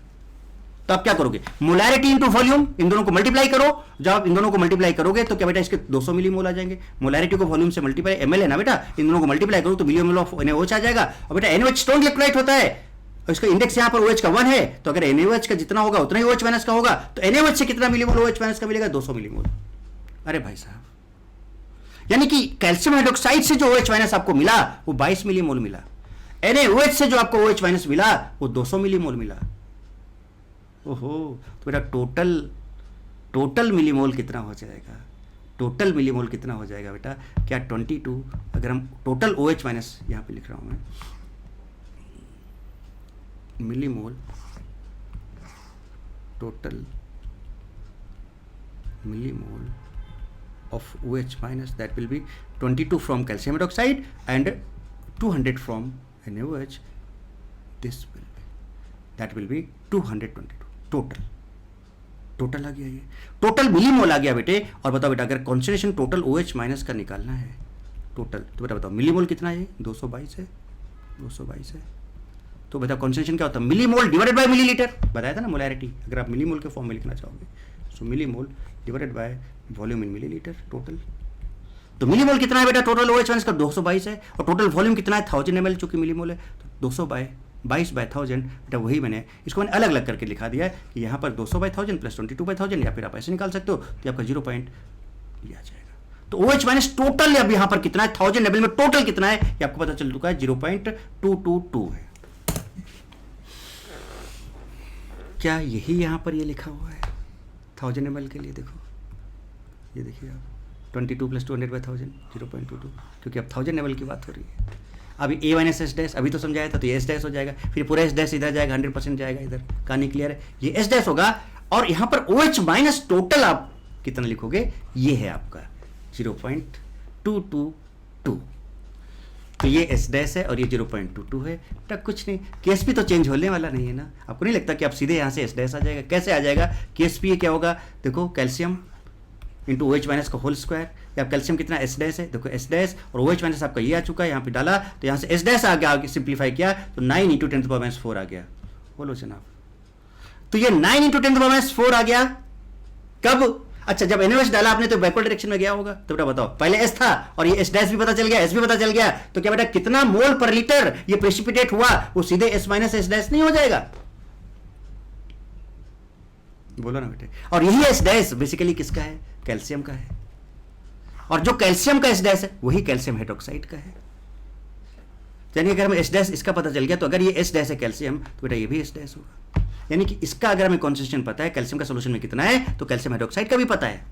तो आप क्या करोगे? मोलैरिटी इंटू वॉल्यूम, इन दोनों को मल्टीप्लाई करो। जब आप इन दोनों को मल्टीप्लाई करोगे तो क्या बेटा इसके 200 मिलीमोल आ जाएंगे। मोलैरिटी को वॉल्यूम से मल्टीप्लाई, ml है ना बेटा, इन दोनों को मल्टीप्लाई करो तो मिलीमोल ऑफ NaOH आ जाएगा। और बेटा NaOH स्ट्रॉन्ग इलेक्ट्रोलाइट होता है, और इसका इंडेक्स यहां पर OH का 1 है, तो अगर NaOH का जितना होगा उतना ही OH माइनस का होगा, तो NaOH से कितना मिलीमोल OH माइनस का मिलेगा? 200 मिलीमोल। अरे भाई साहब, यानी कि कैल्शियम हाइड्रोक्साइड से जो OH माइनस आपको मिला वो 22 मिलीमोल मिला, NaOH से जो आपको OH माइनस मिला वो 200 मिलीमोल मिला। ओहो, तो बेटा टोटल मिलीमोल कितना हो जाएगा? टोटल मिलीमोल कितना हो जाएगा बेटा? क्या 22, अगर हम टोटल OH माइनस यहां पे लिख रहा हूं मैं, millimole, total millimole of OH minus, that will be 22 from calcium hydroxide and 200 from NaOH. This will be, that will be 222 total आ गया, ये टोटल मिलीमोल आ गया बेटे। और बताओ बेटा अगर कॉन्सेंट्रेशन टोटल OH माइनस का निकालना है टोटल, तो बेटा बताओ मिलीमोल कितना है? 222 है, 222 है। तो बेटा कॉन्सेंट्रेशन क्या होता है? मिलीमोल डिवाइडेड बाय मिलीलीटर, बताया था ना मोलैरिटी, अगर आप मिलीमोल के फॉर्म में लिखना चाहोगे, so millimole divided by volume in millilitre total. तो मिलीमोल कितना है बेटा? टोटल OH माइनस का 222 है, और टोटल वॉल्यूम कितना है? 1000 ml, चूंकि मिलीमोल है तो 222/1000 बेटा, वही मैंने इसको मैंने अलग अलग करके लिखा दिया है कि यहाँ पर 200/1000 प्लस 22/1000, या फिर आप ऐसे निकाल सकते हो, तो आपका 0 पॉइंट ये आ जाएगा। तो OH माइनस टोटल अब यहाँ पर कितना है? 1000 ml में टोटल कितना है ये आपको पता चल चुका है, 0.222 है। क्या यही यहाँ पर ये लिखा हुआ है 1000 ml के लिए? देखो ये देखिए आप, 22 + 200/1000 0.22, क्योंकि अब 1000 ml की बात हो रही है। अभी A माइनस एस डैश अभी तो समझाया था, तो ये एस डैश हो जाएगा, फिर पूरा एस डैश इधर जाएगा, 100% जाएगा इधर। कहानी क्लियर है? ये एस डैश होगा, और यहाँ पर OH माइनस टोटल आप कितना लिखोगे? ये है आपका 0.222। तो ये एस डैश है और ये 0.22 है। तक कुछ नहीं, केएसपी तो चेंज होने वाला नहीं है ना। आपको नहीं लगता कि आप सीधे यहाँ से एस डैश आ जाएगा? कैसे आ जाएगा? केएसपी ये क्या होगा? देखो कैल्शियम इंटू OH माइनस का होल स्क्वायर, या कैल्शियम कितना? एस डैश है, देखो एस डैश, और OH माइनस आपका ये आ चुका है, यहाँ पे डाला तो यहाँ से एस डैश आ गया, आगे सिंप्लीफाई किया तो 9 × 10⁻⁴ आ गया। बोलो जनाब, तो ये 9 × 10⁻⁴ आ गया कब? अच्छा, जब NaOH डाला आपने तो बैकवर्ड डायरेक्शन में गया होगा। तो बेटा बताओ, पहले एस था और ये एस डैश भी पता चल गया, एस भी पता चल गया, तो क्या बेटा कितना मोल पर लीटर ये प्रेसिपिटेट हुआ वो सीधे एस माइनस एस डैश नहीं हो जाएगा? बोलो ना बेटे। और यही एस डैश बेसिकली किसका है? कैल्शियम का है, और जो कैल्शियम का एस डैश है वही कैल्शियम हाइड्रोक्साइड का है। यानी अगर हमें एस डैश इसका पता चल गया, तो अगर ये एस डैश है कैल्शियम, तो बेटा ये भी एस डैश होगा। यानी कि इसका अगर हमें कॉन्सेंट्रेशन पता है कैल्शियम का सोल्यूशन में कितना है, तो कैल्शियम हाइड्रोक्साइड का भी पता है।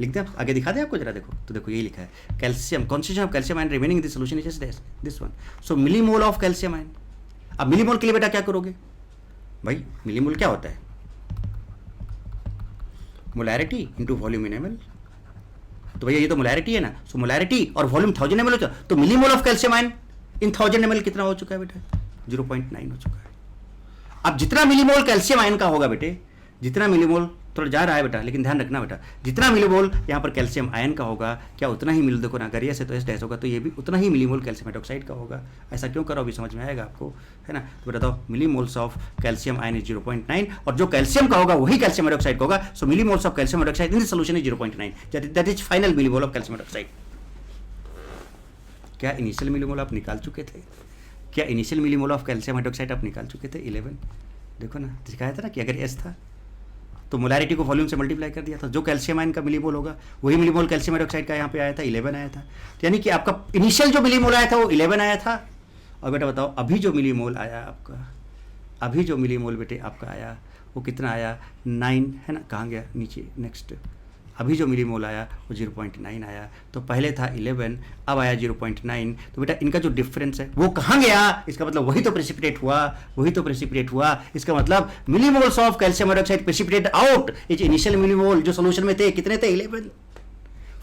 लिख दें, आगे दिखा दें आपको जरा, देखो तो देखो यही लिखा है, calcium concentration of calcium ion remaining in this solution is S dash, this one. So millimole of calcium ion. अब मिलीमोल के लिए बेटा क्या करोगे भाई? मिलीमोल क्या होता है? मोलैरिटी इंटू वॉल्यूम इन ml। तो भैया ये तो मोलैरिटी है ना, सो मोलैरिटी और वॉल्यूम 1000 ml होता है, तो millimole of calcium ion in 1000 ml कितना हो चुका है बेटा? 0.9 हो चुका है। अब जितना मिलीमोल कैल्शियम आयन का होगा बेटे, जितना मिलीमोल, थोड़ा जा रहा है बेटा लेकिन ध्यान रखना बेटा, जितना मिलीमोल यहाँ पर कैल्शियम आयन का होगा, क्या उतना ही देखो ना, अगर ये से तो एस डैश होगा तो ये भी उतना ही मिलीमोल कैल्शियम हाइड्रोक्साइड का होगा। ऐसा क्यों करो, अभी समझ में आएगा आपको, है ना। तो बताओ millimoles of calcium ion is 0.9, और जो कैल्शियम का होगा वही कैल्शियम हाइड्रोक्साइड का होगा। So millimoles of calcium hydroxide in this solution is 0.9, that is final millimole of calcium hydroxide. क्या इनिशियल मिलीमोल आप निकाल चुके थे? क्या initial millimole of calcium hydroxide आप निकाल चुके थे? 11। देखो ना, दिखाया था ना कि अगर एस था तो मोलैरिटी को वॉल्यूम से मल्टीप्लाई कर दिया था, जो कैल्शियम आयन का मिलीमोल होगा वही मिलीमोल कैल्शियम हाइड्रोक्साइड का यहाँ पे आया था, 11 आया था। तो यानी कि आपका इनिशियल जो मिलीमोल आया था वो 11 आया था। और बेटा बताओ अभी जो मिलीमोल आया आपका, अभी जो मिलीमोल बेटे आपका आया वो कितना आया? 9 है ना, कहाँ गया नीचे, नेक्स्ट। अभी जो मिलीमोल आया वो 0.9 आया, तो पहले था 11, अब आया 0.9। तो बेटा इनका जो डिफरेंस है वो कहाँ गया? इसका मतलब वही तो प्रेसिपिटेट हुआ, वही तो प्रेसिपिटेट हुआ। इसका मतलब millimoles of calcium hydroxide precipitate out is initial millimole जो सोल्यूशन में थे, कितने थे? 11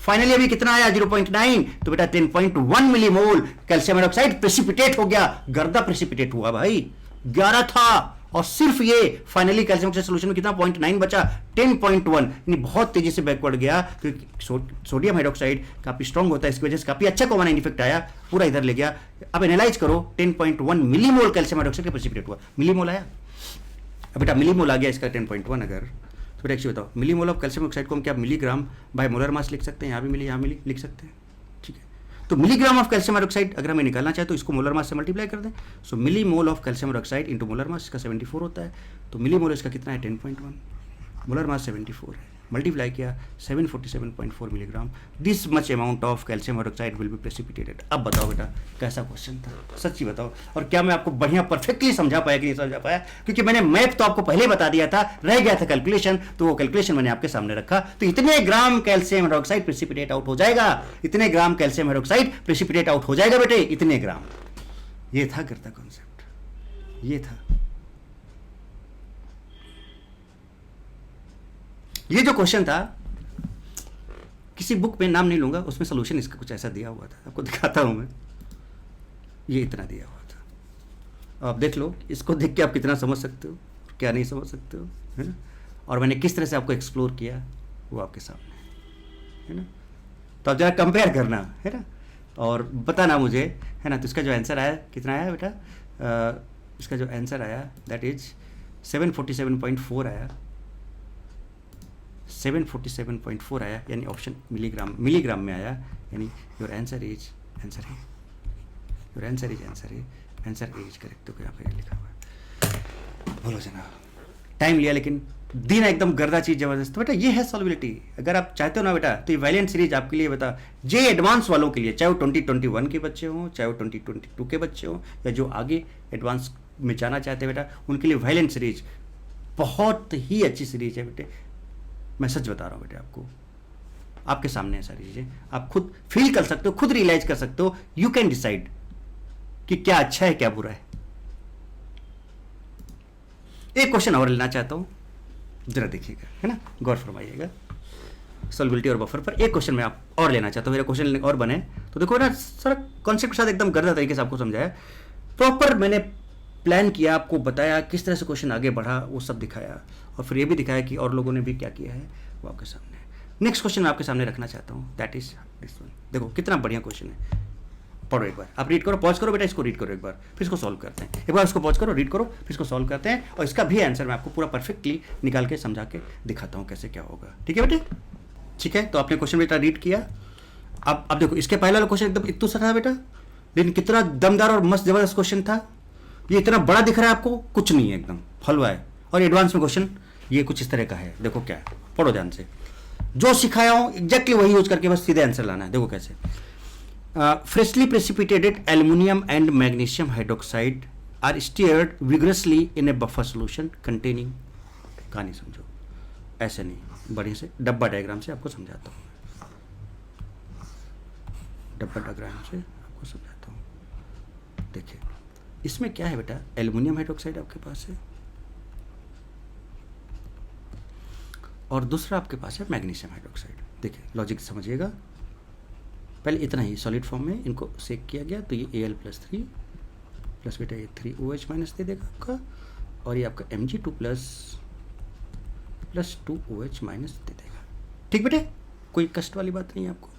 फाइनली अभी कितना आया 0.9, तो बेटा 10.1 मिलीमोल कैल्शियम हाइड्रोक्साइड प्रेसिपिटेट हो गया, गर्दा प्रेसिपिटेट हुआ भाई। 11 था और सिर्फ ये फाइनली कैल्शियम ऑक्साइड सोल्यूशन में कितना 0.9 बचा, 10.1, यानी बहुत तेजी से बैकवर्ड गया, क्योंकि सोडियम हाइड्रोक्साइड काफी स्ट्रांग होता है, इसकी वजह से काफी अच्छा कॉमन इफेक्ट आया, पूरा इधर ले गया। अब एनालाइज करो, 10.1 मिलीमोल कैल्शियम हाइड्रोक्साइड का प्रेसिपिटेट हुआ, मिलीमोल आया। अब बेटा मिलीमोल आ गया इसका 10.1, अगर तो बेटा एक्चुअली बताओ मिलीमोल ऑफ कैल्शियम ऑक्साइड को हम क्या मिलीग्राम बाय मोलर मास लिख सकते हैं, यहाँ भी मिली यहाँ मिली लिख सकते हैं, ठीक है। तो मिलीग्राम ऑफ कैल्शियम हाइड्रोक्साइड अगर हमें निकालना चाहे तो इसको मोलर मास से मल्टीप्लाई कर दें, so milli mole of calcium hydroxide into molar mass, इसका 74 होता है, तो मिली मोल इसका कितना है 10.1, मोलर मास 74 है, मल्टीप्लाई किया 747.4 milligram, this much amount of calcium hydroxide will be precipitated. अब बताओ बेटा कैसा क्वेश्चन था, सच्ची बताओ, और क्या मैं आपको बढ़िया परफेक्टली समझा पाया कि नहीं समझा पाया, क्योंकि मैंने मैप तो आपको पहले बता दिया था, रह गया था कैलकुलेशन, तो वो कैलकुलेशन मैंने आपके सामने रखा। तो इतने ग्राम कैल्शियम हाइड्रोक्साइड प्रेसिपिटेट आउट हो जाएगा, इतने ग्राम कैल्शियम हाइड्रोक्साइड प्रेसिपिटेट आउट हो जाएगा बेटे, इतने ग्राम। ये था गर्दा कॉन्सेप्ट, ये था। ये जो क्वेश्चन था किसी बुक में, नाम नहीं लूंगा, उसमें सोल्यूशन इसका कुछ ऐसा दिया हुआ था, आपको दिखाता हूं मैं, ये इतना दिया हुआ था, आप देख लो, इसको देख के आप कितना समझ सकते हो क्या नहीं समझ सकते हो, है ना। और मैंने किस तरह से आपको एक्सप्लोर किया वो आपके सामने है ना। तो आप जरा कंपेयर करना, है ना, और बताना मुझे, है ना। तो इसका जो आंसर आया कितना आया बेटा, इसका जो आंसर आया दैट इज 747.4 आया, 747.4 आया, यानी ऑप्शन मिलीग्राम में आया, यानी योर आंसर इज करेक्ट। तो यहाँ पे लिखा हुआ है, बोलो जनाब। टाइम लिया लेकिन दिन एकदम गर्दा चीज जबरदस्त। तो बेटा ये है सॉल्युबिलिटी। अगर आप चाहते हो ना बेटा, तो ये वैलिएंट सीरीज आपके लिए बता, जे एडवांस वालों के लिए, चाहे वो 2021 के बच्चे हों, चाहे वो 2022 के बच्चे हों, या जो आगे एडवांस में जाना चाहते हैं बेटा, उनके लिए वैलिएंट सीरीज बहुत ही अच्छी सीरीज है बेटे। मैं सच बता रहा हूँ बेटे, आपको आपके सामने है सारी चीजें, आप खुद फील कर सकते हो, खुद रियलाइज कर सकते हो, यू कैन डिसाइड कि क्या अच्छा है क्या बुरा है। एक क्वेश्चन और लेना चाहता हूं, जरा देखिएगा, है ना, गौर फरमाइएगा सॉल्युबिलिटी और बफर पर। एक क्वेश्चन मैं आप और लेना चाहता हूं, मेरा क्वेश्चन और बने तो देखो ना, सारा कॉन्सेप्ट के साथ एकदम गर्दा तरीके से आपको समझाया, प्रॉपर मैंने प्लान किया, आपको बताया किस तरह से क्वेश्चन आगे बढ़ा, वो सब दिखाया, और फिर ये भी दिखाया कि और लोगों ने भी क्या किया है, वो आपके सामने है। नेक्स्ट क्वेश्चन मैं आपके सामने रखना चाहता हूँ, दैट इज दिस वन। देखो कितना बढ़िया क्वेश्चन है, पढ़ो एक बार, आप रीड करो, पॉज करो बेटा, इसको रीड करो एक बार, फिर इसको सॉल्व करते हैं। एक बार इसको पॉज करो, रीड करो, फिर इसको सॉल्व करते हैं, और इसका भी आंसर मैं आपको पूरा परफेक्टली निकाल के समझा के दिखाता हूँ कैसे क्या होगा। ठीक है बेटे, ठीक है। तो आपने क्वेश्चन बेटा रीड किया। अब देखो, इसके पहले वाला क्वेश्चन एकदम इतना सा था बेटा, लेकिन कितना दमदार और मस्त जबरदस्त क्वेश्चन था। ये इतना बड़ा दिख रहा है आपको, कुछ नहीं है, एकदम हलवा है। और एडवांस में क्वेश्चन ये कुछ इस तरह का है, देखो क्या है, पढ़ो ध्यान से, जो सिखाया हूँ एग्जैक्टली वही यूज करके बस सीधे आंसर लाना है। देखो कैसे, freshly precipitated aluminum and magnesium hydroxide are stirred vigorously in a buffer solution containing, कहानी समझो, ऐसे नहीं, बढ़िया से डब्बा डायग्राम से आपको समझाता हूँ, डब्बा डायग्राम से आपको समझाता हूँ। देखिए इसमें क्या है बेटा, एल्युमिनियम हाइड्रोक्साइड आपके पास है, और दूसरा आपके पास है मैग्नीशियम हाइड्रोक्साइड। देखिए लॉजिक समझिएगा, पहले इतना ही सॉलिड फॉर्म में इनको सेक किया गया, तो ये Al+3 प्लस बेटा ये 3OH माइनस दे देगा आपका, और ये आपका Mg2 प्लस 2OH माइनस दे देगा। ठीक बेटे, कोई कष्ट वाली बात नहीं है आपको।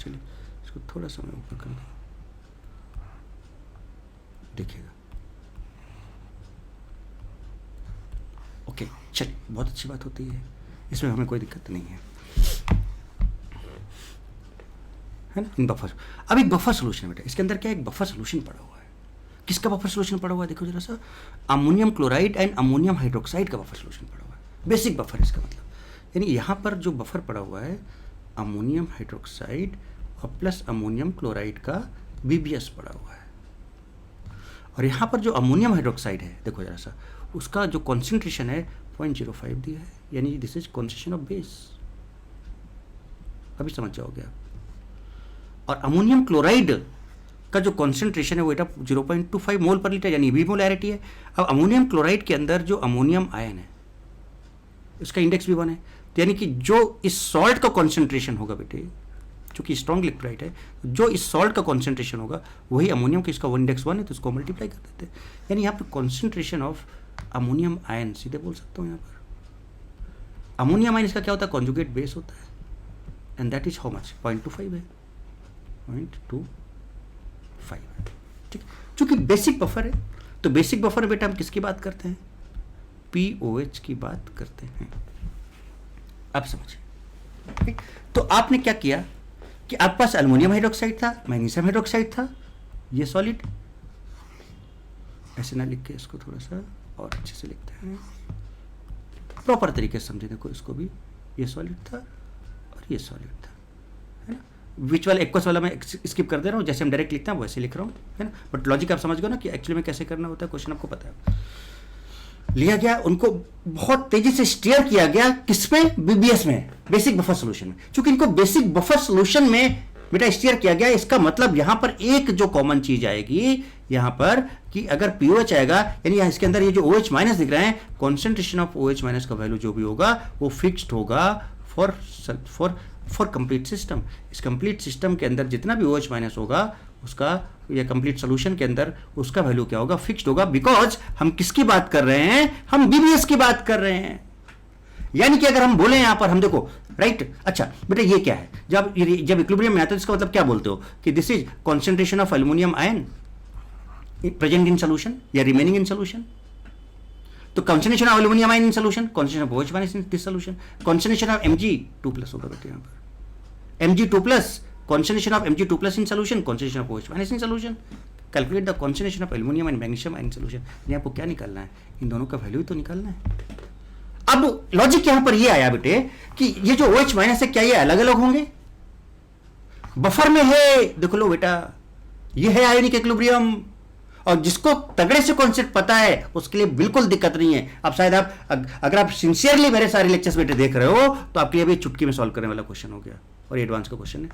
चलिए इसको थोड़ा सा मैं ऊपर कर दूँ, देखिएगा। ओके चलिए, बहुत अच्छी बात होती है, इसमें हमें कोई दिक्कत नहीं है, है ना। इन बफर, अब एक बफर सोल्यूशन बेटा, इसके अंदर क्या एक बफर सोल्यूशन पड़ा हुआ है। किसका बफर सोल्यूशन पड़ा हुआ है, देखो जरा सा, ammonium chloride and ammonium hydroxide का बफर सोल्यूशन पड़ा हुआ है, बेसिक बफर इसका मतलब, यानी यहाँ पर जो बफर पड़ा हुआ है अमोनियम हाइड्रोक्साइड और प्लस अमोनियम क्लोराइड का BBS पड़ा हुआ है। और यहाँ पर जो अमोनियम हाइड्रोक्साइड है, देखो जरा सा, उसका जो कॉन्सेंट्रेशन है 0.05 दिया है, यानी this is concentration of base, अभी समझ जाओगे आप। और अमोनियम क्लोराइड का जो कॉन्सेंट्रेशन है वो बेटा 0.25 मोल पर लीटर, यानी बीमोलैरिटी है। अब अमोनियम क्लोराइड के अंदर जो अमोनियम आयन है, इसका इंडेक्स भी 1 है, तो यानी कि जो इस सॉल्ट का कॉन्सेंट्रेशन होगा बेटे, चूंकि स्ट्रॉन्ग इलेक्ट्रोलाइट है, जो इस सॉल्ट का कॉन्सेंट्रेशन होगा वही अमोनियम की, इसका इंडेक्स 1 है तो इसको मल्टीप्लाई कर देते हैं। यानी यहाँ पर कॉन्सेंट्रेशन ऑफ अमोनियम आयन सीधे बोल सकता हूँ यहाँ पर। अमोनियम आयन इसका क्या होता है, कॉन्जुगेट बेस होता है, and that is how much, 0.25 है, 0.25 है। ठीक, चूंकि बेसिक बफर है तो बेसिक बफर में बेटा हम किसकी बात करते हैं, POH की बात करते हैं। आप समझिए। तो आपने क्या किया कि आपके पास अल्युमिनियम हाइड्रोक्साइड था, मैग्नीशियम हाइड्रोक्साइड था, ये सॉलिड, ऐसे ना लिख के इसको थोड़ा सा और अच्छे से लिखते हैं, प्रॉपर तरीके से समझे। देखो इसको भी, ये सॉलिड था और ये सॉलिड था, है ना। बीच वाला एक्वस वाला मैं स्किप कर दे रहा हूँ, जैसे हम डायरेक्ट लिखते हैं वैसे लिख रहा हूँ, है ना। बट लॉजिक आप समझ गए ना कि एक्चुअली में कैसे करना होता है, क्वेश्चन आपको पता है। लिया गया, उनको बहुत तेजी से स्टीयर किया गया, किसमें, BBS में, बेसिक बफर सॉल्यूशन में। चूंकि इनको बेसिक बफर सॉल्यूशन में बेटा स्टीयर किया गया, इसका मतलब यहां पर एक जो कॉमन चीज आएगी यहां पर कि अगर POH आएगा, यानी इसके अंदर ये जो OH माइनस दिख रहे हैं, कॉन्सेंट्रेशन ऑफ OH माइनस का वैल्यू जो भी होगा वो फिक्स्ड होगा फॉर कंप्लीट सिस्टम। इस कंप्लीट सिस्टम के अंदर जितना भी OH माइनस होगा उसका, या कंप्लीट सोल्यूशन के अंदर उसका वैल्यू क्या होगा, फिक्स्ड होगा। बिकॉज हम किसकी बात कर रहे हैं, हम BBS की बात कर रहे हैं। यानी कि अगर हम बोले यहां पर, हम देखो राइट, अच्छा बेटा ये क्या है, जब इक्विलिब्रियम में आता है इसका मतलब क्या बोलते हो कि this is concentration of aluminium ion present in solution या रिमेनिंग इन सोल्यूशन। तो concentration of aluminium ion in solution, concentration of OH minus in this solution, concentration of Mg2+ होगा बेटा यहाँ पर, Mg2+, concentration of Mg2+ in solution, concentration of OH minus in solution. Calculate the concentration of aluminum and magnesium in solution. ये आपको क्या निकालना है, इन दोनों का वैल्यू ही तो निकालना है। अब लॉजिक यहां पर ये आया बेटे कि ये जो OH माइनस है क्या ये अलग अलग होंगे, बफर में है, देख लो बेटा ये है आयोनिक इक्विलिब्रियम, और जिसको तगड़े से कॉन्सेप्ट पता है उसके लिए बिल्कुल दिक्कत नहीं है। अब शायद आप अगर आप सिंसियरली मेरे सारे लेक्चर्स बेटे देख रहे हो तो आपके लिए भी चुटकी में सॉल्व करने वाला क्वेश्चन हो गया, और एडवांस का क्वेश्चन है,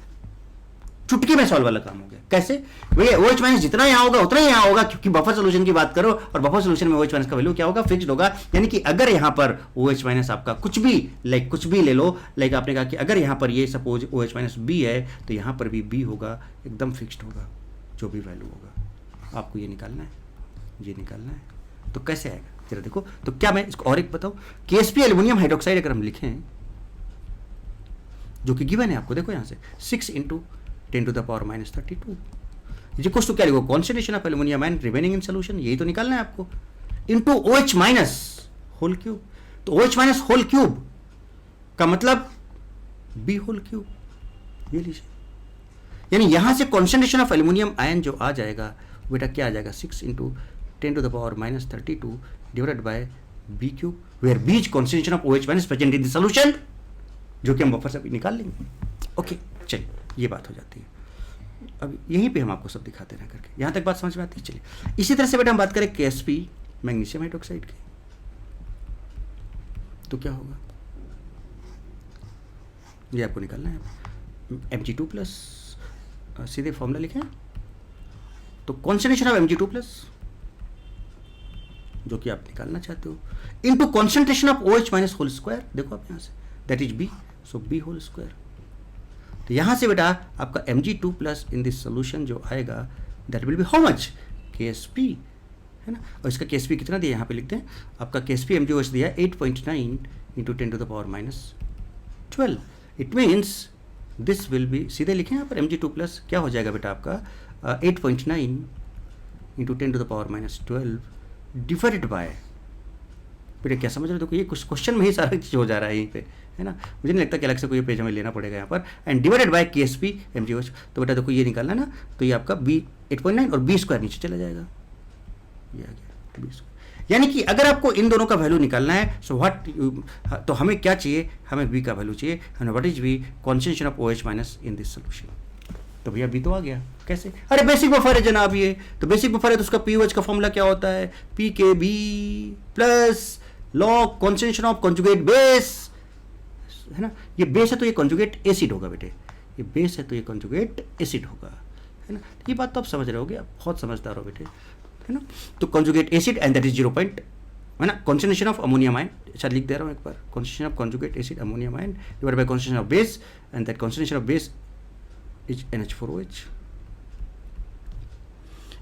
चुटकी में सॉल्व वाला काम हो गया। कैसे भैया, OH माइनस जितना यहां होगा उतना ही यहां होगा, क्योंकि बफर सॉल्यूशन की बात करो और बफर सॉल्यूशन में OH माइनस का वैल्यू क्या होगा, फिक्स्ड होगा। यानी कि अगर यहां पर OH माइनस आपका कुछ भी कुछ भी ले लो, आपने कहा कि अगर यहां पर ये सपोज OH माइनस B है तो यहां पर भी B होगा, एकदम फिक्स्ड होगा, जो भी वैल्यू होगा आपको ये निकालना है, ये निकालना है। तो कैसे आएगा जरा देखो। तो क्या मैं इसको और एक बताऊं, KSP एल्यूमिनियम हाइड्रोक्साइड अगर हम लिखें जो कि गिवन है आपको, देखो यहां से 6 × 10⁻32 इक्वल्स टू क्या लिखो, concentration of aluminium ion remaining in solution, यही तो निकालना है आपको, into OH minus whole cube. तो OH माइनस होल क्यूब का मतलब B होल क्यूब, ये लीजिए। यानी यहां से कॉन्सेंट्रेशन ऑफ एल्यूमिनियम आयन जो आ जाएगा बेटा क्या आ जाएगा, 6 × 10⁻32 divided by B cube, where B is concentration of OH minus present in the solution, जो कि हम बफर से भी निकाल लेंगे। ओके चलिए, ये बात हो जाती है। अब यहीं पे हम आपको सब दिखाते रह करके, यहां तक बात समझ में आती है। चलिए इसी तरह से बेटा हम बात करें KSP मैग्नीशियम हाइड्रोक्साइड की, तो क्या होगा, ये आपको निकालना है। Mg2+, सीधे फॉर्मूला लिखें, तो कॉन्सेंट्रेशन ऑफ Mg2+, जो कि आप निकालना चाहते हो, into concentration of OH minus whole square, देखो आप यहां से, that is B, so B whole square. तो यहां से बेटा आपका Mg2+ इन दिस सोल्यूशन जो आएगा that will B how much, KSP, है ना। और इसका KSP कितना दिया यहाँ पे लिखते हैं, आपका KSP MgOH दिया 8.9 × 10⁻12। It means this will be, सीधे लिखें यहाँ पर Mg2+ क्या हो जाएगा बेटा आपका 8.9 × 10⁻12 डिवाइडेड बाय, बेटा क्या समझ रहे हो, देखो ये कुछ क्वेश्चन में ही सारा चीज़ हो जा रहा है यहीं पे, है ना। मुझे नहीं लगता कि अलग से कोई पेज हमें लेना पड़ेगा यहाँ पर, and divided by KSP MgOH। तो बेटा देखो ये निकालना ना, तो ये आपका B 8.9 और B स्क्वायर नीचे चला जाएगा, ये आ गया B स्क्वायर। यानी कि अगर आपको इन दोनों का वैल्यू निकालना है, सो व्हाट, तो हमें क्या चाहिए, हमें B का वैल्यू चाहिए, हमें what is B, concentration of OH minus in this solution. तो भैया B तो आ गया, कैसे, अरे बेसिक बफर है जनाब ये, तो बेसिक बफर है तो उसका POH का फॉर्मूला क्या होता है, PKB plus log concentration of conjugate base, है ना। ये बेस है तो ये कॉन्जुगेट एसिड होगा बेटे, ये बेस है तो ये कॉन्जुगेट एसिड होगा, है ना। ये बात तो आप समझ रहे होगे, आप बहुत समझदार हो बेटे, है ना। तो conjugate acid and that is 0 point, है ना, कॉन्सेंट्रेशन ऑफ अमोनियम आयन, अच्छा लिख दे रहा हूँ एक बार, concentration of conjugate acid ammonium ion divided by concentration of base, and that concentration of base is NH4OH।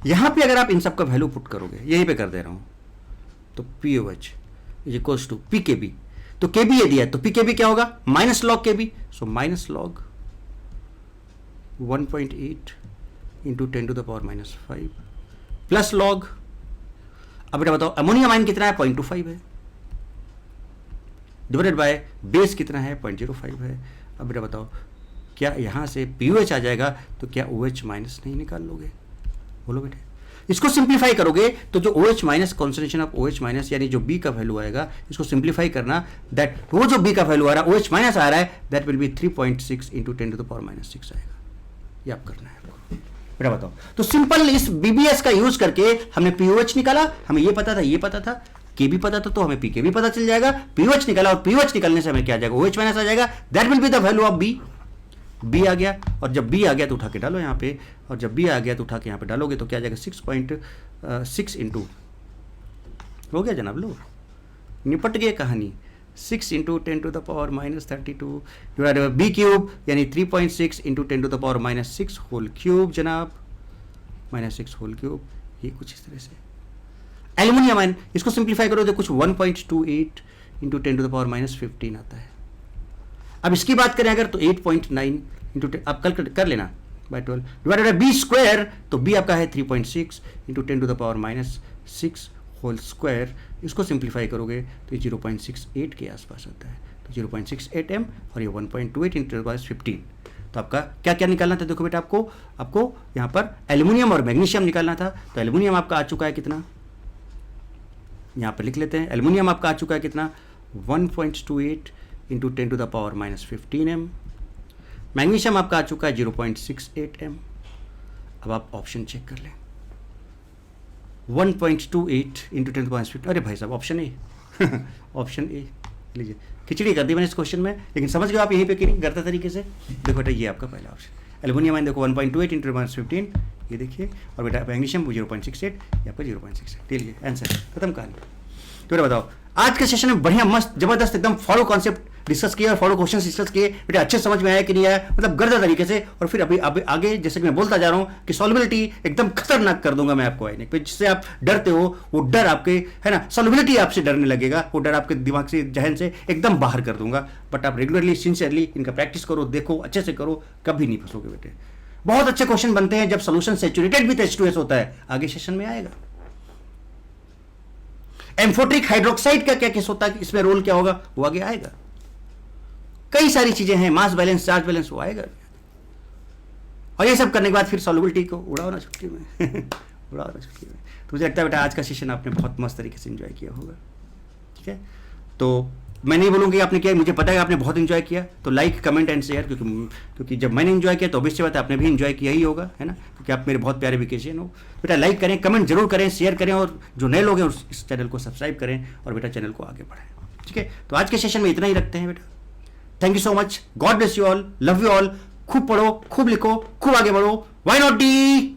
यहां पे अगर आप इन सब का वैल्यू पुट करोगे, यहीं पे कर दे रहा हूं, तो POH is equals to PKB। तो KB ये दिया है तो PKB क्या होगा, minus log KB, so minus log 1.8 into 10⁻⁻5 plus log, अब बेटा बताओ अमोनियम आयन कितना है, 0.25 है, डिवाइडेड बाय बेस कितना है, 0.05 है। अब बेटा बताओ क्या यहां से POH आ जाएगा, तो क्या OH माइनस नहीं निकाल लोगे, बोलो बेटे। इसको सिंप्लीफाई करोगे तो जो OH minus, concentration of OH minus यानी जो B का वैल्यू आएगा, इसको सिंप्लीफाई करना, दैट वो जो B का वैल्यू आ रहा है, OH माइनस आ रहा है, दैट विल बी 3.6 इंटू 10⁻⁻6 आएगा। ये आप करना है आपको, बेटा बताओ। तो सिंपल इस BBS का यूज करके हमने POH निकाला, हमें ये पता था, ये पता था, KB पता था, तो हमें PK पता चल जाएगा। POH निकाला और POH निकलने से हमें क्या आ जाएगा, OH माइनस आ जाएगा, that will be the value of B आ गया, और जब B आ गया तो उठा के डालो यहाँ पे, और जब B आ गया तो उठा के यहाँ पे डालोगे तो क्या आ जाएगा, 6.6 इंटू, हो गया जनाब, लो निपट गई कहानी। 6 into 10⁻32 divided by B cube यानी 3.6 इंटू 10⁻6 होल क्यूब जनाब, -6 होल क्यूब, ये कुछ इस तरह से। एल्यूमिनियम आयन, इसको सिंप्लीफाई करो तो कुछ 1.28 इंटू 10⁻15 आता है। अब इसकी बात करें अगर तो 8.9 इंटू, आप कल कर लेना, by 12 divided by B square, तो B आपका है 3.6 इंटू 10⁻6 होल स्क्वायर। इसको सिंप्लीफाई करोगे तो ये 0.68 के आसपास आता है, तो 0.68 m, और ये 1.28 इंटू 10⁻15। तो आपका क्या क्या निकालना था, देखो बेटा आपको यहाँ पर एल्यूमिनियम और मैग्नीशियम निकालना था। तो एल्यूमिनियम आपका आ चुका है कितना, यहाँ पर लिख लेते हैं, एल्यूमिनियम आपका आ चुका है कितना, 1.28 इंटू 10⁻15 m। मैग्नीशियम आपका आ चुका है 0.68 m। अब आप ऑप्शन चेक कर लें, 1.28 इंटू 10⁻15, अरे भाई साहब ऑप्शन ए ऑप्शन ए लीजिए, खिचड़ी कर दी मैंने इस क्वेश्चन में, लेकिन समझ गए आप यहीं पे कि नहीं गलत तरीके से। देखो बेटा ये आपका पहला ऑप्शन, एल्यूमिनियम आयन देखो 1.28 इंटू 10⁻15, ये देखिए, और बेटा मैग्नीशियम 0.68, ये आपका 0.68, लीजिए आंसर खत्म कहानी। तो बेटा बताओ, आज के सेशन में बढ़िया मस्त जबरदस्त एकदम फॉलो कॉन्सेप्ट डिस्कस किया और फॉलो क्वेश्चन डिस्कस किए, बेटा अच्छे समझ में आया कि नहीं आया, मतलब गर्दा तरीके से। और फिर अभी आगे जैसे कि मैं बोलता जा रहा हूं कि सॉल्युबिलिटी एकदम खतरनाक कर दूंगा मैं आपको आईने पे, जिससे आप डरते हो वो डर आपके, है ना, सॉल्युबिलिटी आपसे डरने लगेगा, वो डर आपके दिमाग से, जहन से एकदम बाहर कर दूंगा। बट आप रेगुलरली सिंसियरली इनका प्रैक्टिस करो, देखो, अच्छे से करो, कभी नहीं फंसोगे बेटे। बहुत अच्छे क्वेश्चन बनते हैं जब सोल्यूशन सैचुरेटेड विद H2S होता है, आगे सेशन में आएगा। एम्फोट्रिक हाइड्रोक्साइड का क्या केस होता है, इसमें रोल क्या होगा, वो आगे आएगा। कई सारी चीजें हैं, मास बैलेंस, चार्ज बैलेंस, वो आएगा। और ये सब करने के बाद फिर सॉल्युबिलिटी को उड़ाओ ना छुट्टी में उड़ाओ ना छुट्टी में। तो मुझे लगता है बेटा आज का सेशन आपने बहुत मस्त तरीके से एंजॉय किया होगा, ठीक है। तो मैं नहीं बोलूँगी आपने किया, मुझे पता है आपने बहुत एंजॉय किया, तो लाइक कमेंट एंड शेयर, क्योंकि जब मैंने एंजॉय किया तो ऑब्वियस बात है आपने भी एंजॉय किया ही होगा, है ना, क्योंकि आप मेरे बहुत प्यारे वेकेशन हो। बेटा लाइक करें, कमेंट जरूर करें, शेयर करें, और जो नए लोग हैं इस चैनल को सब्सक्राइब करें, और बेटा चैनल को आगे बढ़ाएं, ठीक है। तो आज के सेशन में इतना ही रखते हैं बेटा। Thank you so much, God bless you all, love you all. खूब पढ़ो, खूब लिखो, खूब आगे बढ़ो, व्हाई नॉट डी।